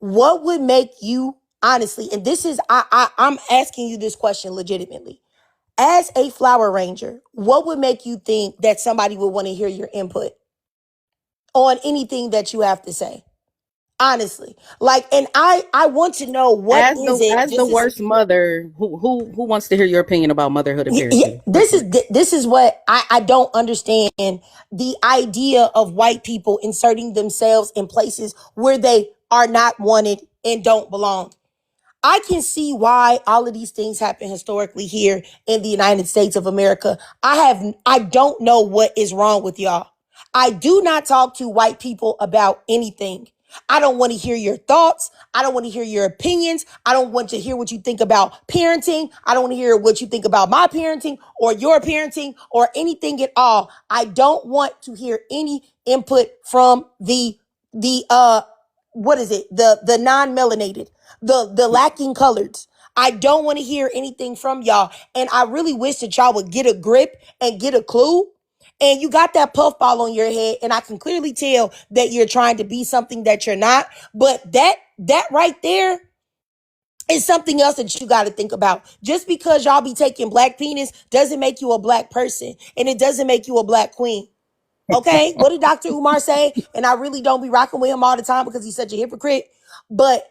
What would make you, honestly, and this is, I'm asking you this question legitimately. As a flower ranger, what would make you think that somebody would want to hear your input on anything that you have to say? Honestly, and I want to know what As is the it. as the worst mother, who wants to hear your opinion about motherhood and parenting? This is what I don't understand, the idea of white people inserting themselves in places where they are not wanted and don't belong. I can see why all of these things happen historically here in the United States of America. I don't know what is wrong with y'all. I do not talk to white people about anything. I don't want to hear your thoughts. I don't want to hear your opinions. I don't want to hear what you think about parenting. I don't want to hear what you think about my parenting or your parenting or anything at all. I don't want to hear any input from the what is it? The non-melanated, the lacking coloreds. I don't want to hear anything from y'all. And I really wish that y'all would get a grip and get a clue. And you got that puffball on your head, and I can clearly tell that you're trying to be something that you're not. But that right there, It's something else that you got to think about. Just because y'all be taking black penis doesn't make you a black person, and it doesn't make you a black queen. Okay? What did Dr. Umar say? And I really don't be rocking with him all the time because he's such a hypocrite. But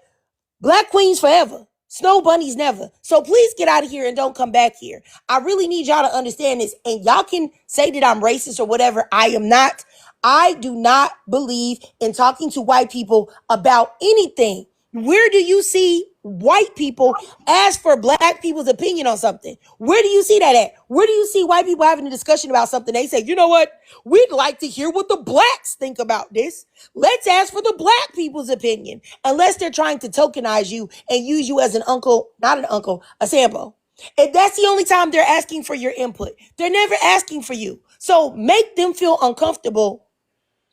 black queens forever. Snow bunnies never. So please get out of here and don't come back here. I really need y'all to understand this. And y'all can say that I'm racist or whatever. I am not. I do not believe in talking to white people about anything. Where do you see white people ask for black people's opinion on something? Where do you see that at? Where do you see white people having a discussion about something? They say, you know what? We'd like to hear what the blacks think about this. Let's ask for the black people's opinion. Unless they're trying to tokenize you and use you as an uncle, not an uncle, a sample. If that's the only time they're asking for your input, they're never asking for you. So make them feel uncomfortable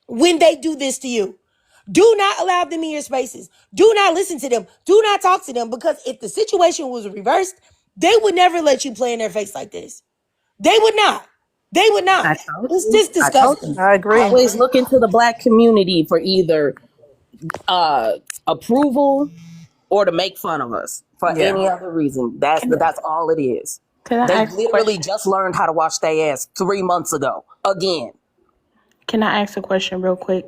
when they do this to you. Do not allow them in your spaces. Do not listen to them. Do not talk to them, because if the situation was reversed, they would never let you play in their face like this. They would not. They would not. I told It's you. just I told disgusting. you. I agree. Always look into the black community for either approval or to make fun of us for Yeah. any other reason. That's all it is. Can I They ask a literally question? just learned how to wash their ass 3 months ago. Again. Can I ask a question real quick?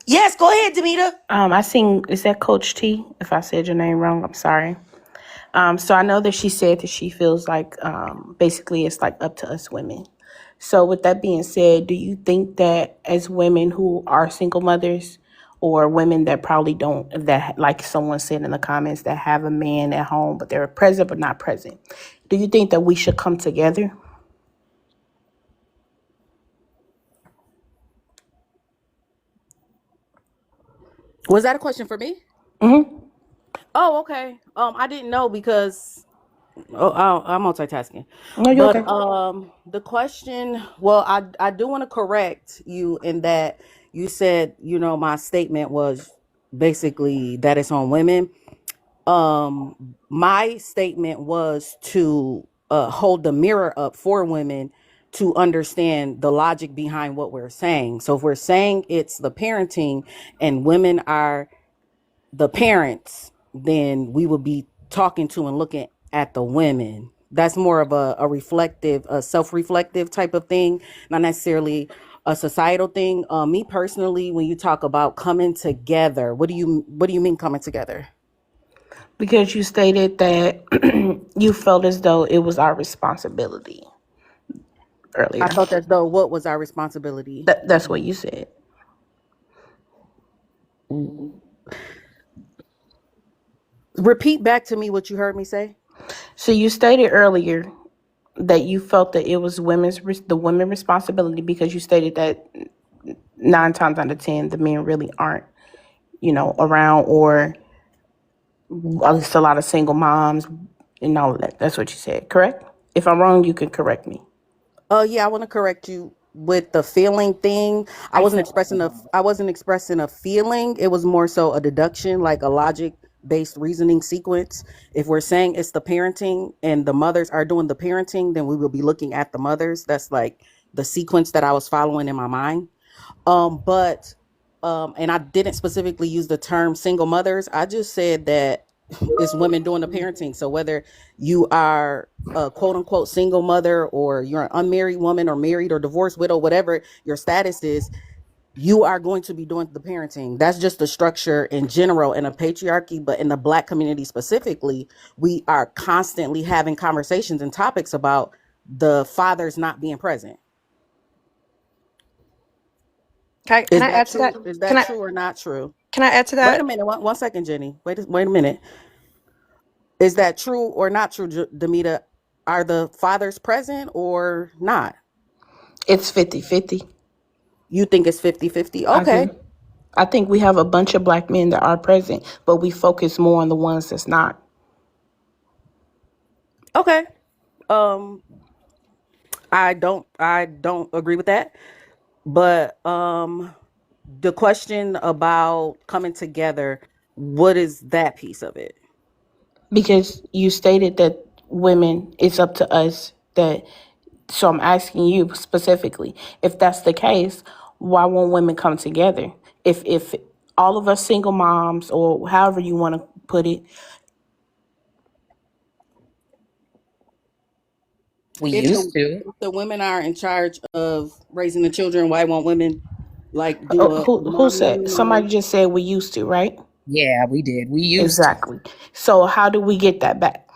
Yes, go ahead, Demita. I seen, is that Coach T? If I said your name wrong, I'm sorry. So I know that she said that she feels like basically it's like up to us women. So with that being said, do you think that as women who are single mothers or women that probably don't, that like someone said in the comments, that have a man at home but they're present but not present, do you think that we should come together? Was that a question for me? Mm-hmm. Oh, okay. I didn't know because I'm multitasking. No, you're But okay. the question, well, I do want to correct you in that you said, my statement was basically that it's on women. My statement was to hold the mirror up for women to understand the logic behind what we're saying. So if we're saying it's the parenting and women are the parents, then we would be talking to and looking at the women. That's more of a reflective, a self-reflective type of thing, not necessarily a societal thing. Me personally, when you talk about coming together, what do you mean coming together? Because you stated that you felt as though it was our responsibility I earlier. felt as though what was our responsibility? That's what you said. Repeat back to me what you heard me say. So you stated earlier that you felt that it was the women's responsibility because you stated that 9 times out of 10 the men really aren't, around, or at least a lot of single moms and all of that. That's what you said, correct? If I'm wrong, you can correct me. Yeah, I want to correct you with the feeling thing. I wasn't expressing a feeling. It was more so a deduction, like a logic based reasoning sequence. If we're saying it's the parenting and the mothers are doing the parenting, then we will be looking at the mothers. That's like the sequence that I was following in my mind. But and I didn't specifically use the term single mothers. I just said that it's women doing the parenting. So whether you are a quote unquote single mother or you're an unmarried woman or married or divorced widow, whatever your status is, you are going to be doing the parenting. That's just the structure in general in a patriarchy, but in the Black community specifically, we are constantly having conversations and topics about the fathers not being present. Can I add to that? Is Can that I true or not true? can I add to Wait a that? minute. One second, Jenny. Wait a minute. Is that true or not true, Demita? Are the fathers present or not? It's 50-50. You think it's 50-50? I Okay. do. I think we have a bunch of black men that are present, but we focus more on the ones that's not. Okay. Um, I don't agree with that. But the question about coming together, what is that piece of it? Because you stated that women, it's up to us that, so I'm asking you specifically, if that's the case, why won't women come together? If all of us single moms, or however you want to put it. We If used the to. if the women are in charge of raising the children, why won't women like do a Who said? modeling or Somebody just said we used to, right? Yeah, we did. We used to. Exactly. So how do we get that back?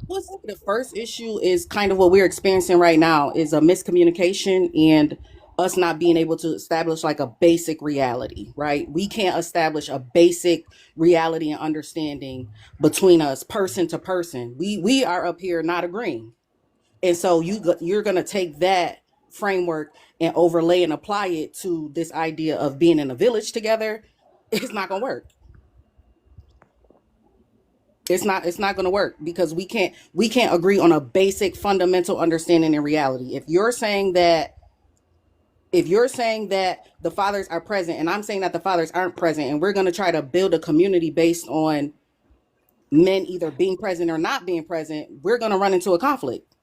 what's the first issue is kind of what we're experiencing right now is a miscommunication and us not being able to establish like a basic reality, right? We can't establish a basic reality and understanding between us person to person. We are up here not agreeing. And so you're going to take that framework and overlay and apply it to this idea of being in a village together. It's not going to work. It's not going to work because we can't agree on a basic fundamental understanding in reality. If you're saying that the fathers are present and I'm saying that the fathers aren't present, and we're going to try to build a community based on men either being present or not being present, we're going to run into a conflict.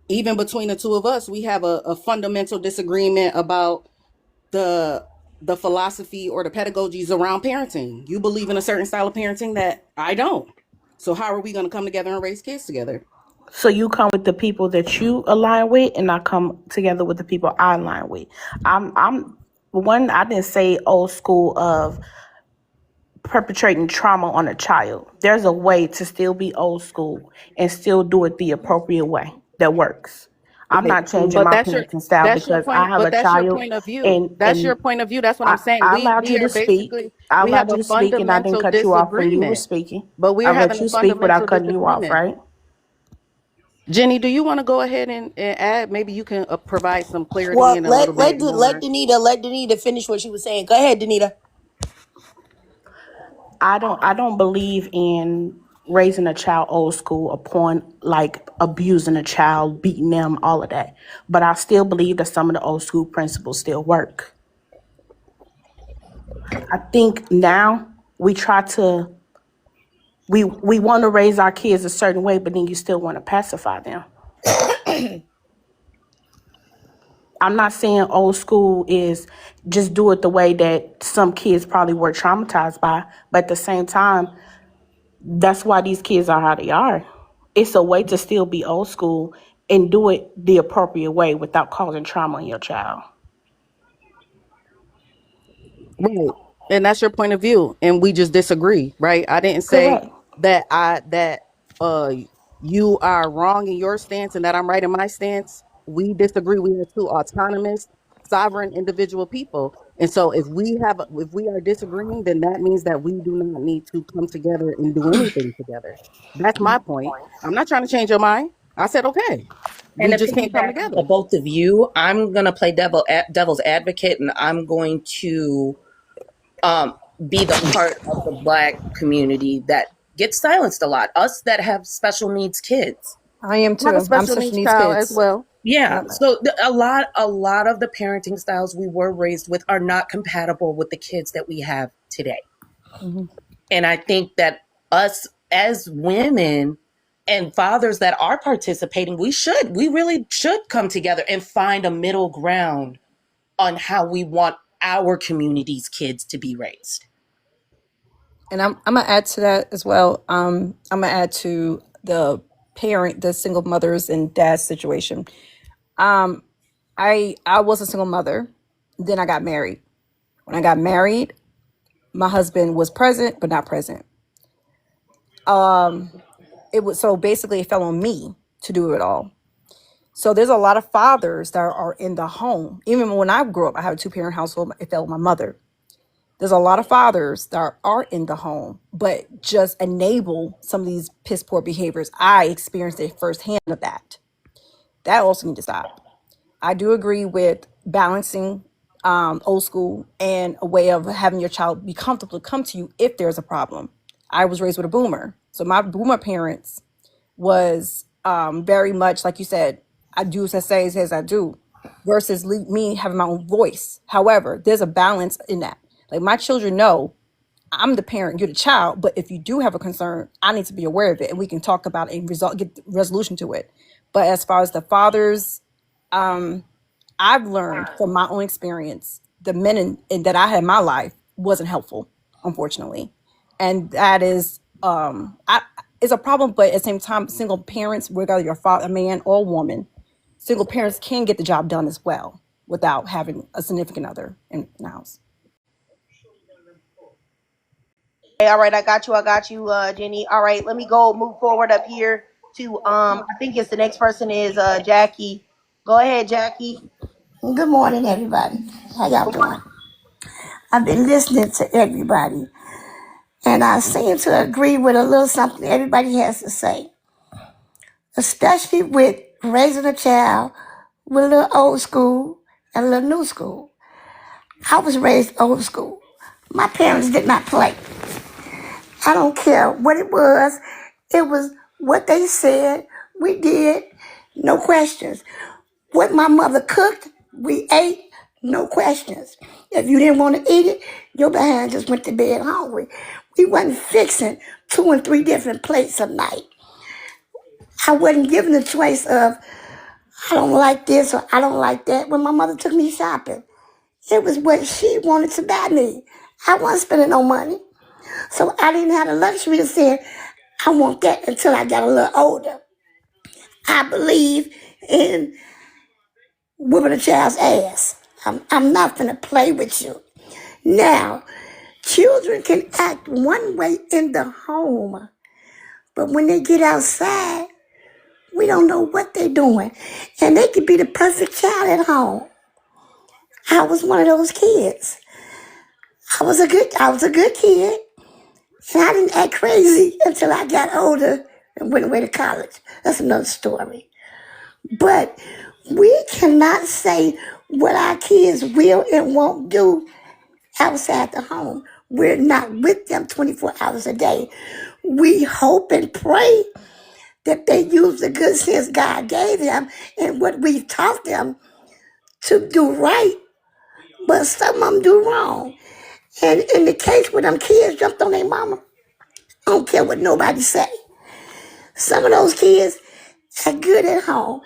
Even between the two of us, we have a fundamental disagreement about the the philosophy or the pedagogies around parenting. You believe in a certain style of parenting that I don't. So how are we going to come together and raise kids together? So you come with the people that you align with, and I come together with the people I align with. I'm one. I didn't say old school of perpetrating trauma on a child. There's a way to still be old school and still do it the appropriate way that works. I'm Okay, not changing but my that's your parenting style that's your because I point. have But a that's your child, point of view. and That's your point of view. That's what I'm saying. I We allowed we you are to speak. basically I we have allowed a you to speak, and I didn't fundamental cut you off when you were disagreement. speaking. But we're I having let a you speak fundamental without cutting you off, disagreement. right? Jenny, do you want to go ahead and add? Maybe you can provide some clarity Well, and a little let bit more. Danita finish what she was saying. Go ahead, Danita. I don't believe in raising a child old school upon like abusing a child, beating them, all of that. But I still believe that some of the old school principles still work. I think now we try to we want to raise our kids a certain way, but then you still want to pacify them. I'm not saying old school is just do it the way that some kids probably were traumatized by, but at the same time, that's why these kids are how they are. It's a way to still be old school and do it the appropriate way without causing trauma in your child. Right. And that's your point of view. And we just disagree, right? I didn't say Correct. that you are wrong in your stance and that I'm right in my stance. We disagree. We are two autonomous, sovereign individual people. And so if we are disagreeing, then that means that we do not need to come together and do anything together. That's my point. I'm not trying to change your mind. I said okay. And We to just can't come piggyback off of together. both of you, I'm gonna play devil's advocate, and I'm going to um, be the part of the Black community that gets silenced a lot. Us that have special needs kids. I am I have a too. I'm special special needs needs child as kids. well. Yeah, Yep. so a lot of the parenting styles we were raised with are not compatible with the kids that we have today. Hmm. And I think that us as women and fathers that are participating, we really should come together and find a middle ground on how we want our community's kids to be raised. And I'm gonna add to that as well. I'm gonna add to the single mothers and dads situation. Um, I was a single mother. Then I got married. When I got married, my husband was present but not present. Um, it was so basically it fell on me to do it all. So there's a lot of fathers that are in the home. Even when I grew up, I have a 2-parent household. It fell on my mother. There's a lot of fathers that are in the home, but just enable some of these piss poor behaviors. I experienced it firsthand of that. That also needs to stop. I do agree with balancing old school and a way of having your child be comfortable to come to you if there's a problem. I was raised with a boomer. So my boomer parents was very much like you said, I do as I say as I do, versus me having my own voice. However, there's a balance in that. Like my children know I'm the parent, you're the child, but if you do have a concern, I need to be aware of it and we can talk about it and get resolution to it. But as far as the fathers, I've learned from my own experience the men that I had in my life wasn't helpful, unfortunately, and that is it's a problem. But at the same time, single parents, whether you're a man or woman, single parents can get the job done as well without having a significant other in the house. Okay, all right, I got you, Jenny. All right, let me go move forward up here to I think it's the next person is Jackie. Go ahead, Jackie. Good morning, everybody. How y'all doing? I've been listening to everybody, and I seem to agree with a little something everybody has to say, especially with raising a child with a little old school and a little new school. I was raised old school. My parents did not play. I don't care what it was. It was what they said. We did. No questions. What my mother cooked, we ate, no questions. If you didn't want to eat it, your behind just went to bed hungry. We wasn't fixing 2 and 3 different plates a night. I wasn't given the choice of, I don't like this or I don't like that when my mother took me shopping. It was what she wanted to buy me. I wasn't spending no money. So I didn't have the luxury of saying, I want that until I got a little older. I believe in whooping a child's ass. I'm not going to play with you. Now, children can act one way in the home, but when they get outside, we don't know what they're doing. And they could be the perfect child at home. I was one of those kids. I was a good kid. And I didn't act crazy until I got older and went away to college. That's another story. But we cannot say what our kids will and won't do outside the home. We're not with them 24 hours a day. We hope and pray that they use the good sense God gave them and what we've taught them to do right, but some of them do wrong. And in the case where them kids jumped on their mama, I don't care what nobody say. Some of those kids are good at home.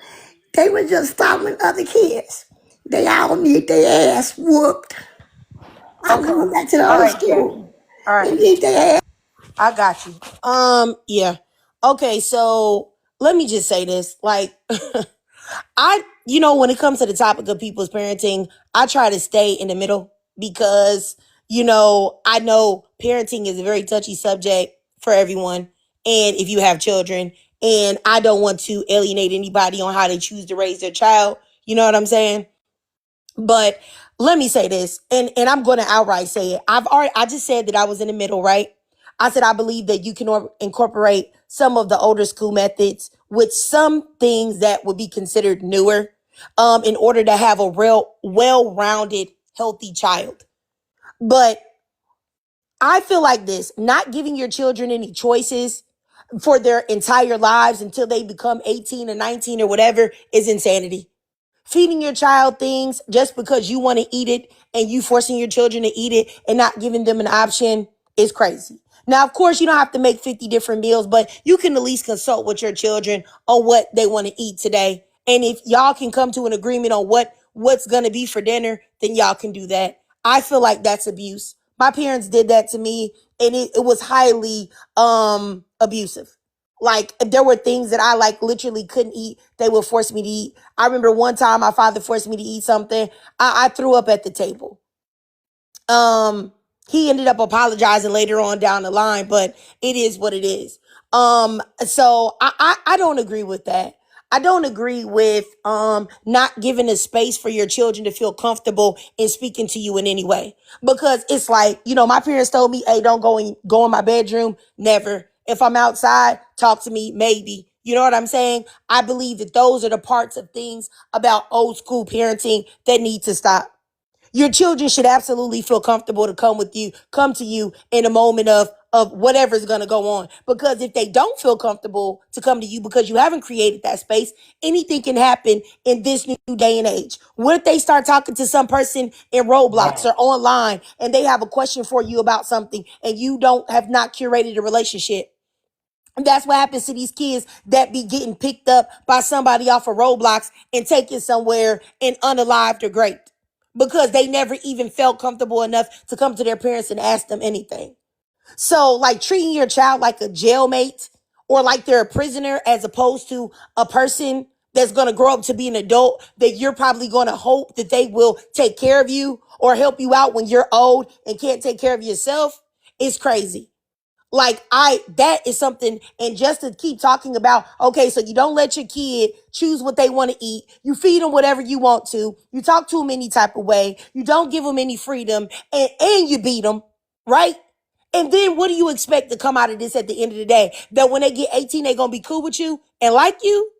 They were just following other kids. They all need their ass whooped. I'm Okay. going back to the All old right, Jackie. school. All They right. need their ass. I got you. Yeah. Okay, so let me just say this. Like, when it comes to the topic of people's parenting, I try to stay in the middle because, I know parenting is a very touchy subject for everyone. And if you have children, and I don't want to alienate anybody on how they choose to raise their child. You know what I'm saying? But let me say this, and I'm going to outright say it. I just said that I was in the middle, right? I said I believe that you can incorporate some of the older school methods with some things that would be considered newer, in order to have a real well-rounded, healthy child. But I feel like this: not giving your children any choices for their entire lives until they become 18 or 19 or whatever is insanity. Feeding your child things just because you want to eat it and you forcing your children to eat it and not giving them an option is crazy. Now, of course, you don't have to make 50 different meals, but you can at least consult with your children on what they want to eat today. And if y'all can come to an agreement on what's going to be for dinner, then y'all can do that. I feel like that's abuse. My parents did that to me, and it was highly abusive. Like, there were things that I like literally couldn't eat. They would force me to eat. I remember one time my father forced me to eat something. I threw up at the table. He ended up apologizing later on down the line, but it is what it is. So I don't agree with that. I don't agree with not giving a space for your children to feel comfortable in speaking to you in any way. Because it's like, my parents told me, hey, don't go in my bedroom. Never. If I'm outside, talk to me, maybe. You know what I'm saying? I believe that those are the parts of things about old school parenting that need to stop. Your children should absolutely feel comfortable to come to you in a moment of whatever's going to go on. Because if they don't feel comfortable to come to you because you haven't created that space, anything can happen in this new day and age. What if they start talking to some person in Roblox or online and they have a question for you about something and you have not curated a relationship? And that's what happens to these kids that be getting picked up by somebody off of Roblox and taken somewhere and unalived or great. because they never even felt comfortable enough to come to their parents and ask them anything. So, like treating your child like a jailmate or like they're a prisoner as opposed to a person that's going to grow up to be an adult that you're probably going to hope that they will take care of you or help you out when you're old and can't take care of yourself is crazy. Like that is something, and just to keep talking about, okay, so you don't let your kid choose what they want to eat. You feed them whatever you want to. You talk to them any type of way. You don't give them any freedom, and you beat them, right? And then what do you expect to come out of this at the end of the day? That when they get 18, they gonna be cool with you and like you?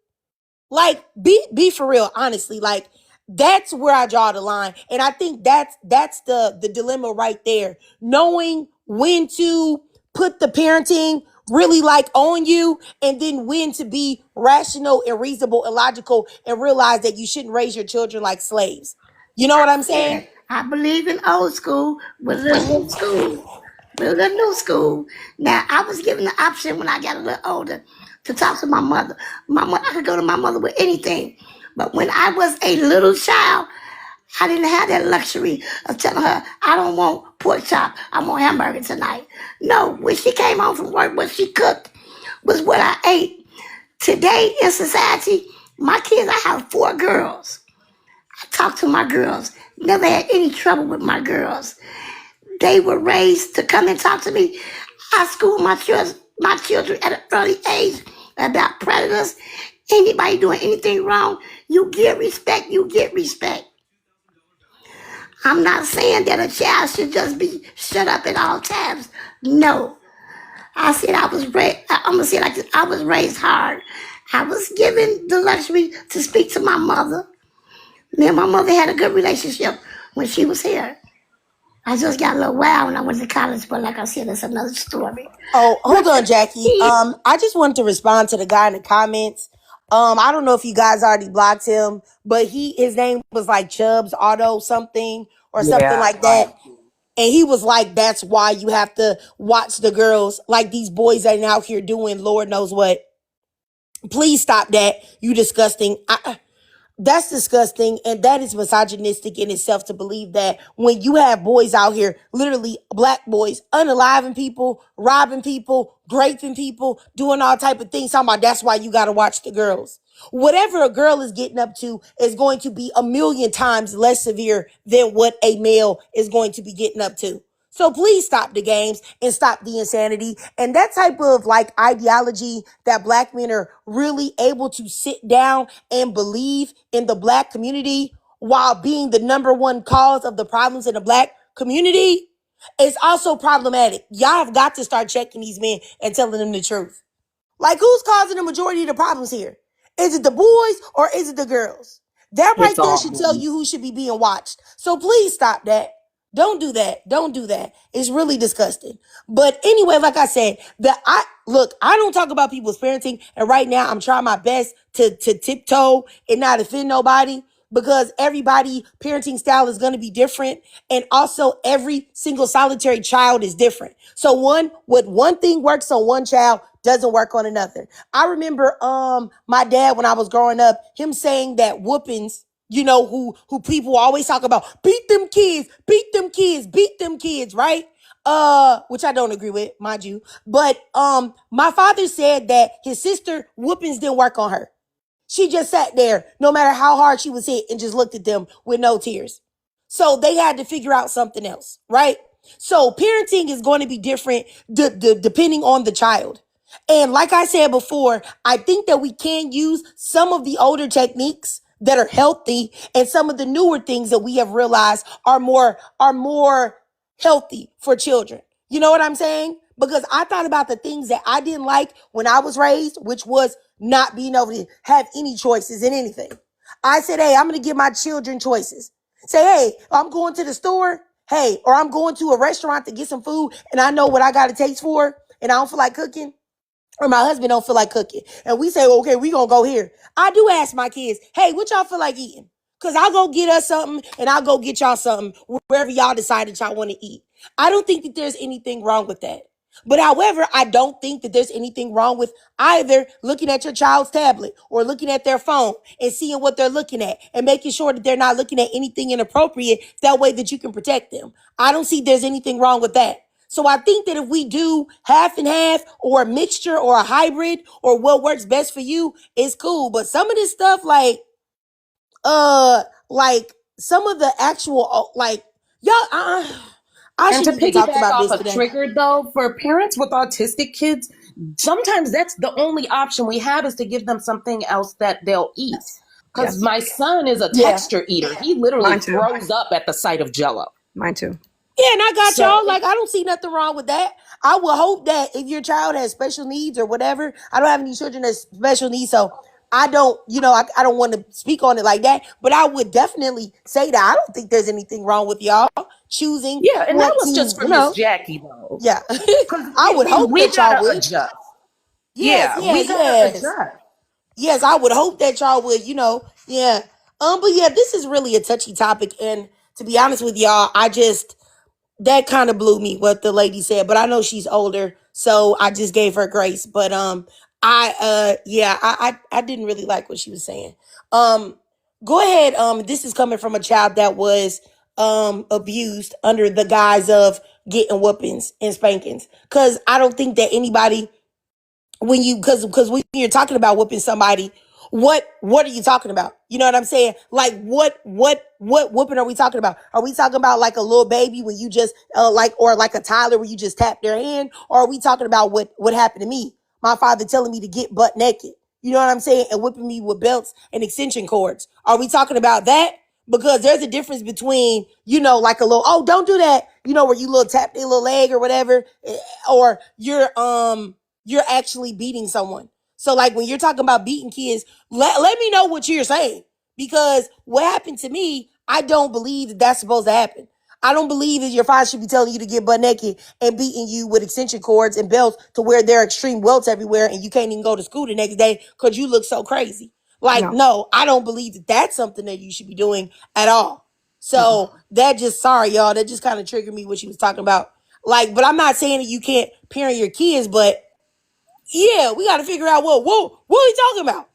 Like, be for real, honestly. Like, that's where I draw the line. And I think that's the dilemma right there. Knowing when to put the parenting really like on you, and then when to be rational and reasonable and logical and realize that you shouldn't raise your children like slaves. You know what I'm saying? I believe in old school with a new school. With a new school. Now, I was given the option when I got a little older to talk to my mother. I could go to my mother with anything. But when I was a little child, I didn't have that luxury of telling her, I don't want pork chop. I want hamburger tonight. No, when she came home from work, what she cooked was what I ate. Today in society, my kids, I have 4 girls. I talk to my girls. Never had any trouble with my girls. They were raised to come and talk to me. I school my children at an early age about predators. Anybody doing anything wrong, you get respect, you get respect. I'm not saying that a child should just be shut up at all times. No. I said I was raised, I'm going to say it like this, I was raised hard. I was given the luxury to speak to my mother. Me and my mother had a good relationship when she was here. I just got a little wild when I went to college, but like I said, that's another story. Oh, hold on, Jackie. I just wanted to respond to the guy in the comments. I don't know if you guys already blocked him, but his name was like Chubbs Auto something or something Yeah, like that. And he was like, that's why you have to watch the girls, like these boys ain't out here doing Lord knows what. Please stop that. You disgusting. That's disgusting, and that is misogynistic in itself to believe that when you have boys out here, literally black boys, unaliving people, robbing people, raping people, doing all type of things, talking about that's why you got to watch the girls. Whatever a girl is getting up to is going to be a million times less severe than what a male is going to be getting up to. So please stop the games and stop the insanity. And that type of like ideology that black men are really able to sit down and believe in the black community while being the number one cause of the problems in the black community is also problematic. Y'all have got to start checking these men and telling them the truth. Like, who's causing the majority of the problems here? Is it the boys or is it the girls? That right it's there all should tell you who should be being watched. So please stop that. Don't do that. Don't do that. It's really disgusting. But anyway, like I said, I don't talk about people's parenting, and right now I'm trying my best to tiptoe and not offend nobody, because everybody parenting style is going to be different, and also every single solitary child is different. So what one thing works on one child doesn't work on another. I remember my dad, when I was growing up, him saying that whoopings, you know, who people always talk about, beat them kids, beat them kids, beat them kids, right? Which I don't agree with, mind you. But my father said that his sister whoopings didn't work on her. She just sat there, no matter how hard she was hit, and just looked at them with no tears. So they had to figure out something else, right? So parenting is going to be different depending on the child. And like I said before, I think that we can use some of the older techniques that are healthy and some of the newer things that we have realized are more healthy for children. You know what I'm saying? Because I thought about the things that I didn't like when I was raised, which was not being able to have any choices in anything. I said, hey, I'm going to give my children choices. Say, hey, I'm going to the store. Hey, or I'm going to a restaurant to get some food and I know what I got to taste for and I don't feel like cooking, or my husband don't feel like cooking. And we say, okay, we going to go here. I do ask my kids, hey, what y'all feel like eating? Because I'll go get us something and I'll go get y'all something wherever y'all decide that y'all want to eat. I don't think that there's anything wrong with that. But however, I don't think that there's anything wrong with either looking at your child's tablet or looking at their phone and seeing what they're looking at and making sure that they're not looking at anything inappropriate. That way that you can protect them. I don't see there's anything wrong with that. So I think that if we do half and half or a mixture or a hybrid or what works best for you, it's cool. But some of this stuff, uh, like some of the actual, y'all, I And to shouldn't even talked piggyback about off this of today. Trigger, though, for parents with autistic kids, sometimes that's the only option we have is to give them something else that they'll eat. Yes. Because Yes. my son is a Yeah. texture eater. He literally Mine too. throws up at the sight of Jello. Mine too. Yeah, and I got So, y'all. Like, I don't see nothing wrong with that. I would hope that if your child has special needs or whatever, I don't have any children that's special needs, so I don't, I don't want to speak on it like that. But I would definitely say that I don't think there's anything wrong with y'all choosing yeah, and that what to, was just for Miss Jackie, though. yeah. Because I would hope we that y'all gotta would. adjust. Yes, Yeah, we yes, gotta yes. adjust. Yes, I would hope that y'all would, yeah. But yeah, this is really a touchy topic, and to be honest with y'all, that kind of blew me what the lady said, but I know she's older, so I just gave her grace. But I didn't really like what she was saying. Go ahead. This is coming from a child that was abused under the guise of getting whoopings and spankings. Cause I don't think that anybody when you because when you're talking about whooping somebody, what are you talking about? You know what I'm saying? Like what whooping are we talking about? Are we talking about like a little baby when you just or like a toddler where you just tap their hand? Or are we talking about what happened to me? My father telling me to get butt naked. You know what I'm saying? And whipping me with belts and extension cords. Are we talking about that? Because there's a difference between, like a little, oh, don't do that, where you little tap their little leg or whatever, or you're actually beating someone. So like when you're talking about beating kids, let me know what you're saying. Because what happened to me, I don't believe that that's supposed to happen. I don't believe that your father should be telling you to get butt naked and beating you with extension cords and belts to where there are extreme welts everywhere and you can't even go to school the next day because you look so crazy. Like, No. no, I don't believe that that's something that you should be doing at all. Mm-mm. So that just, sorry, y'all, that just kind of triggered me what she was talking about. Like, but I'm not saying that you can't parent your kids, but yeah, we got to figure out what are you talking about?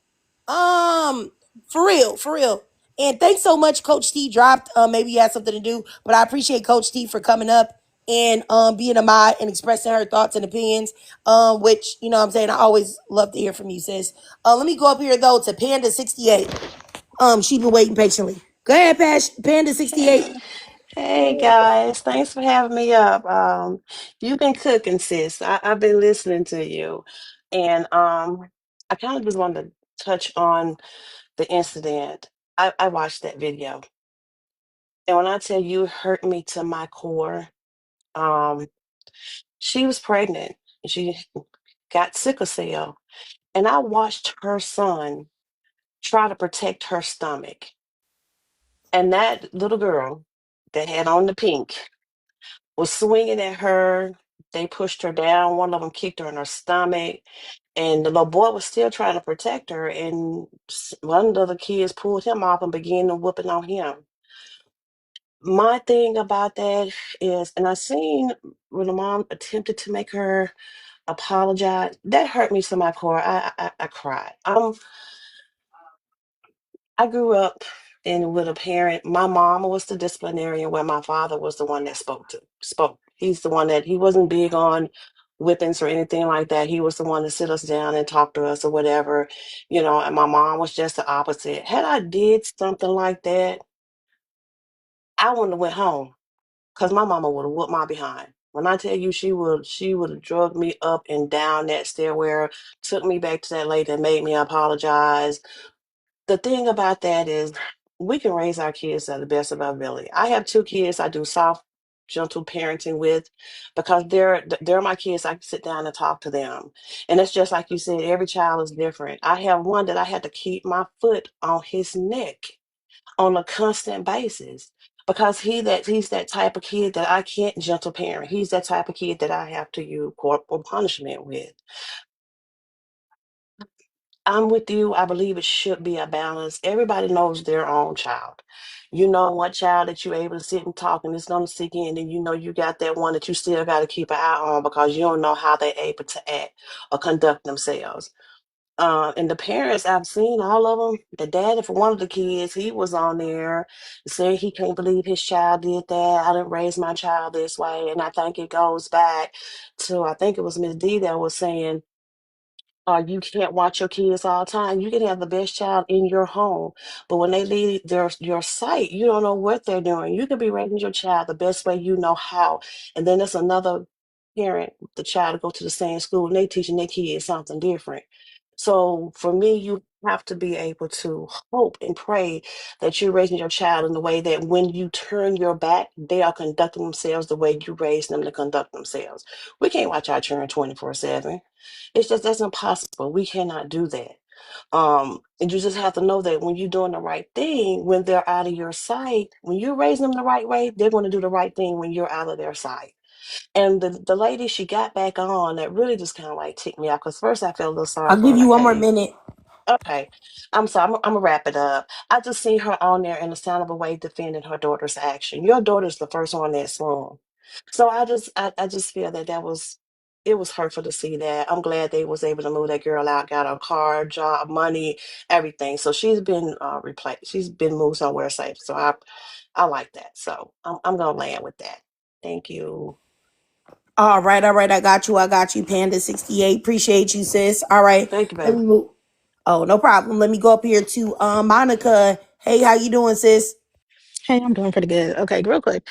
For real, for real. And thanks so much, Coach T dropped. Maybe you had something to do, but I appreciate Coach T for coming up and being a mod and expressing her thoughts and opinions. Which I'm saying I always love to hear from you, sis. Let me go up here though to Panda 68. She been waiting patiently. Go ahead, Panda 68. Hey guys, thanks for having me up. You've been cooking, sis. I've been listening to you, and I kind of just wanted to touch on the incident. I watched that video, and when I tell you, it hurt me to my core. Um, she was pregnant. She got sickle cell, and I watched her son try to protect her stomach, and that little girl that had on the pink was swinging at her. They pushed her down. One of them kicked her in her stomach, and the little boy was still trying to protect her. And one of the kids pulled him off and began to whooping on him. My thing about that is, and I seen when the mom attempted to make her apologize. That hurt me to my core. I cried. I grew up in with a parent. My mom was the disciplinarian, where my father was the one that spoke. He's the one that he wasn't big on whippings or anything like that. He was the one to sit us down and talk to us or whatever, And my mom was just the opposite. Had I did something like that, I wouldn't have went home because my mama would have whooped my behind. When I tell you she would have drugged me up and down that stairwell, took me back to that lady and made me apologize. The thing about that is we can raise our kids to the best of our ability. I have two kids I do soft, gentle parenting with because they're my kids. I can sit down and talk to them. And it's just like you said, every child is different. I have one that I had to keep my foot on his neck on a constant basis because he's that type of kid that I can't gentle parent. He's that type of kid that I have to use corporal punishment with. I'm with you. I believe it should be a balance. Everybody knows their own child. You know one child that you're able to sit and talk and it's gonna sink in, and you know you got that one that you still gotta keep an eye on because you don't know how they're able to act or conduct themselves. And the parents, I've seen all of them. The dad for one of the kids, he was on there saying he can't believe his child did that. I didn't raise my child this way. And I think it goes back to, I think it was Miss D that was saying, you can't watch your kids all the time. You can have the best child in your home, but when they leave your sight, you don't know what they're doing. You can be raising your child the best way you know how, and then there's another parent, the child to go to the same school, and they teaching their kids something different. So for me, you have to be able to hope and pray that you're raising your child in the way that when you turn your back, they are conducting themselves the way you raised them to conduct themselves. We can't watch our children 24/7. It's just that's impossible. We cannot do that. And you just have to know that when you're doing the right thing, when they're out of your sight, when you're raising them the right way, they're going to do the right thing when you're out of their sight. And the lady she got back on that really just kind of like ticked me off because first I felt a little sorry I'll for her, give you like, one more hey, minute. okay, I'm sorry, I'm gonna wrap it up. I just seen her on there in a sound of a way defending her daughter's action. Your daughter's the first one that swung. So I just feel that it was hurtful to see that. I'm glad they was able to move that girl out, got her car, job, money, everything. So she's been replaced. She's been moved somewhere safe. So I like that. So I'm gonna land with that. Thank you. All right, all right. I got you. I got you, Panda 68. Appreciate you, sis. All right. Thank you, Let baby. me move. Oh, no problem. Let me go up here to Monica. Hey, how you doing, sis? Hey, I'm doing pretty good. Okay, real quick.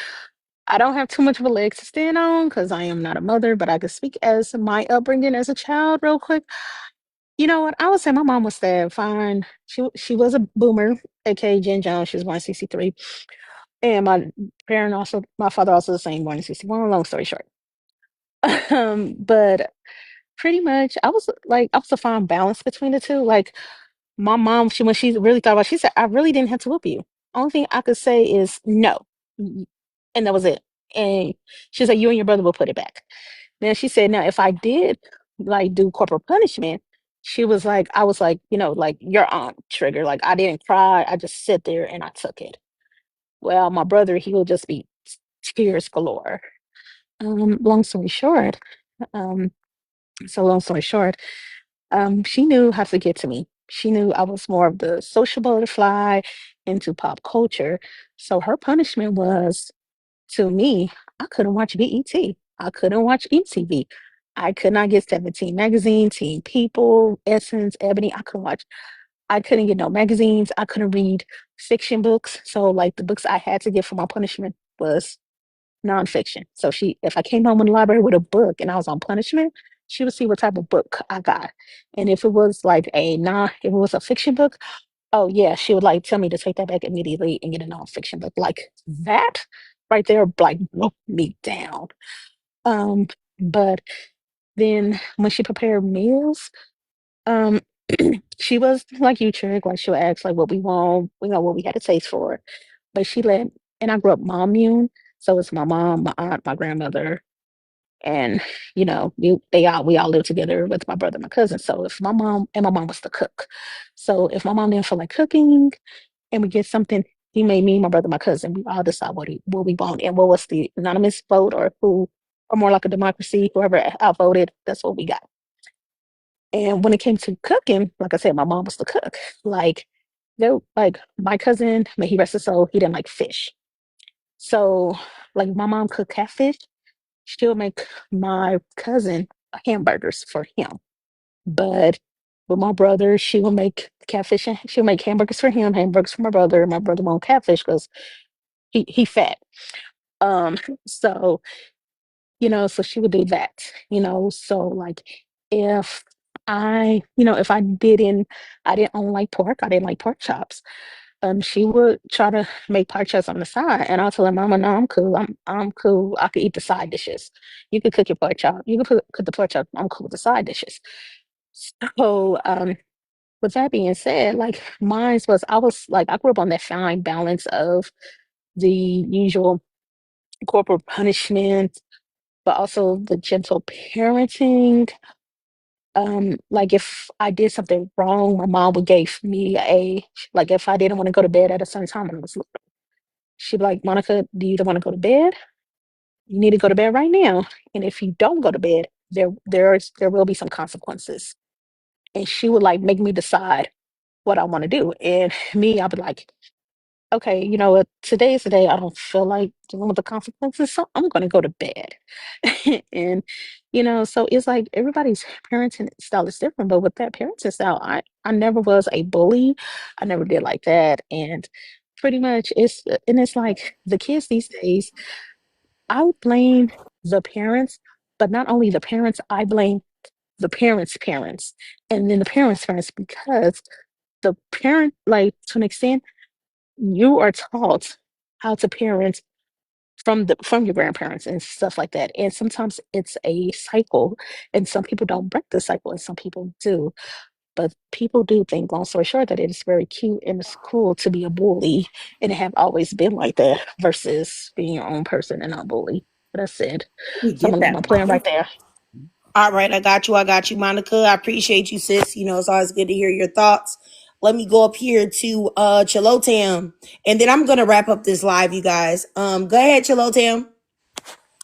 I don't have too much of a leg to stand on because I am not a mother, but I can speak as my upbringing as a child real quick. You know what? I would say my mom was that fine. She was a boomer, aka Jen Jones. She was born in 63. And my father also the same, born in 61. Long story short. But pretty much I was a fine balance between the two. Like my mom, when she really thought about it, she said, I really didn't have to whoop you. Only thing I could say is no. And that was it. And she said, you and your brother will put it back. Then she said, now if I did like do corporal punishment, she was like, I was like, like your aunt trigger. Like I didn't cry. I just sit there and I took it. Well, my brother, he will just be tears galore. Long story short, um, long story short, she knew how to get to me. She knew I was more of the social butterfly into pop culture. So her punishment was to me, I couldn't watch BET. I couldn't watch MTV. I could not get 17 magazine, Teen People, Essence, Ebony. I couldn't get no magazines. I couldn't read fiction books. So like the books I had to get for my punishment was nonfiction. So if I came home in the library with a book and I was on punishment, she would see what type of book I got. And if it was like if it was a fiction book, oh yeah, she would like tell me to take that back immediately and get a nonfiction book. Like that right there, like broke me down. Um, but then when she prepared meals, um, she was like you, Trick. Like she'll ask like what we want, what we had a taste for. But and I grew up mom-mune, so it's my mom, my aunt, my grandmother, and we all live together with my brother and my cousin. So if my mom was the cook, so if my mom didn't feel like cooking and we get something, he made me, my brother, my cousin, we all decide what we want and what was the anonymous vote or more like a democracy, whoever outvoted, that's what we got. And when it came to cooking, like I said, my mom was the cook. Like like my cousin, may he rest his soul, he didn't like fish. So like my mom cooked catfish, she'll make my cousin hamburgers for him. But with my brother, she will make catfish and she'll make hamburgers for him, hamburgers for my brother. My brother won't catfish because he fat. Um, so so she would do that, so like if if I didn't own like pork, I didn't like pork chops. She would try to make pork chops on the side, and I'll tell her, Mama, no, I'm cool. I'm cool. I could eat the side dishes. You could cook your pork chop. You could cook the pork chop. I'm cool with the side dishes. So, with that being said, like I grew up on that fine balance of the usual corporal punishment, but also the gentle parenting. Like if I did something wrong, my mom would give me like if I didn't want to go to bed at a certain time when I was little, She'd be like, Monica, do you want to go to bed? You need to go to bed right now. And if you don't go to bed, there will be some consequences. And she would like make me decide what I want to do. And me, I'd be like, okay, you know what? Today is the day I don't feel like dealing with the consequences, so I'm going to go to bed. And, so it's like everybody's parenting style is different. But with that parenting style, I never was a bully. I never did like that. And pretty much it's like the kids these days, I would blame the parents, but not only the parents, I blame the parents' parents and then the parents' parents because the parent, like to an extent, you are taught how to parent from your grandparents and stuff like that. And sometimes it's a cycle, and some people don't break the cycle, and some people do. But people do think, long story short, that it is very cute and it's cool to be a bully, and it have always been like that versus being your own person and not bully. But that's it. We So I'm get gonna land that, my plan right Mom. there. All right, I got you. I got you, Monica. I appreciate you, sis. It's always good to hear your thoughts. Let me go up here to Chilotam, and then I'm gonna wrap up this live, you guys. Go ahead, Chilotam.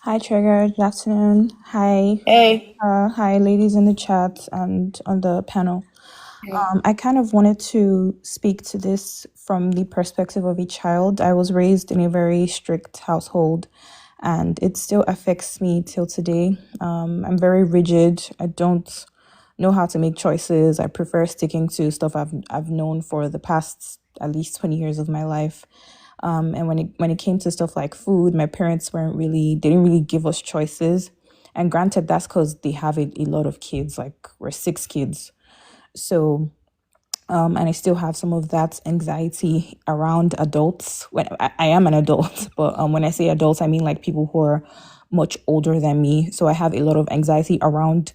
Hi, Trigger. Good afternoon. Hi. Hey. Hi, ladies in the chat and on the panel. Hey. I kind of wanted to speak to this from the perspective of a child. I was raised in a very strict household, and it still affects me till today. I'm very rigid. I don't know how to make choices. I prefer sticking to stuff I've known for the past at least 20 years of my life. And when it came to stuff like food, my parents didn't really give us choices. And granted, that's because they have a lot of kids, like we're 6 kids. So, and I still have some of that anxiety around adults. When I am an adult, but when I say adults, I mean like people who are much older than me. So I have a lot of anxiety around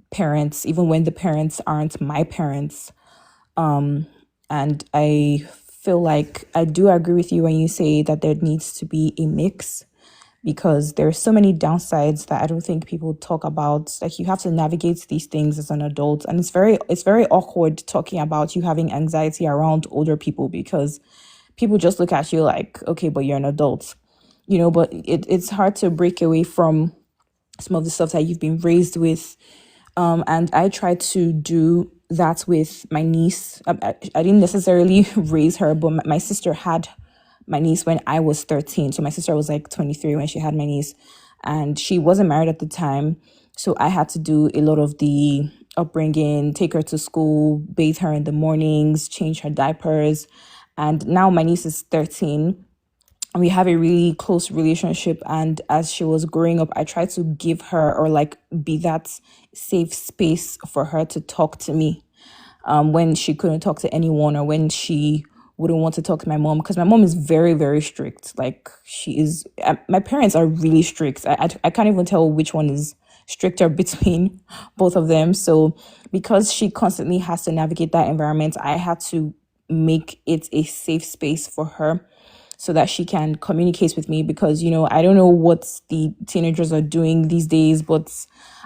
parents, even when the parents aren't my parents. And I feel like I do agree with you when you say that there needs to be a mix because there are so many downsides that I don't think people talk about. Like you have to navigate these things as an adult, and it's very awkward talking about you having anxiety around older people because people just look at you like, okay, but you're an adult, But it's hard to break away from some of the stuff that you've been raised with, and I tried to do that with my niece. I didn't necessarily raise her, but my sister had my niece when I was 13. So my sister was like 23 when she had my niece, and she wasn't married at the time. So I had to do a lot of the upbringing, take her to school, bathe her in the mornings, change her diapers. And now my niece is 13, we have a really close relationship, and as she was growing up I tried to give her or like be that safe space for her to talk to me when she couldn't talk to anyone or when she wouldn't want to talk to my mom, because my mom is very, very strict. Like she is, my parents are really strict. I can't even tell which one is stricter between both of them. So because she constantly has to navigate that environment, I had to make it a safe space for her so that she can communicate with me, because I don't know what the teenagers are doing these days, but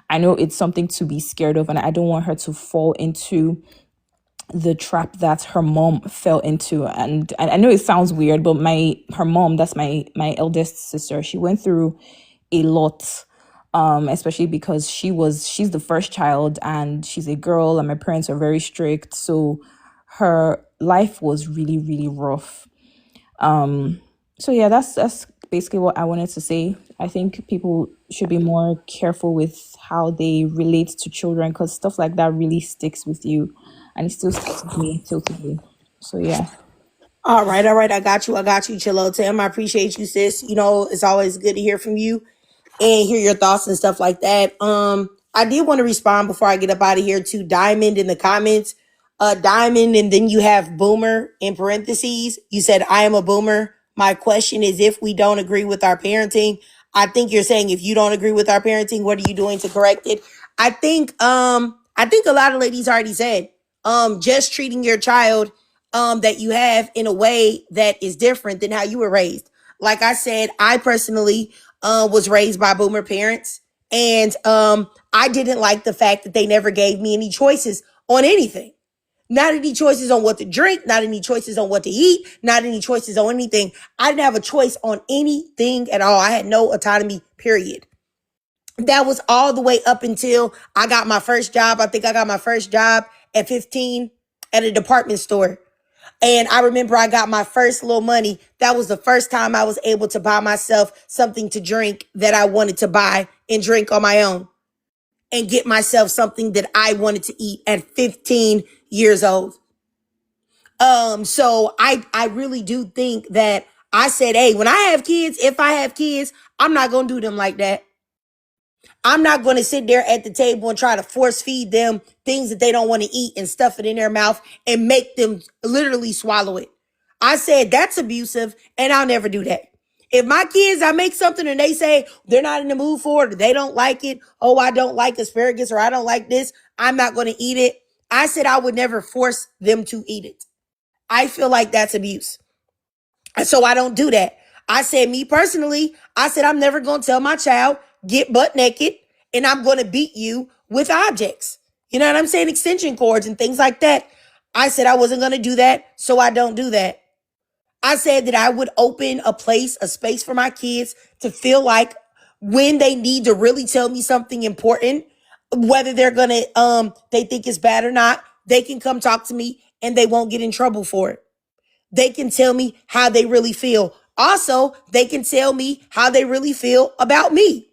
I know it's something to be scared of, and I don't want her to fall into the trap that her mom fell into. And I know it sounds weird, but her mom, that's my eldest sister, she went through a lot, especially because she's the first child and she's a girl and my parents are very strict, so her life was really, really rough. So yeah, that's basically what I wanted to say. I think people should be more careful with how they relate to children, because stuff like that really sticks with you, and it still sticks with me till today. So yeah. All right, all right. I got you. I got you, Chilotam. I appreciate you, sis. It's always good to hear from you and hear your thoughts and stuff like that. I did want to respond before I get up out of here to Diamond in the comments. Diamond, and then you have Boomer in parentheses. You said, I am a boomer. My question is, if we don't agree with our parenting, I think you're saying if you don't agree with our parenting, what are you doing to correct it? I think a lot of ladies already said, just treating your child that you have in a way that is different than how you were raised. Like I said, I personally was raised by boomer parents, and I didn't like the fact that they never gave me any choices on anything. Not any choices on what to drink, not any choices on what to eat, not any choices on anything. I didn't have a choice on anything at all. I had no autonomy, period. That was all the way up until I got my first job. I think I got my first job at 15 at a department store. And I remember I got my first little money. That was the first time I was able to buy myself something to drink that I wanted to buy and drink on my own and get myself something that I wanted to eat at 15 years old. So I really do think that I said, hey, when I have kids, if I have kids, I'm not going to do them like that. I'm not going to sit there at the table and try to force feed them things that they don't want to eat and stuff it in their mouth and make them literally swallow it. I said that's abusive and I'll never do that. If my kids, I make something and they say they're not in the mood for it or they don't like it, oh, I don't like asparagus or I don't like this, I'm not going to eat it. I said I would never force them to eat it. I feel like that's abuse. And so I don't do that. I said, me personally, I said, I'm never going to tell my child, get butt naked and I'm going to beat you with objects. You know what I'm saying? Extension cords and things like that. I said I wasn't going to do that. So I don't do that. I said that I would open a place, a space for my kids to feel like when they need to really tell me something important, whether they're going to, they think it's bad or not, they can come talk to me and they won't get in trouble for it. They can tell me how they really feel. Also, they can tell me how they really feel about me.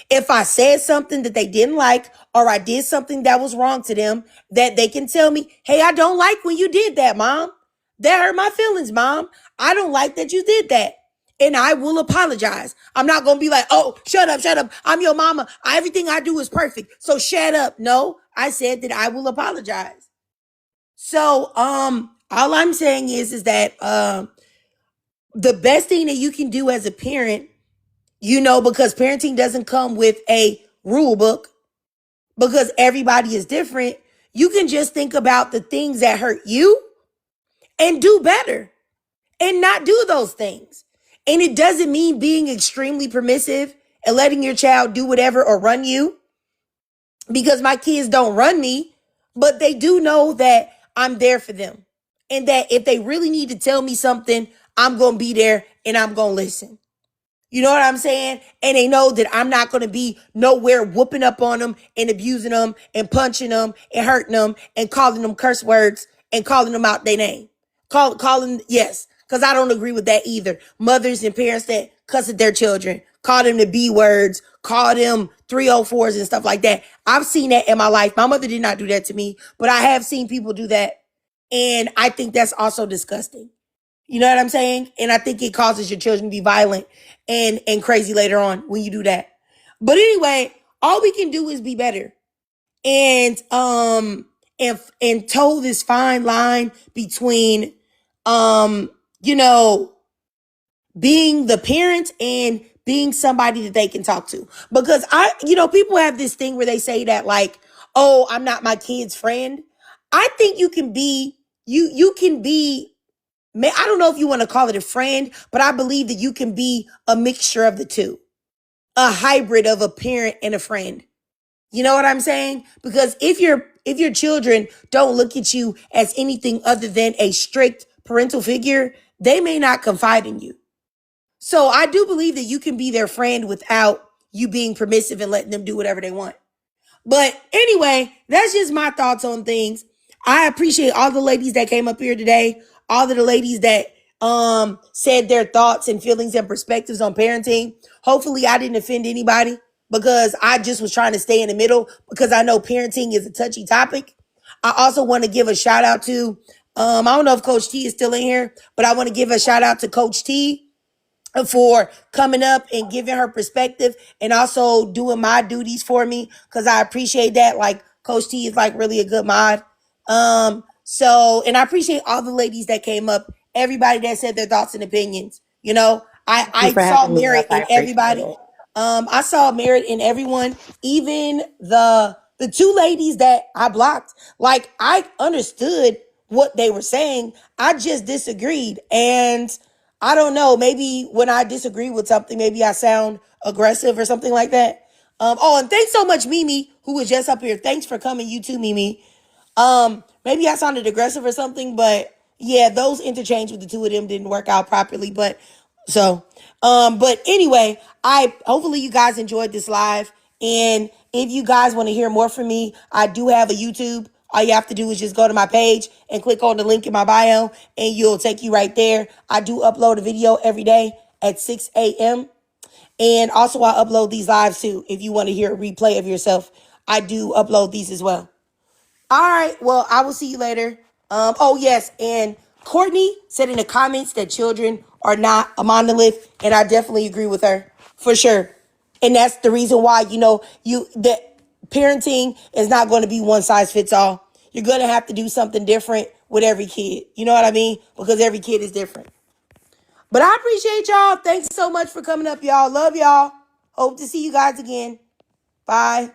If I said something that they didn't like or I did something that was wrong to them, that they can tell me, hey, I don't like when you did that, Mom. That hurt my feelings, Mom. I don't like that you did that. And I will apologize. I'm not going to be like, oh, shut up, shut up. I'm your mama. Everything I do is perfect. So shut up. No, I said that I will apologize. So, all I'm saying is that, the best thing that you can do as a parent, because parenting doesn't come with a rule book, because everybody is different, you can just think about the things that hurt you and do better and not do those things. And it doesn't mean being extremely permissive and letting your child do whatever or run you, because my kids don't run me, but they do know that I'm there for them. And that if they really need to tell me something, I'm going to be there and I'm going to listen. You know what I'm saying? And they know that I'm not going to be nowhere whooping up on them and abusing them and punching them and hurting them and calling them curse words and calling them out their name. Calling, yes, because I don't agree with that either. Mothers and parents that cuss at their children, call them the B words, call them 304s and stuff like that. I've seen that in my life. My mother did not do that to me, but I have seen people do that. And I think that's also disgusting. You know what I'm saying? And I think it causes your children to be violent and crazy later on when you do that. But anyway, all we can do is be better. And toe this fine line between being the parent and being somebody that they can talk to. Because people have this thing where they say that like, oh, I'm not my kid's friend. I think you can be I don't know if you want to call it a friend, but I believe that you can be a mixture of the two, a hybrid of a parent and a friend. You know what I'm saying? Because if your children don't look at you as anything other than a strict parental figure, they may not confide in you. So I do believe that you can be their friend without you being permissive and letting them do whatever they want. But anyway, that's just my thoughts on things. I appreciate all the ladies that came up here today, all of the ladies that said their thoughts and feelings and perspectives on parenting. Hopefully I didn't offend anybody, because I just was trying to stay in the middle, because I know parenting is a touchy topic. I also want to give a shout out to I don't know if Coach T is still in here, but I want to give a shout out to Coach T for coming up and giving her perspective and also doing my duties for me, because I appreciate that. Like, Coach T is like really a good mod. And I appreciate all the ladies that came up, everybody that said their thoughts and opinions. Thank you I for saw having me merit up. I in appreciate everybody. it. I saw merit in everyone, even the two ladies that I blocked. Like, I understood what they were saying. I just disagreed. And I don't know, maybe when I disagree with something, maybe I sound aggressive or something like that. And thanks so much, Mimi, who was just up here. Thanks for coming, you too, Mimi. Maybe I sounded aggressive or something, but yeah, those interchange with the two of them didn't work out properly. But so, but anyway, I hopefully you guys enjoyed this live. And if you guys want to hear more from me, I do have a YouTube. All you have to do is just go to my page and click on the link in my bio, and you'll take you right there. I do upload a video every day at 6 a.m. And also I upload these lives too. If you want to hear a replay of yourself, I do upload these as well. All right. Well, I will see you later. Oh yes, and Courtney said in the comments that children are not a monolith, and I definitely agree with her for sure. And that's the reason why that parenting is not going to be one size fits all. You're going to have to do something different with every kid. You know what I mean? Because every kid is different. But I appreciate y'all. Thanks so much for coming up, y'all. Love y'all. Hope to see you guys again. Bye.